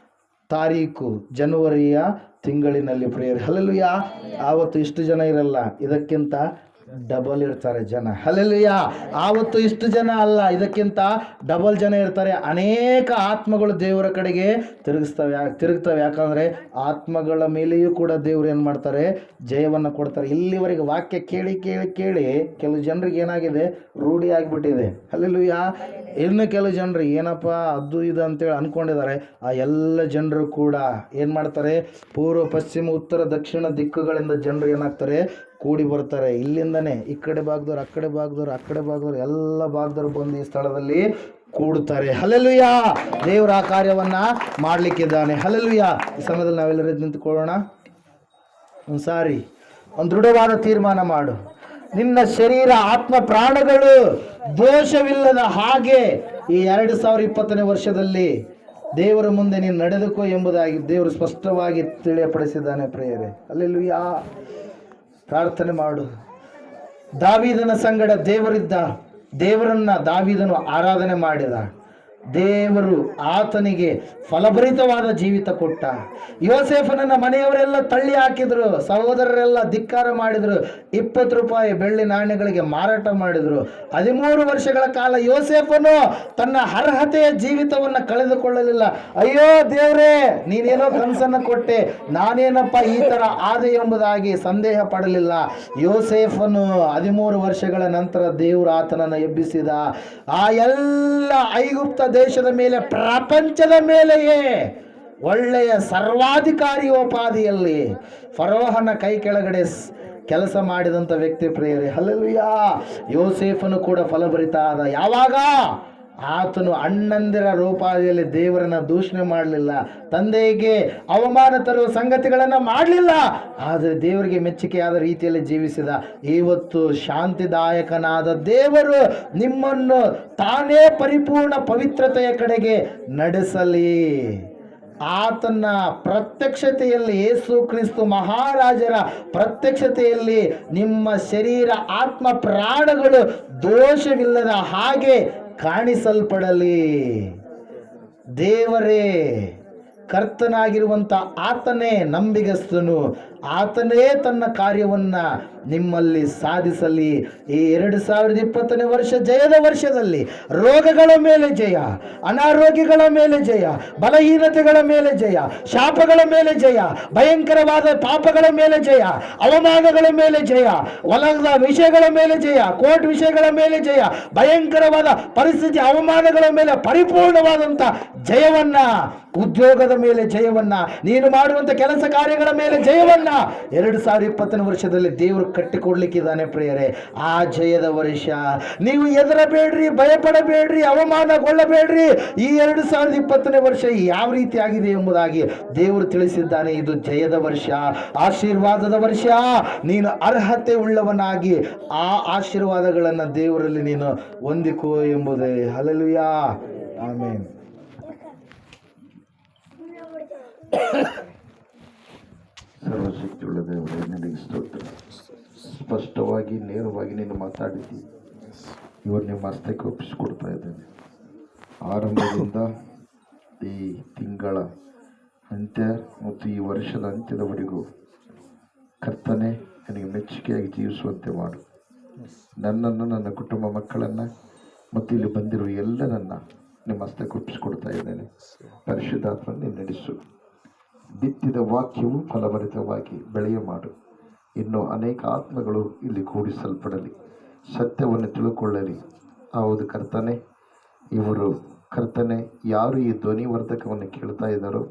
ತಾರೀಕು ಜನವರಿಯ ತಿಂಗಳಿನಲ್ಲಿ ಪ್ರೇಯರ್. ಹಲ್ಲೆಲೂಯಾ. ಆವತ್ತು ಇಷ್ಟು ಜನ ಇರಲ್ಲ, ಇದಕ್ಕಿಂತ ಡಬಲ್ ಇರ್ತಾರೆ ಜನ. ಹಲ್ಲೆಲೂಯಾ. ಆವತ್ತು ಇಷ್ಟು ಜನ ಅಲ್ಲ, ಇದಕ್ಕಿಂತ ಡಬಲ್ ಜನ ಇರ್ತಾರೆ. ಅನೇಕ ಆತ್ಮಗಳು ದೇವರ ಕಡೆಗೆ ತಿರುಗ್ತವೆ. ಯಾಕಂದರೆ ಆತ್ಮಗಳ ಮೇಲೆಯೂ ಕೂಡ ದೇವರು ಏನು ಮಾಡ್ತಾರೆ? ಜಯವನ್ನು ಕೊಡ್ತಾರೆ. ಇಲ್ಲಿವರೆಗೆ ವಾಕ್ಯ ಕೇಳಿ ಕೆಲವು ಜನರಿಗೆ ಏನಾಗಿದೆ? ರೂಢಿ ಆಗಿಬಿಟ್ಟಿದೆ. ಹಲ್ಲೆಲೂಯಾ. ಇನ್ನು ಕೆಲವು ಜನರು ಏನಪ್ಪ ಅದು ಇದು ಅಂತೇಳಿ ಅಂದ್ಕೊಂಡಿದ್ದಾರೆ. ಆ ಎಲ್ಲ ಜನರು ಕೂಡ ಏನು ಮಾಡ್ತಾರೆ? ಪೂರ್ವ ಪಶ್ಚಿಮ ಉತ್ತರ ದಕ್ಷಿಣ ದಿಕ್ಕುಗಳಿಂದ ಜನರು ಏನಾಗ್ತಾರೆ? ಕೂಡಿ ಬರ್ತಾರೆ. ಇಲ್ಲಿಂದನೇ ಈ ಕಡೆ ಭಾಗದವ್ರು, ಆ ಕಡೆ ಭಾಗದವ್ರು ಎಲ್ಲ ಭಾಗದವ್ರು ಬಂದು ಈ ಸ್ಥಳದಲ್ಲಿ ಕೂಡುತ್ತಾರೆ. ಹಲ್ಲೆಲೂಯಾ. ದೇವರ ಆ ಕಾರ್ಯವನ್ನು ಮಾಡಲಿಕ್ಕಿದ್ದಾನೆ. ಹಲ್ಲೆಲೂಯಾ. ಈ ಸಮಯದಲ್ಲಿ ನಾವೆಲ್ಲರೂ ನಿಂತುಕೊಳ್ಳೋಣ. ಒಂದು ಸಾರಿ ಒಂದು ದೃಢವಾದ ತೀರ್ಮಾನ ಮಾಡು. ನಿನ್ನ ಶರೀರ ಆತ್ಮ ಪ್ರಾಣಗಳು ದೋಷವಿಲ್ಲದ ಹಾಗೆ ಈ 2020ನೇ ವರ್ಷದಲ್ಲಿ ದೇವರ ಮುಂದೆ ನೀನು ನಡೆದುಕೋ ಎಂಬುದಾಗಿ ದೇವರು ಸ್ಪಷ್ಟವಾಗಿ ತಿಳಿಯಪಡಿಸಿದ್ದಾನೆ ಪ್ರಿಯರೇ. ಹಲ್ಲೆಲೂಯಾ. ಪ್ರಾರ್ಥನೆ ಮಾಡು. ದಾವೀದನ ಸಂಗಡ ದೇವರಿದ್ದ. ದೇವರನ್ನ ದಾವೀದನು ಆರಾಧನೆ ಮಾಡಿದ. ದೇವರು ಆತನಿಗೆ ಫಲಭರಿತವಾದ ಜೀವಿತ ಕೊಟ್ಟ. ಯೋಸೇಫನನ್ನ ಮನೆಯವರೆಲ್ಲ ತಳ್ಳಿ ಹಾಕಿದ್ರು, ಸಹೋದರರೆಲ್ಲ ಧಿಕ್ಕಾರ ಮಾಡಿದ್ರು, 20 ರೂಪಾಯಿ ಬೆಳ್ಳಿ ನಾಣ್ಯಗಳಿಗೆ ಮಾರಾಟ ಮಾಡಿದ್ರು. 13 ವರ್ಷಗಳ ಕಾಲ ಯೋಸೇಫನು ತನ್ನ ಅರ್ಹತೆಯ ಜೀವಿತವನ್ನು ಕಳೆದುಕೊಳ್ಳಲಿಲ್ಲ. ಅಯ್ಯೋ ದೇವರೇ, ನೀನೇನೋ ಕನಸನ್ನು ಕೊಟ್ಟೆ, ನಾನೇನಪ್ಪ ಈ ಥರ ಆದೆ ಎಂಬುದಾಗಿ ಸಂದೇಹ ಪಡಲಿಲ್ಲ. ಯೋಸೇಫನು 13 ವರ್ಷಗಳ ನಂತರ ದೇವರು ಆತನನ್ನು ಎಬ್ಬಿಸಿದ. ಆ ಎಲ್ಲ ಐಗುಪ್ತ ದೇಶದ ಮೇಲೆ, ಪ್ರಪಂಚದ ಮೇಲೆಯೇ ಒಳ್ಳೆಯ ಸರ್ವಾಧಿಕಾರಿಯೋಪಾದಿಯಲ್ಲಿ ಫರೋಹನ ಕೈ ಕೆಳಗಡೆ ಕೆಲಸ ಮಾಡಿದಂಥ ವ್ಯಕ್ತಿ ಪ್ರಿಯರೇ. ಹಲ್ಲೆಲೂಯಾ. ಯೋಸೇಫನು ಕೂಡ ಫಲಭರಿತ ಆದ. ಯಾವಾಗ? ಆತನು ಅಣ್ಣಂದಿರ ರೂಪಾದಿಯಲ್ಲಿ ದೇವರನ್ನ ದೂಷಣೆ ಮಾಡಲಿಲ್ಲ, ತಂದೆಗೆ ಅವಮಾನ ತರುವ ಸಂಗತಿಗಳನ್ನು ಮಾಡಲಿಲ್ಲ, ಆದರೆ ದೇವರಿಗೆ ಮೆಚ್ಚುಗೆಯಾದ ರೀತಿಯಲ್ಲಿ ಜೀವಿಸಿದ. ಇವತ್ತು ಶಾಂತಿದಾಯಕನಾದ ದೇವರು ನಿಮ್ಮನ್ನು ತಾನೇ ಪರಿಪೂರ್ಣ ಪವಿತ್ರತೆಯ ಕಡೆಗೆ ನಡೆಸಲಿ. ಆತನ ಪ್ರತ್ಯಕ್ಷತೆಯಲ್ಲಿ, ಯೇಸು ಕ್ರಿಸ್ತು ಮಹಾರಾಜರ ಪ್ರತ್ಯಕ್ಷತೆಯಲ್ಲಿ ನಿಮ್ಮ ಶರೀರ, ಆತ್ಮ, ಪ್ರಾಣಗಳು ದೋಷವಿಲ್ಲದ ಹಾಗೆ ಕಾಣಿಸಲ್ಪಡಲಿ. ದೇವರೇ ಕರ್ತನಾಗಿರುವಂಥ ಆತನೇ ನಂಬಿಗಸ್ತನು, ಆತನೇ ತನ್ನ ಕಾರ್ಯವನ್ನು ನಿಮ್ಮಲ್ಲಿ ಸಾಧಿಸಲಿ. ಈ 2020ನೇ ವರ್ಷ ಜಯದ ವರ್ಷದಲ್ಲಿ ರೋಗಗಳ ಮೇಲೆ ಜಯ, ಅನಾರೋಗ್ಯಗಳ ಮೇಲೆ ಜಯ, ಬಲಹೀನತೆಗಳ ಮೇಲೆ ಜಯ, ಶಾಪಗಳ ಮೇಲೆ ಜಯ, ಭಯಂಕರವಾದ ಪಾಪಗಳ ಮೇಲೆ ಜಯ, ಅವಮಾನಗಳ ಮೇಲೆ ಜಯ, ಹೊಲದ ವಿಷಯಗಳ ಮೇಲೆ ಜಯ, ಕೋರ್ಟ್ ವಿಷಯಗಳ ಮೇಲೆ ಜಯ, ಭಯಂಕರವಾದ ಪರಿಸ್ಥಿತಿ ಅವಮಾನಗಳ ಮೇಲೆ ಪರಿಪೂರ್ಣವಾದಂಥ ಜಯವನ್ನ, ಉದ್ಯೋಗದ ಮೇಲೆ ಜಯವನ್ನ, ನೀನು ಮಾಡುವಂಥ ಕೆಲಸ ಕಾರ್ಯಗಳ ಮೇಲೆ ಜಯವನ್ನ 2020ನೇ ವರ್ಷದಲ್ಲಿ ದೇವರು ಕಟ್ಟಿಕೊಡ್ಲಿಕ್ಕಿದ್ದಾನೆ ಪ್ರಿಯರೇ. ಆ ಜಯದ ವರ್ಷ. ನೀವು ಹೆದರಬೇಡ್ರಿ, ಭಯಪಡಬೇಡ್ರಿ, ಅವಮಾನಗೊಳ್ಳಬೇಡ್ರಿ. ಈ 2020ನೇ ವರ್ಷ ಯಾವ ರೀತಿ ಆಗಿದೆ ಎಂಬುದಾಗಿ ದೇವರು ತಿಳಿಸಿದ್ದಾನೆ. ಇದು ಜಯದ ವರ್ಷ, ಆಶೀರ್ವಾದದ ವರ್ಷ. ನೀನು ಅರ್ಹತೆ ಉಳ್ಳವನಾಗಿ ಆ ಆಶೀರ್ವಾದಗಳನ್ನು ದೇವರಲ್ಲಿ ನೀನು ಹೊಂದಿಕೋ ಎಂಬುದೇ. Hallelujah, amen. ಸರ್ವಶಕ್ತಿಯುಳ್ಳ ದೇವರೇ, ನಿನಗೆ ಸ್ತೋತ್ರ. ಸ್ಪಷ್ಟವಾಗಿ ನೇರವಾಗಿ ನೀನು ಮಾತಾಡಿದ್ದಿ. ಇವರು ನಿಮ್ಮ ಹಸ್ತಕ್ಕೆ ಒಪ್ಪಿಸಿಕೊಡ್ತಾ ಇದ್ದೇನೆ. ಆರಂಭದಿಂದ ಈ ತಿಂಗಳ ಅಂತ್ಯ ಮತ್ತು ಈ ವರ್ಷದ ಅಂತ್ಯದವರೆಗೂ ಕರ್ತನೆ ನನಗೆ ಮೆಚ್ಚುಗೆಯಾಗಿ ಜೀವಿಸುವಂತೆ ಮಾಡು. ನನ್ನನ್ನು, ನನ್ನ ಕುಟುಂಬ ಮಕ್ಕಳನ್ನು ಮತ್ತು ಇಲ್ಲಿ ಬಂದಿರುವ ಎಲ್ಲರನ್ನು ನಿಮ್ಮ ಹಸ್ತಕ್ಕೆ ಒಪ್ಪಿಸಿಕೊಡ್ತಾ ಇದ್ದೇನೆ. ಪರಿಶುದ್ಧಾತ್ಮನೇ ನಡೆಸು. ಬಿತ್ತಿದ ವಾಕ್ಯವು ಫಲಭರಿತವಾಗಿ ಬೆಳೆಯ ಮಾಡು. ಇನ್ನು ಅನೇಕ ಆತ್ಮಗಳು ಇಲ್ಲಿ ಕೂಡಿಸಲ್ಪಡಲಿ, ಸತ್ಯವನ್ನು ತಿಳ್ಕೊಳ್ಳಲಿ. ಹೌದು ಕರ್ತನೆ, ಇವರು ಕರ್ತನೆ ಯಾರು ಈ ಧ್ವನಿವರ್ಧಕವನ್ನು ಕೇಳ್ತಾ ಇದ್ದಾರೋ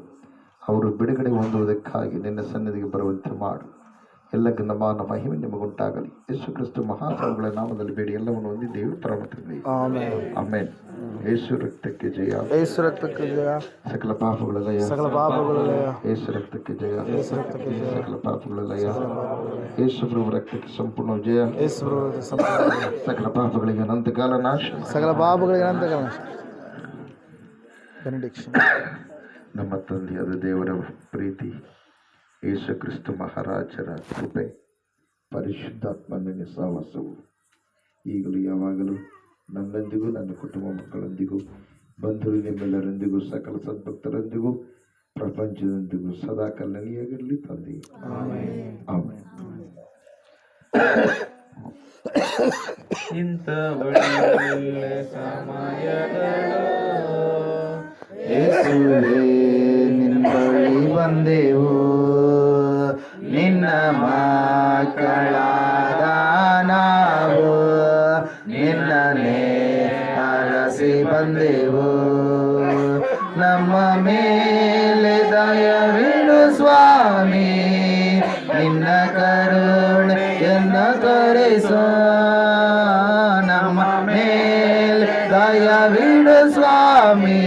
ಅವರು ಬಿಡುಗಡೆ ಹೊಂದುವುದಕ್ಕಾಗಿ ನಿನ್ನ ಸನ್ನಿಧಿಗೆ ಬರುವಂತೆ ಮಾಡು. ಎಲ್ಲ ಘನಮಾನ ಮಹಿಮೆ ನಿಮಗುಂಟಾಗಲಿ. ಯೇಸು ಕ್ರಿಸ್ತು ಮಹಾಪ್ರಭುಗಳ ನಾಮದಲ್ಲಿ ಬೇಡಿ ಎಲ್ಲವನ್ನು ಹೊಂದಿದ್ದೇವೆ ಪರಮ ತಂದೆ. ಆಮೆನ್. ಯೇಸು ರಕ್ತಕ್ಕೆ ಜಯ, ಯೇಸು ರಕ್ತಕ್ಕೆ ಜಯ, ಸಕಲ ಪಾಪಗಳ ಲಯ, ಸಕಲ ಪಾಪಗಳ ಲಯ, ಯೇಸು ರಕ್ತಕ್ಕೆ ಜಯ, ಯೇಸು ರಕ್ತಕ್ಕೆ ಜಯ, ಸಕಲ ಪಾಪಗಳ ಲಯ, ಯೇಸು ಪ್ರಭು ರಕ್ತಕ್ಕೆ ಸಂಪೂರ್ಣ ಜಯ, ಯೇಸು ಪ್ರಭು ಸಂಪೂರ್ಣ ಜಯ, ಸಕಲ ಪಾಪಗಳಿಗೆ ಅನಂತಕಾಲ ನಾಶ, ಸಕಲ ಪಾಪಗಳಿಗೆ ಅನಂತಕಾಲ ನಾಶ. ಬೆನೆಡಿಕ್ಷನ್. ನಮ್ಮ ತಂದೆಯಾದ ದೇವರ ಪ್ರೀತಿ, ಯೇಸು ಕ್ರಿಸ್ತು ಮಹಾರಾಜರ ಕೃಪೆ, ಪರಿಶುದ್ಧಾತ್ಮನ ಸಹವಾಸವು ಈಗಲೂ ಯಾವಾಗಲೂ ನನ್ನೊಂದಿಗೂ, ನನ್ನ ಕುಟುಂಬ ಮಕ್ಕಳೊಂದಿಗೂ, ಬಂಧು ನಿಮ್ಮೆಲ್ಲರೊಂದಿಗೂ, ಸಕಲ ಸದ್ಭಕ್ತರೊಂದಿಗೂ, ಪ್ರಪಂಚದೊಂದಿಗೂ ಸದಾ ಕಲ್ಯಾಣಿಯಾಗಿರಲಿ ತಂದೆ. ಆಮೆನ್. ಇಂಥ ಒಳ್ಳೆ ಸಮಯಗಳು ಯೇಸುವೇ ನಿನ್ನ ಬಳಿ ಬಂದೆವು, ನಿನ್ನ ಮಕ್ಕಳಾದ ನಾವು ನಿನ್ನನ್ನೇ ಅರಸಿ ಬಂದೆವು. ನಮ್ಮ ಮೇಲೆ ದಯವಿಡು ಸ್ವಾಮಿ, ನಿನ್ನ ಕರುಣೆಯನ್ನು ತೋರಿಸೋ. ನಮ್ಮ ಮೇಲೆ ದಯವಿಡು ಸ್ವಾಮಿ,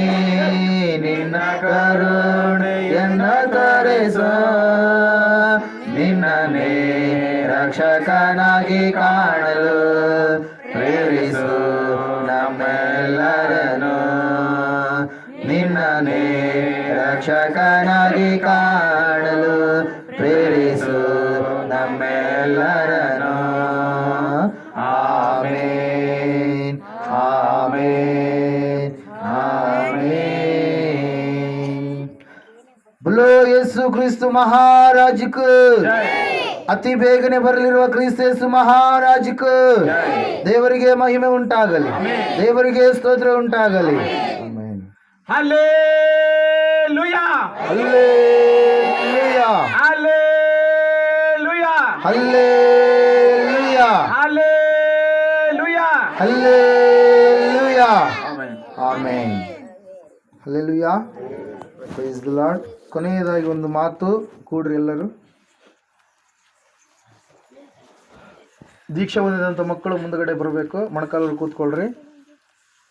ನಿನ್ನ ಕರುಣೆಯನ್ನು ತೋರಿಸೋ. ನಿನ್ನನ್ನೇ ರಕ್ಷಕನಾಗಿ ಕಾಣಲು ಪ್ರೇರಿಸು ನಮ್ಮೆಲ್ಲರನ್ನು. ನಿನ್ನನ್ನೇ ರಕ್ಷಕನಾಗಿ ಕಾಣಲು ಪ್ರೇರಿಸು ನಮ್ಮೆಲ್ಲರನ್ನು. Amen, amen, amen. बोलो ಯೇಸು ಕ್ರಿಸ್ತು ಮಹಾರಾಜಕ್ಕೆ, ಅತಿ ಬೇಗನೆ ಬರಲಿರುವ ಕ್ರಿಸ್ತ ಯೇಸು ಮಹಾರಾಜಕ್ಕೆ ದೇವರಿಗೆ ಮಹಿಮೆ ಉಂಟಾಗಲಿ, ದೇವರಿಗೆ ಸ್ತೋತ್ರ ಉಂಟಾಗಲಿ. Amen. Hallelujah, hallelujah, hallelujah, hallelujah, hallelujah, hallelujah. Amen. Amen. Hallelujah. Praise the lord. ಕೊನೆಯದಾಗಿ ಒಂದು ಮಾತು, ಕೂಡ್ರಿ ಎಲ್ಲರೂ. ದೀಕ್ಷೆ ಹೊಂದಿದಂಥ ಮಕ್ಕಳು ಮುಂದಗಡೆ ಬರಬೇಕು. ಮೊಣಕಾಲಲ್ಲಿ ಕೂತ್ಕೊಳ್ರಿ.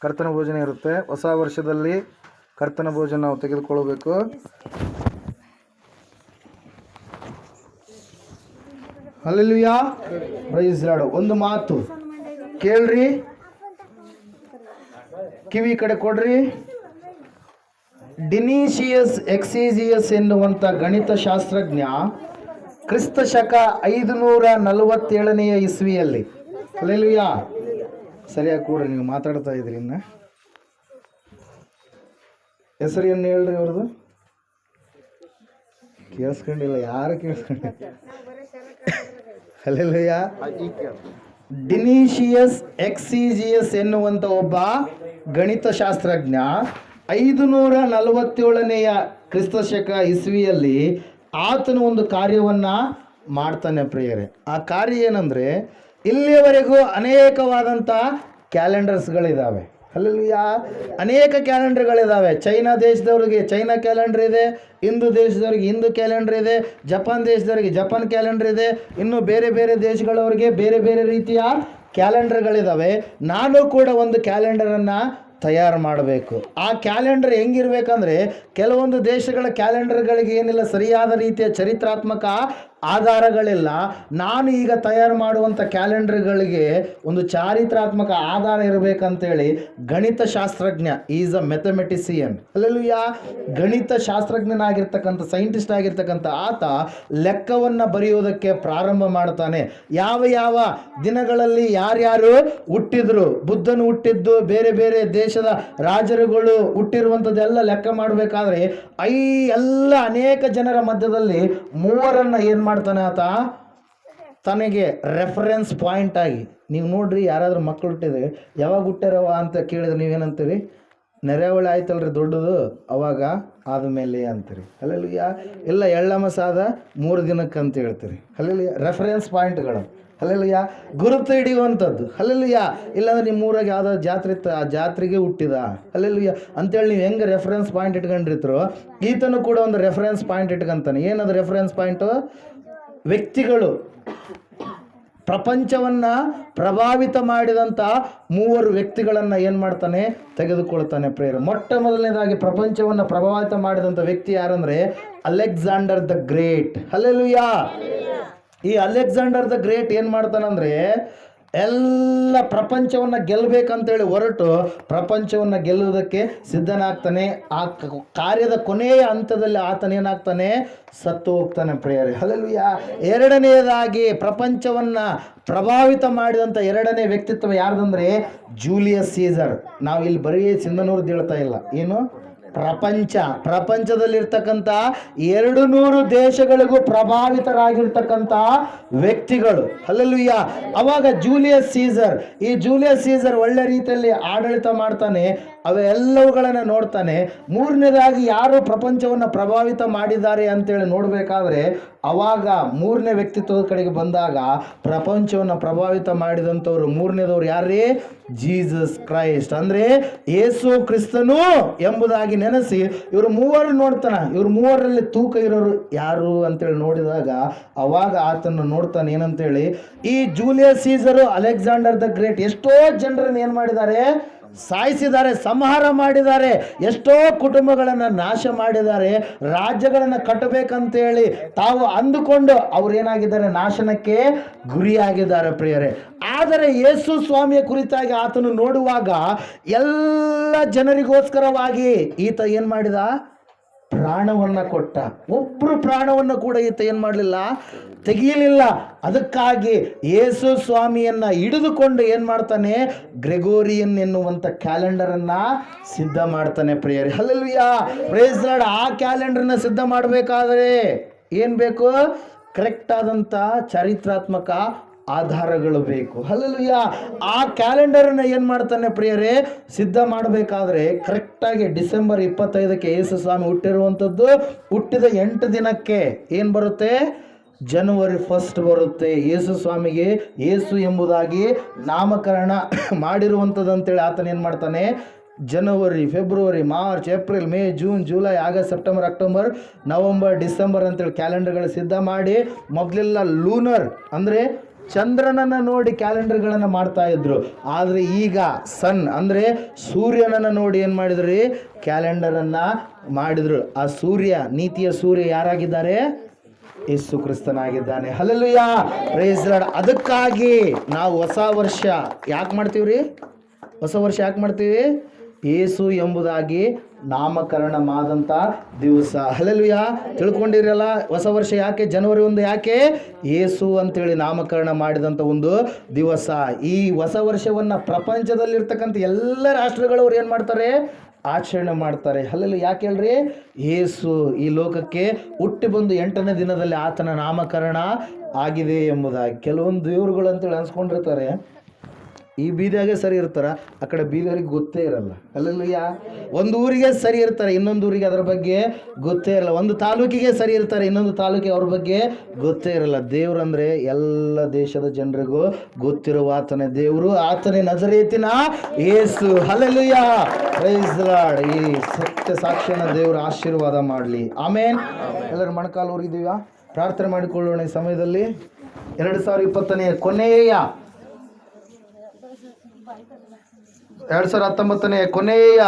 ಕರ್ತನ ಭೋಜನ ಇರುತ್ತೆ. ಹೊಸ ವರ್ಷದಲ್ಲಿ ಕರ್ತನ ಭೋಜನ ನಾವು ತೆಗೆದುಕೊಳ್ಳಬೇಕು. Hallelujah, praise Lord. ಒಂದು ಮಾತು ಕೇಳ್ರಿ, ಕಿವಿ ಕಡೆ ಕೊಡ್ರಿ. ಡಿನೀಶಿಯಸ್ ಎಕ್ಸಿಜಿಯಸ್ ಎನ್ನುವಂಥ ಗಣಿತಶಾಸ್ತ್ರಜ್ಞ ಕ್ರಿಸ್ತ ಶಕ 547 ಇಸ್ವಿಯಲ್ಲಿ, ಹಲ್ಲೆಲೂಯಾ, ಸರಿಯಾಗಿ ಕೂಡ್ರಿ, ನೀವು ಮಾತಾಡ್ತಾ ಇದ್ರಿ. ಇನ್ನು ಹೆಸರು ಏನು ಹೇಳ್ರಿ ಅವ್ರದ್ದು? ಕೇಳಿಸ್ಕೊಂಡಿಲ್ಲ, ಯಾರು ಕೇಳಿಸ್ಕೊಂಡಿಲ್ಲ. ಹಲ್ಲೆಲೂಯಾ. ಡಿನೀಶಿಯಸ್ ಎಕ್ಸಿಜಿಯಸ್ ಎನ್ನುವಂಥ ಒಬ್ಬ ಗಣಿತಶಾಸ್ತ್ರಜ್ಞ 547 ಕ್ರಿಸ್ತ ಶಕ ಇಸ್ವಿಯಲ್ಲಿ ಆತನು ಒಂದು ಕಾರ್ಯವನ್ನು ಮಾಡ್ತಾನೆ ಪ್ರಿಯರೇ. ಆ ಕಾರ್ಯ ಏನಂದರೆ, ಇಲ್ಲಿಯವರೆಗೂ ಅನೇಕವಾದಂಥ ಕ್ಯಾಲೆಂಡರ್ಸ್ಗಳಿದ್ದಾವೆ. ಹಲ್ಲೆಲೂಯಾ, ಅನೇಕ ಕ್ಯಾಲೆಂಡರ್ಗಳಿದ್ದಾವೆ. ಚೈನಾ ದೇಶದವ್ರಿಗೆ ಚೈನಾ ಕ್ಯಾಲೆಂಡರ್ ಇದೆ, ಹಿಂದೂ ದೇಶದವ್ರಿಗೆ ಹಿಂದೂ ಕ್ಯಾಲೆಂಡರ್ ಇದೆ, ಜಪಾನ್ ದೇಶದವ್ರಿಗೆ ಜಪಾನ್ ಕ್ಯಾಲೆಂಡರ್ ಇದೆ, ಇನ್ನು ಬೇರೆ ಬೇರೆ ದೇಶಗಳವರಿಗೆ ಬೇರೆ ಬೇರೆ ರೀತಿಯ ಕ್ಯಾಲೆಂಡರ್ಗಳಿದ್ದಾವೆ. ನಾನು ಕೂಡ ಒಂದು ಕ್ಯಾಲೆಂಡರನ್ನು ತಯಾರು ಮಾಡಬೇಕು. ಆ ಕ್ಯಾಲೆಂಡರ್ ಹೆಂಗಿರ್ಬೇಕಂದ್ರೆ, ಕೆಲವೊಂದು ದೇಶಗಳ ಕ್ಯಾಲೆಂಡರ್ಗಳಿಗೆ ಏನಿಲ್ಲ ಸರಿಯಾದ ರೀತಿಯ ಚರಿತ್ರಾತ್ಮಕ ಆಧಾರಗಳಿಲ್ಲ. ನಾನು ಈಗ ತಯಾರು ಮಾಡುವಂಥ ಕ್ಯಾಲೆಂಡರ್ಗಳಿಗೆ ಒಂದು ಚಾರಿತ್ರಾತ್ಮಕ ಆಧಾರ ಇರಬೇಕಂತೇಳಿ ಗಣಿತಶಾಸ್ತ್ರಜ್ಞ, ಈಸ್ ಅ ಮೆಥಮೆಟಿಸಿಯನ್, ಹಲ್ಲೆಲೂಯಾ, ಗಣಿತಶಾಸ್ತ್ರಜ್ಞನಾಗಿರ್ತಕ್ಕಂಥ, ಸೈಂಟಿಸ್ಟ್ ಆಗಿರ್ತಕ್ಕಂಥ ಆತ ಲೆಕ್ಕವನ್ನು ಬರೆಯುವುದಕ್ಕೆ ಪ್ರಾರಂಭ ಮಾಡ್ತಾನೆ. ಯಾವ ಯಾವ ದಿನಗಳಲ್ಲಿ ಯಾರ್ಯಾರು ಹುಟ್ಟಿದ್ರು, ಬುದ್ಧನು ಹುಟ್ಟಿದ್ದು, ಬೇರೆ ಬೇರೆ ದೇಶದ ರಾಜರುಗಳು ಹುಟ್ಟಿರುವಂಥದ್ದೆಲ್ಲ ಲೆಕ್ಕ ಮಾಡಬೇಕಾದ್ರೆ ಎಲ್ಲ ಅನೇಕ ಜನರ ಮಧ್ಯದಲ್ಲಿ ಮೂವರನ್ನು ಏನು ಮಾಡ್ತಾನೆ ಆತ ತನಗೆ ರೆಫರೆನ್ಸ್ ಪಾಯಿಂಟ್ ಆಗಿ. ನೀವು ನೋಡ್ರಿ, ಯಾರಾದರೂ ಮಕ್ಕಳು ಹುಟ್ಟಿದ್ರೆ ಯಾವಾಗ ಹುಟ್ಟ್ಯಾರವ ಅಂತ ಕೇಳಿದ್ರೆ ನೀವೇನಂತೀರಿ? ನೆರೆಹೊಳೆ ಆಯ್ತಲ್ರಿ ದೊಡ್ಡದು, ಅವಾಗ ಆದಮೇಲೆ ಅಂತೀರಿ. ಹಲ್ಲೆಲೂಯಾ. ಇಲ್ಲ, ಎಳ್ಳಮಸಾದ 3 ದಿನಕ್ಕೆ ಅಂತ ಹೇಳ್ತೀರಿ. ಹಲ್ಲೆಲೂಯಾ. ರೆಫರೆನ್ಸ್ ಪಾಯಿಂಟ್ಗಳು, ಹಲ್ಲೆಲೂಯಾ, ಗುರುತು ಹಿಡಿಯುವಂಥದ್ದು. ಹಲ್ಲೆಲೂಯಾ. ಇಲ್ಲಾಂದ್ರೆ ನಿಮ್ಮ ಊರಾಗ ಯಾವ್ದಾದ್ರು ಜಾತ್ರೆ ಇತ್ತು, ಆ ಜಾತ್ರೆಗೆ ಹುಟ್ಟಿದ, ಹಲ್ಲೆಲೂಯಾ ಅಂತೇಳಿ ನೀವು ಹೆಂಗೆ ರೆಫರೆನ್ಸ್ ಪಾಯಿಂಟ್ ಇಟ್ಕೊಂಡಿರ್ತೀರೋ, ಈತನು ಕೂಡ ಒಂದು ರೆಫರೆನ್ಸ್ ಪಾಯಿಂಟ್ ಇಟ್ಕೊಂತಾನೆ. ಏನದು ರೆಫರೆನ್ಸ್ ಪಾಯಿಂಟು? ವ್ಯಕ್ತಿಗಳು, ಪ್ರಪಂಚವನ್ನು ಪ್ರಭಾವಿತ ಮಾಡಿದಂಥ 3 ವ್ಯಕ್ತಿಗಳನ್ನು ಏನು ಮಾಡ್ತಾನೆ? ತೆಗೆದುಕೊಳ್ತಾನೆ ಪ್ರೇರ. ಮೊಟ್ಟ ಮೊದಲನೇದಾಗಿ ಪ್ರಪಂಚವನ್ನು ಪ್ರಭಾವಿತ ಮಾಡಿದಂಥ ವ್ಯಕ್ತಿ ಯಾರಂದರೆ ಅಲೆಕ್ಸಾಂಡರ್ ದ ಗ್ರೇಟ್. ಹಲ್ಲೆಲೂಯಾ. ಈ ಅಲೆಕ್ಸಾಂಡರ್ ದ ಗ್ರೇಟ್ ಏನು ಮಾಡ್ತಾನಂದರೆ, ಎಲ್ಲ ಪ್ರಪಂಚವನ್ನು ಗೆಲ್ಲಬೇಕಂತೇಳಿ ಹೊರಟು ಪ್ರಪಂಚವನ್ನು ಗೆಲ್ಲುವುದಕ್ಕೆ ಸಿದ್ಧನಾಗ್ತಾನೆ. ಆ ಕಾರ್ಯದ ಕೊನೆಯ ಹಂತದಲ್ಲಿ ಆತನೇನಾಗ್ತಾನೆ? ಸತ್ತು ಹೋಗ್ತಾನೆ ಪ್ರಿಯರೇ. ಹಲ್ಲೆಲೂಯಾ. ಎರಡನೆಯದಾಗಿ ಪ್ರಪಂಚವನ್ನು ಪ್ರಭಾವಿತ ಮಾಡಿದಂಥ 2ನೇ ವ್ಯಕ್ತಿತ್ವ ಯಾರ್ದಂದರೆ ಜೂಲಿಯಸ್ ಸೀಸರ್. ನಾವು ಇಲ್ಲಿ ಬರೀ ಸಿಂಧನೂರ್ದು ಹೇಳ್ತಾ ಇಲ್ಲ, ಏನು ಪ್ರಪಂಚದಲ್ಲಿರ್ತಕ್ಕಂಥ 200 ದೇಶಗಳಿಗೂ ಪ್ರಭಾವಿತರಾಗಿರ್ತಕ್ಕಂಥ ವ್ಯಕ್ತಿಗಳು. ಹಲ್ಲೆಲೂಯಾ. ಅವಾಗ ಜೂಲಿಯಸ್ ಸೀಸರ್, ಈ ಜೂಲಿಯಸ್ ಸೀಸರ್ ಒಳ್ಳೆ ರೀತಿಯಲ್ಲಿ ಆಡಳಿತ ಮಾಡ್ತಾನೆ, ಅವೆಲ್ಲವುಗಳನ್ನು ನೋಡ್ತಾನೆ. 3ನೇದಾಗಿ ಯಾರು ಪ್ರಪಂಚವನ್ನು ಪ್ರಭಾವಿತ ಮಾಡಿದ್ದಾರೆ ಅಂತೇಳಿ ನೋಡಬೇಕಾದ್ರೆ, ಅವಾಗ 3ನೇ ವ್ಯಕ್ತಿತ್ವದ ಕಡೆಗೆ ಬಂದಾಗ ಪ್ರಪಂಚವನ್ನು ಪ್ರಭಾವಿತ ಮಾಡಿದಂಥವ್ರು 3ನೇದವ್ರು ಯಾರೇ? ಜೀಸಸ್ ಕ್ರೈಸ್ಟ್, ಅಂದರೆ ಯೇಸು ಕ್ರಿಸ್ತನು ಎಂಬುದಾಗಿ ನೆನೆಸಿ ಇವರು 3 ನೋಡ್ತಾನೆ. ಇವರು 3ರಲ್ಲಿ ತೂಕ ಇರೋರು ಯಾರು ಅಂತೇಳಿ ನೋಡಿದಾಗ ಅವಾಗ ಆತನ್ನು ನೋಡ್ತಾನೆ. ಏನಂತೇಳಿ, ಈ ಜೂಲಿಯಸ್ ಸೀಸರು, ಅಲೆಕ್ಸಾಂಡರ್ ದ ಗ್ರೇಟ್ ಎಷ್ಟೋ ಜನರನ್ನು ಏನು ಮಾಡಿದ್ದಾರೆ? ಸಾಯಿಸಿದ್ದಾರೆ, ಸಂಹಾರ ಮಾಡಿದ್ದಾರೆ, ಎಷ್ಟೋ ಕುಟುಂಬಗಳನ್ನು ನಾಶ ಮಾಡಿದ್ದಾರೆ, ರಾಜ್ಯಗಳನ್ನು ಕಟ್ಟಬೇಕಂತೇಳಿ ತಾವು ಅಂದುಕೊಂಡು ಅವ್ರೇನಾಗಿದ್ದಾರೆ? ನಾಶನಕ್ಕೆ ಗುರಿಯಾಗಿದ್ದಾರೆ ಪ್ರಿಯರೇ. ಆದರೆ ಯೇಸು ಸ್ವಾಮಿಯ ಕುರಿತಾಗಿ ಆತನು ನೋಡುವಾಗ ಎಲ್ಲ ಜನರಿಗೋಸ್ಕರವಾಗಿ ಈತ ಏನು ಮಾಡಿದ? ಪ್ರಾಣವನ್ನು ಕೊಟ್ಟ. ಒಬ್ಬರು ಪ್ರಾಣವನ್ನು ಕೂಡ ಈತ ಏನು ಮಾಡಲಿಲ್ಲ? ತೆಗೀಲಿಲ್ಲ. ಅದಕ್ಕಾಗಿ ಯೇಸು ಸ್ವಾಮಿಯನ್ನು ಹಿಡಿದುಕೊಂಡು ಏನು ಮಾಡ್ತಾನೆ? ಗ್ರೆಗೋರಿಯನ್ ಎನ್ನುವಂಥ ಕ್ಯಾಲೆಂಡರನ್ನು ಸಿದ್ಧ ಮಾಡ್ತಾನೆ ಪ್ರಿಯರೇ. Hallelujah, praise the Lord. ಆ ಕ್ಯಾಲೆಂಡರ್ನ ಸಿದ್ಧ ಮಾಡಬೇಕಾದ್ರೆ ಏನು ಬೇಕು? ಕರೆಕ್ಟ್ ಆದಂಥ ಚಾರಿತ್ರಾತ್ಮಕ ಆಧಾರಗಳು ಬೇಕು. ಹಲ್ಲೆಲೂಯಾ. ಆ ಕ್ಯಾಲೆಂಡರನ್ನು ಏನು ಮಾಡ್ತಾನೆ ಪ್ರಿಯರೇ? ಸಿದ್ಧ ಮಾಡಬೇಕಾದ್ರೆ ಕರೆಕ್ಟಾಗಿ ಡಿಸೆಂಬರ್ 25ಕ್ಕೆ ಯೇಸು ಸ್ವಾಮಿ ಹುಟ್ಟಿರುವಂಥದ್ದು. ಹುಟ್ಟಿದ 8 ದಿನಕ್ಕೆ ಏನು ಬರುತ್ತೆ? ಜನವರಿ 1 ಬರುತ್ತೆ. ಯೇಸು ಸ್ವಾಮಿಗೆ ಯೇಸು ಎಂಬುದಾಗಿ ನಾಮಕರಣ ಮಾಡಿರುವಂಥದ್ದು ಅಂತೇಳಿ ಆತನ ಏನು ಮಾಡ್ತಾನೆ? ಜನವರಿ, ಫೆಬ್ರವರಿ, March, April, May, June, July, August, September, October, November, December ಅಂತೇಳಿ ಕ್ಯಾಲೆಂಡರ್ಗಳು ಸಿದ್ಧ ಮಾಡಿ, ಮೊದಲೆಲ್ಲ ಲೂನರ್ ಅಂದರೆ ಚಂದ್ರನನ್ನು ನೋಡಿ ಕ್ಯಾಲೆಂಡರ್ಗಳನ್ನು ಮಾಡ್ತಾ ಇದ್ರು. ಆದರೆ ಈಗ ಸನ್ ಅಂದರೆ ಸೂರ್ಯನನ್ನು ನೋಡಿ ಏನು ಮಾಡಿದ್ರಿ, ಕ್ಯಾಲೆಂಡರನ್ನು ಮಾಡಿದ್ರು. ಆ ಸೂರ್ಯ, ನೀತಿಯ ಸೂರ್ಯ ಯಾರಾಗಿದ್ದಾರೆ? ಯೇಸು ಕ್ರಿಸ್ತನಾಗಿದ್ದಾನೆ. Hallelujah, praise lord. ಅದಕ್ಕಾಗಿ ನಾವು ಹೊಸ ವರ್ಷ ಯಾಕೆ ಮಾಡ್ತೀವ್ರಿ? ಹೊಸ ವರ್ಷ ಯಾಕೆ ಮಾಡ್ತೀವಿ? ಯೇಸು ಎಂಬುದಾಗಿ ನಾಮಕರಣ ಆದಂಥ ದಿವಸ. ಹಲ್ಲೆಲೂಯಾ, ತಿಳ್ಕೊಂಡಿರಲ್ಲ? ಹೊಸ ವರ್ಷ ಯಾಕೆ ಜನವರಿ 1 ಯಾಕೆ? ಯೇಸು ಅಂತೇಳಿ ನಾಮಕರಣ ಮಾಡಿದಂಥ ಒಂದು ದಿವಸ. ಈ ಹೊಸ ವರ್ಷವನ್ನು ಪ್ರಪಂಚದಲ್ಲಿರ್ತಕ್ಕಂಥ ಎಲ್ಲ ರಾಷ್ಟ್ರಗಳವ್ರು ಏನು ಮಾಡ್ತಾರೆ? ಆಚರಣೆ ಮಾಡ್ತಾರೆ. ಹಲ್ಲೆಲೂಯಾ. ಯಾಕೆ ಹೇಳ್ರಿ? ಯೇಸು ಈ ಲೋಕಕ್ಕೆ ಹುಟ್ಟಿ ಬಂದು 8ನೇ ದಿನದಲ್ಲಿ ಆತನ ನಾಮಕರಣ ಆಗಿದೆ ಎಂಬುದಾಗಿ. ಕೆಲವೊಂದು ದೇವರುಗಳು ಅಂತೇಳಿ ಅನ್ಸ್ಕೊಂಡಿರ್ತಾರೆ, ಈ ಬೀದಿಯಾಗೆ ಸರಿ ಇರ್ತಾರ, ಆ ಕಡೆ ಬೀದಿಯವರಿಗೆ ಗೊತ್ತೇ ಇರಲ್ಲ. ಹಲ್ಲೆಲೂಯಾ. ಒಂದು ಊರಿಗೆ ಸರಿ ಇರ್ತಾರೆ, ಇನ್ನೊಂದು ಊರಿಗೆ ಅದರ ಬಗ್ಗೆ ಗೊತ್ತೇ ಇರಲ್ಲ. ಒಂದು ತಾಲೂಕಿಗೆ ಸರಿ ಇರ್ತಾರೆ, ಇನ್ನೊಂದು ತಾಲೂಕಿಗೆ ಅವ್ರ ಬಗ್ಗೆ ಗೊತ್ತೇ ಇರಲ್ಲ. ದೇವ್ರಂದ್ರೆ ಎಲ್ಲ ದೇಶದ ಜನರಿಗೂ ಗೊತ್ತಿರುವ ಆತನೇ ದೇವರು, ಆತನೇ ನಜರೇತಿನ ಯೇಸು. Hallelujah, praise the lord. ಈ ಸತ್ಯ ಸಾಕ್ಷಿಯನ್ನು ದೇವರು ಆಶೀರ್ವಾದ ಮಾಡಲಿ. ಆಮೇನ್. ಎಲ್ಲರೂ ಮೊಣಕಾಲು ಊರಿದ್ದೀವಾ? ಪ್ರಾರ್ಥನೆ ಮಾಡಿಕೊಳ್ಳೋಣ ಈ ಸಮಯದಲ್ಲಿ. 2020ನೇ ಕೊನೆಯ 2019ನೇ ಕೊನೆಯ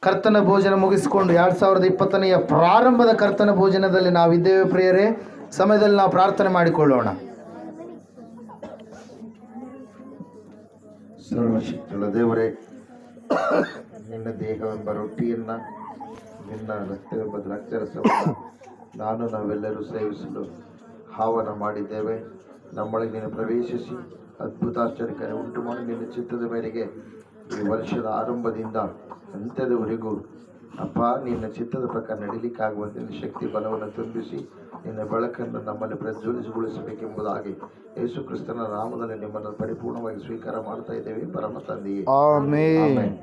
ಕರ್ತನ ಭೋಜನ ಮುಗಿಸಿಕೊಂಡು 2020ನೇ ಪ್ರಾರಂಭದ ಕರ್ತನ ಭೋಜನದಲ್ಲಿ ನಾವಿದ್ದೇವೆ ಪ್ರಿಯರೇ. ಸಮಯದಲ್ಲಿ ನಾವು ಪ್ರಾರ್ಥನೆ ಮಾಡಿಕೊಳ್ಳೋಣ. ಸರ್ವಶಕ್ತಿಯುಳ್ಳ ದೇವರೇ, ನಿನ್ನ ದೇಹವೆಂಬ ರೊಟ್ಟಿಯನ್ನು, ನಿನ್ನ ರಕ್ತವೆಂಬ ದ್ರಾಕ್ಷಾರಸವನ್ನು ನಾವೆಲ್ಲರೂ ಸೇವಿಸಲು ಆಹ್ವಾನ ಮಾಡಿದ್ದೇವೆ. ನಮ್ಮೊಳಗೆ ನೀನು ಪ್ರವೇಶಿಸಿ ಅದ್ಭುತಾಶ್ಚರ್ಯ ಉಂಟು ಮಾಡಿ ನಿನ್ನ ಚಿತ್ತದ ಮೇರೆಗೆ ಈ ವರ್ಷದ ಆರಂಭದಿಂದ ಅಂತ್ಯದವರೆಗೂ ಅಪ್ಪ ನಿನ್ನ ಚಿತ್ತದ ಪ್ರಕಾರ ನಡೀಲಿಕ್ಕಾಗುವಂತೆ ನಿನ್ನ ಶಕ್ತಿ ಬಲವನ್ನು ತುಂಬಿಸಿ ನಿನ್ನ ಬೆಳಕನ್ನು ನಮ್ಮಲ್ಲಿ ಪ್ರಜ್ವಲಿಸಿಗೊಳಿಸಬೇಕೆಂಬುದಾಗಿ ಯೇಸು ಕ್ರಿಸ್ತನ ನಾಮದಲ್ಲಿ ನಿಮ್ಮನ್ನು ಪರಿಪೂರ್ಣವಾಗಿ ಸ್ವೀಕಾರ ಮಾಡ್ತಾ ಇದ್ದೇವೆ ಪರಮ ತಂದೆಯೇ. ಆಮೆನ್.